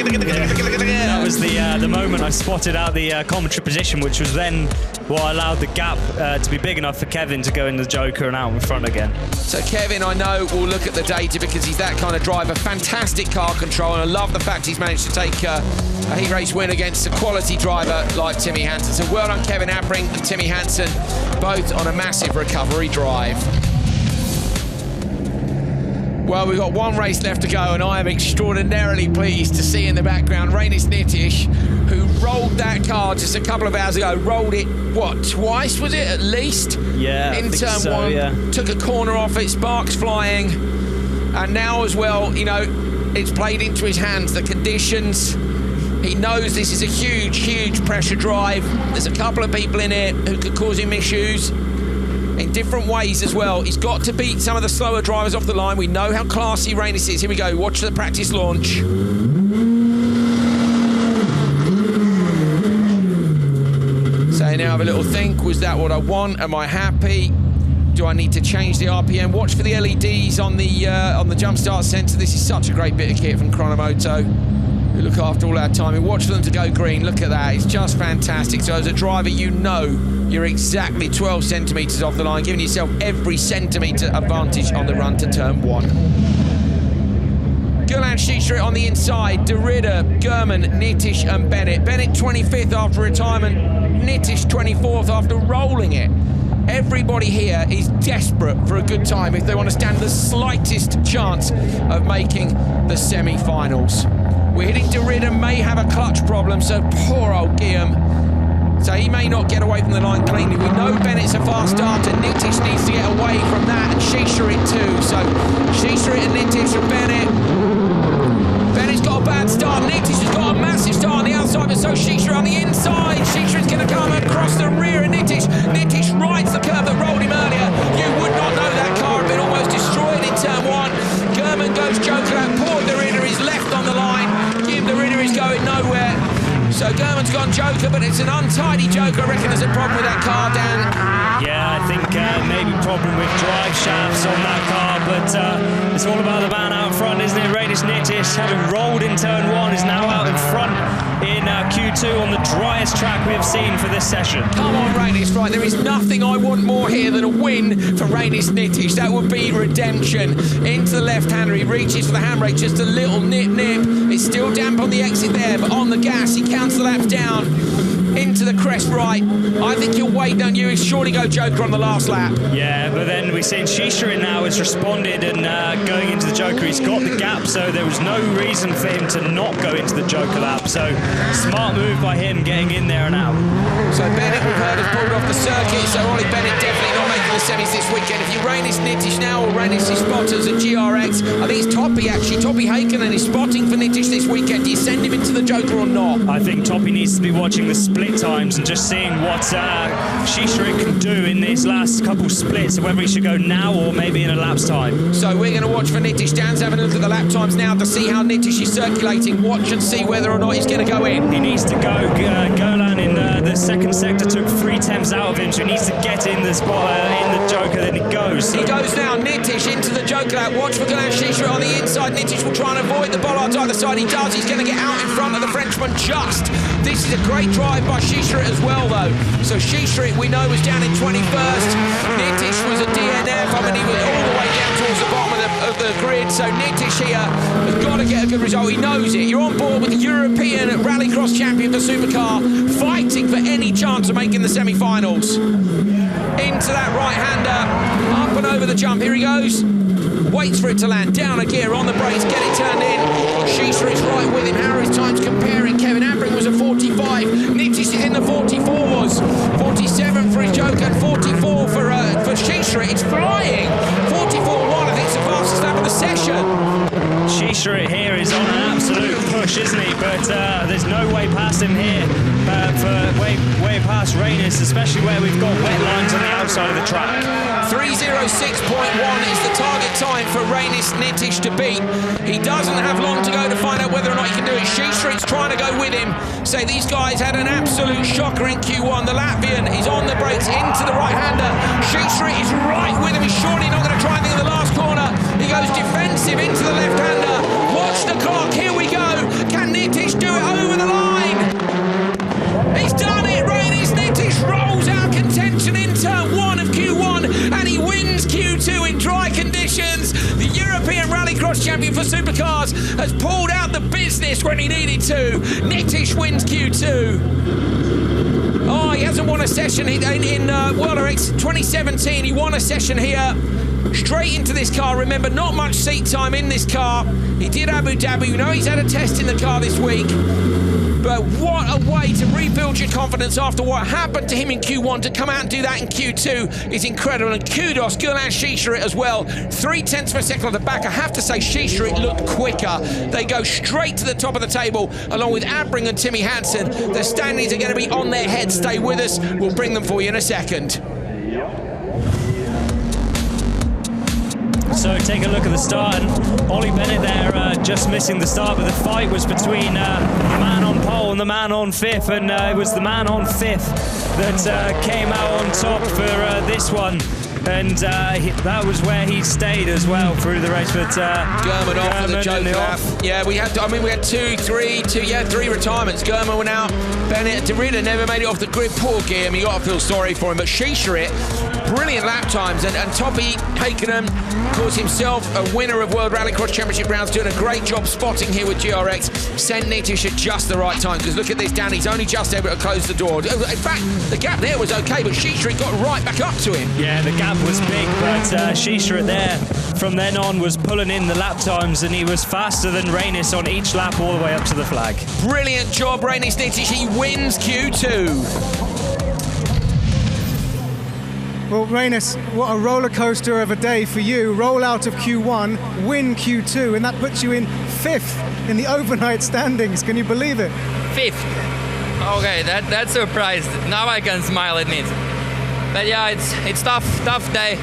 That was the moment I spotted out the commentary position, which was then what allowed the gap to be big enough for Kevin to go in the Joker and out in front again. So Kevin, I know, will look at the data because he's that kind of driver. Fantastic car control, and I love the fact he's managed to take a heat race win against a quality driver like Timmy Hansen. So well done, Kevin Abrink and Timmy Hansen, both on a massive recovery drive. Well, we've got one race left to go, and I am extraordinarily pleased to see in the background Nitiss, who rolled that car just a couple of hours ago. Rolled it, what, twice was it at least? Yeah, in I think turn so, one, yeah. took a corner off it, sparks flying, and now as well, you know, it's played into his hands. The conditions, he knows this is a huge, huge pressure drive. There's a couple of people in it who could cause him issues in different ways as well. He's got to beat some of the slower drivers off the line. We know how classy Nitiss is. Here we go, watch the practice launch. So now have a little think, was that what I want? Am I happy? Do I need to change the RPM? Watch for the LEDs on the jump start sensor. This is such a great bit of kit from Chronomoto, who look after all our timing. Watch for them to go green. Look at that, it's just fantastic. So as a driver, you know you're exactly 12 centimetres off the line, giving yourself every centimetre advantage on the run to turn 1. Gulan Schiestrit on the inside, De Ridder, German, Nitiss and Bennett. Bennett 25th after retirement, Nitiss 24th after rolling it. Everybody here is desperate for a good time if they want to stand the slightest chance of making the semi-finals. We're hitting De Ridder, may have a clutch problem, so poor old Guillaume. So he may not get away from the line cleanly. We know Bennett's a fast starter. Nitiss needs to get away from that, and Schiestrit too. So Schiestrit and Nitiss and Bennett. Bennett's got a bad start. Nitiss has got a massive start on the outside, but so Schiestrit on the inside. Schiestrit's going to come across the rear of Nitiss. Nitiss rides the curve that rolled him earlier. You would not know that car had been almost destroyed in turn 1. German goes joker out. Poor De Ridder is left on the line. Guillaume De Ridder is going nowhere. So German's gone joker, but it's an untidy joker. I reckon there's a problem with that car, Dan. Yeah, I think maybe problem with drive shafts on that car, but it's all about the man out front, isn't it? Nitiss, having rolled in turn 1, is now out in front in Q2 on the driest track we have seen for this session. Come on, Nitiss, right, there is nothing I want more here than a win for Nitiss. That would be redemption. Into the left-hander, he reaches for the handbrake, just a little nip. It's still damp on the exit there, but on the gas, he counts the laps down. Into the crest right. I think you'll wait, don't you? He'll surely go joker on the last lap. Yeah, but then we're seeing Schiestrit now has responded and going into the joker. He's got the gap, so there was no reason for him to not go into the joker lap. So smart move by him getting in there and out. So Bennett, we've heard, has pulled off the circuit, so Ollie Bennett definitely not making the semis this weekend. If you Nitiss now or Nitiss spotters at GRX, I think it's Toppy actually. Toppy Hakkinen is spotting for Nitiss this weekend. Do you send him into the joker or not? I think Toppy needs to be watching the split times and just seeing what Schiestrit can do in these last couple splits, whether he should go now or maybe in a lap's time. So we're going to watch for Nitiss. Dan's having a look at the lap times now to see how Nitiss is circulating. Watch and see whether or not he's going to go in. He needs to go. Golan in the second sector took 3 temps out of him, so he needs to get in the spot in the joker, then he goes. He goes now, Nitiss into the joker lap. Watch for Gulan Schiestrit on the inside. Nitiss will try and avoid the bollards either side. He does. He's going to get out in front of the Frenchman just. This is a great drive by Schiestrit as well, though. So Schiestrit, we know, was down in 21st. Nitiss was a DNF. I mean, he was all the way down towards the bottom of the grid. So Nitiss here has got to get a good result. He knows it. You're on board with the European Rallycross champion for Supercar, fighting for any chance of making the semi-finals. Into that right-hander, up and over the jump. Here he goes. Waits for it to land, down a gear, on the brakes, get it turned in. Schiestrit's right with him. How are his times comparing? Kevin Ambring was a 45. Nitiss is in the 44s. 47 for his joker and 44 for Schiestrit. It's flying. 44.1, I think it's the fastest lap of the session. Schiestrit here is on an absolute push, isn't he? But there's no way past him here, way past Nitiss, especially where we've got wet lines on the outside of the track. 3:06.1 is the target time for Nitiss to beat. He doesn't have long to go to find out whether or not he can do it. Schiestrit's trying to go with him. So these guys had an absolute shocker in Q1. The Latvian is on the brakes into the right-hander. Schiestrit is right with him. He's surely not going to try anything in the last corner. He goes defensive into the left-hander. Watch the clock. Here we go. Can Nitiss do it over the line? He's done it. Nitiss rolls out contention in turn 1 of Q1 and he wins Q2 in dry conditions. The European Rallycross champion for Supercars has pulled out the business when he needed to. Nitiss wins Q2. Oh, he hasn't won a session in World RX 2017. He won a session here. Straight into this car. Remember, not much seat time in this car. He did Abu Dhabi. You know he's had a test in the car this week. But what a way to rebuild your confidence after what happened to him in Q1. To come out and do that in Q2 is incredible. And kudos, Gulan Shisharit as well. 0.3 of a second on the back. I have to say, Shisharit looked quicker. They go straight to the top of the table, along with Abraham and Timmy Hansen. The standings are going to be on their head. Stay with us. We'll bring them for you in a second. So take a look at the start, and Ollie Bennett there just missing the start, but the fight was between the man on pole and the man on fifth, and it was the man on fifth that came out on top for this one. And that was where he stayed as well through the race. But German off for the Joker lap. Yeah, we had three retirements. German went out. Bennett Derrida never made it off the grid. Poor Guillaume, you got to feel sorry for him. But Shisharit, brilliant lap times. And Topi Heikkinen, of course, himself a winner of World Rallycross Championship rounds, doing a great job spotting here with GRX. Sent Nitiss at just the right time, because look at this, Dan, he's only just able to close the door. In fact, the gap there was okay, but Shisharit got right back up to him. Yeah, the gap was big, but Shisharit there from then on was pulling in the lap times, and he was faster than Rainis on each lap all the way up to the flag. Brilliant job, Rainis Nitiss. He wins Q2. Well, Rainis, what a roller coaster of a day for you. Roll out of Q1, win Q2, and that puts you in 5th in the overnight standings. Can you believe it? 5th. Okay, that's surprised. Now I can smile at it. But yeah, it's tough day,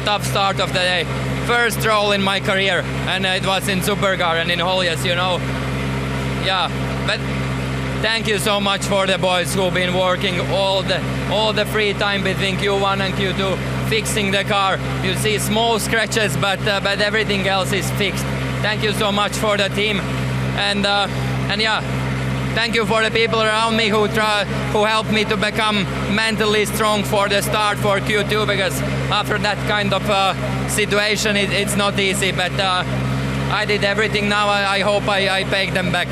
tough start of the day. First roll in my career, and it was in Supercar and in Hollies, you know. Yeah, but thank you so much for the boys who've been working all the free time between Q1 and Q2, fixing the car. You see small scratches, but everything else is fixed. Thank you so much for the team, and yeah. Thank you for the people around me who helped me to become mentally strong for the start for Q2, because after that kind of situation, it's not easy. But I did everything now. I hope I paid them back.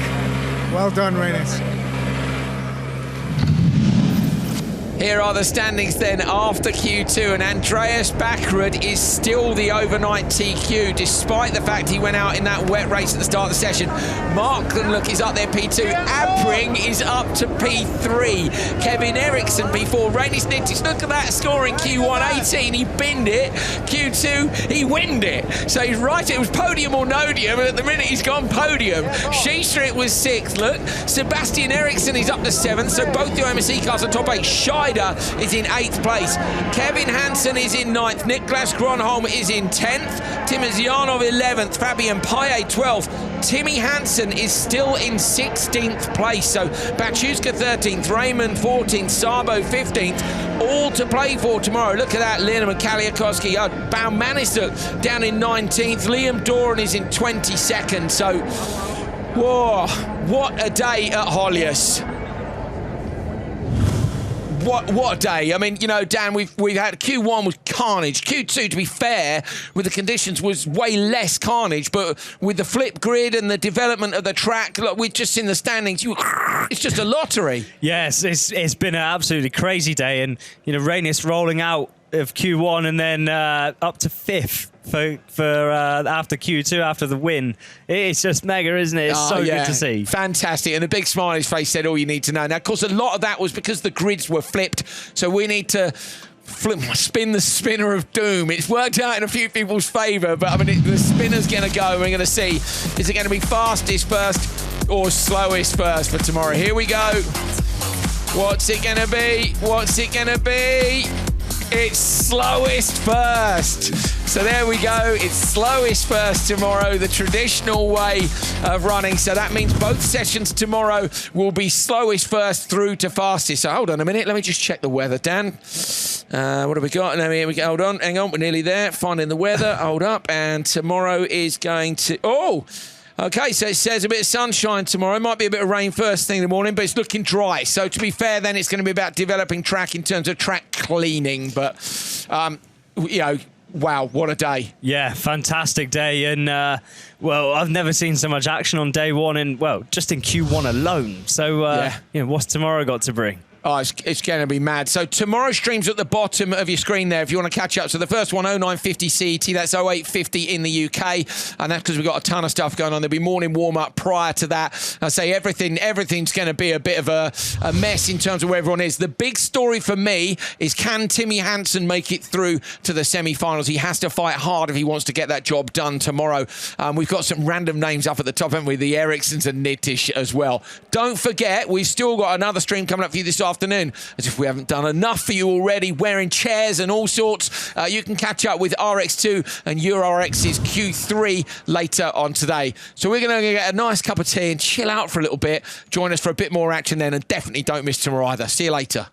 Well done, Rainis. Here are the standings then after Q2, and Andreas Bakkerud is still the overnight TQ, despite the fact he went out in that wet race at the start of the session. Markland is up there P2, Abring is up to P3, Kevin Eriksson P4, Rainis Nitiss, look at that score in Q1, 18, he binned it, Q2, he winned it. So he's right, it was podium or nodium, and at the minute he's gone podium. Shisharit was 6th, look, Sebastian Eriksson is up to 7th, so both the OMSE cars are top 8. Is in 8th place. Kevin Hansen is in 9th. Niklas Gronholm is in 10th. Timozyanov 11th. Fabian Paye 12th. Timmy Hansen is still in 16th place. So Bachuska 13th. Raymond 14th. Sabo 15th. All to play for tomorrow. Look at that. Liam and Kaliakowski. Baumanisuk down in 19th. Liam Doran is in 22nd. So, whoa, what a day at Hollies. What a day. I mean, you know, Dan, we've had Q1 was carnage. Q2, to be fair, with the conditions, was way less carnage, but with the flip grid and the development of the track, look, we've just seen the standings. It's just a lottery. Yes, it's been an absolutely crazy day, and, you know, Rainis rolling out of Q1 and then up to 5th for after Q2, after the win. It's just mega, isn't it? It's good to see. Fantastic. And the big smile on his face said all you need to know. Now, of course, a lot of that was because the grids were flipped, so we need to spin the spinner of doom. It's worked out in a few people's favour, but I mean, the spinner's going to go. We're going to see, is it going to be fastest first or slowest first for tomorrow? Here we go. What's it going to be? What's it going to be? It's slowest first. So there we go. It's slowest first tomorrow, the traditional way of running. So that means both sessions tomorrow will be slowest first through to fastest. So hold on a minute. Let me just check the weather, Dan. What have we got? Here we go. Hold on. Hang on. We're nearly there. Finding the weather. Hold up. And tomorrow is going to... Oh! Okay, so it says a bit of sunshine tomorrow. Might be a bit of rain first thing in the morning, but it's looking dry. So to be fair, then it's going to be about developing track in terms of track cleaning. But, you know, wow, what a day. Yeah, fantastic day. And, well, I've never seen so much action on day one just in Q1 alone. So, you know, what's tomorrow got to bring? Oh, it's going to be mad. So tomorrow's stream's at the bottom of your screen there if you want to catch up. So the first one, 0950 CET, that's 0850 in the UK. And that's because we've got a ton of stuff going on. There'll be morning warm-up prior to that. I say everything's going to be a bit of a mess in terms of where everyone is. The big story for me is, can Timmy Hansen make it through to the semi-finals? He has to fight hard if he wants to get that job done tomorrow. We've got some random names up at the top, haven't we? The Ericssons and Nitiss as well. Don't forget, we've still got another stream coming up for you this afternoon, as if we haven't done enough for you already, wearing chairs and all sorts. You can catch up with RX2 and EuroRX's Q3 later on today. So we're going to get a nice cup of tea and chill out for a little bit. Join us for a bit more action then, and definitely don't miss tomorrow either. See you later.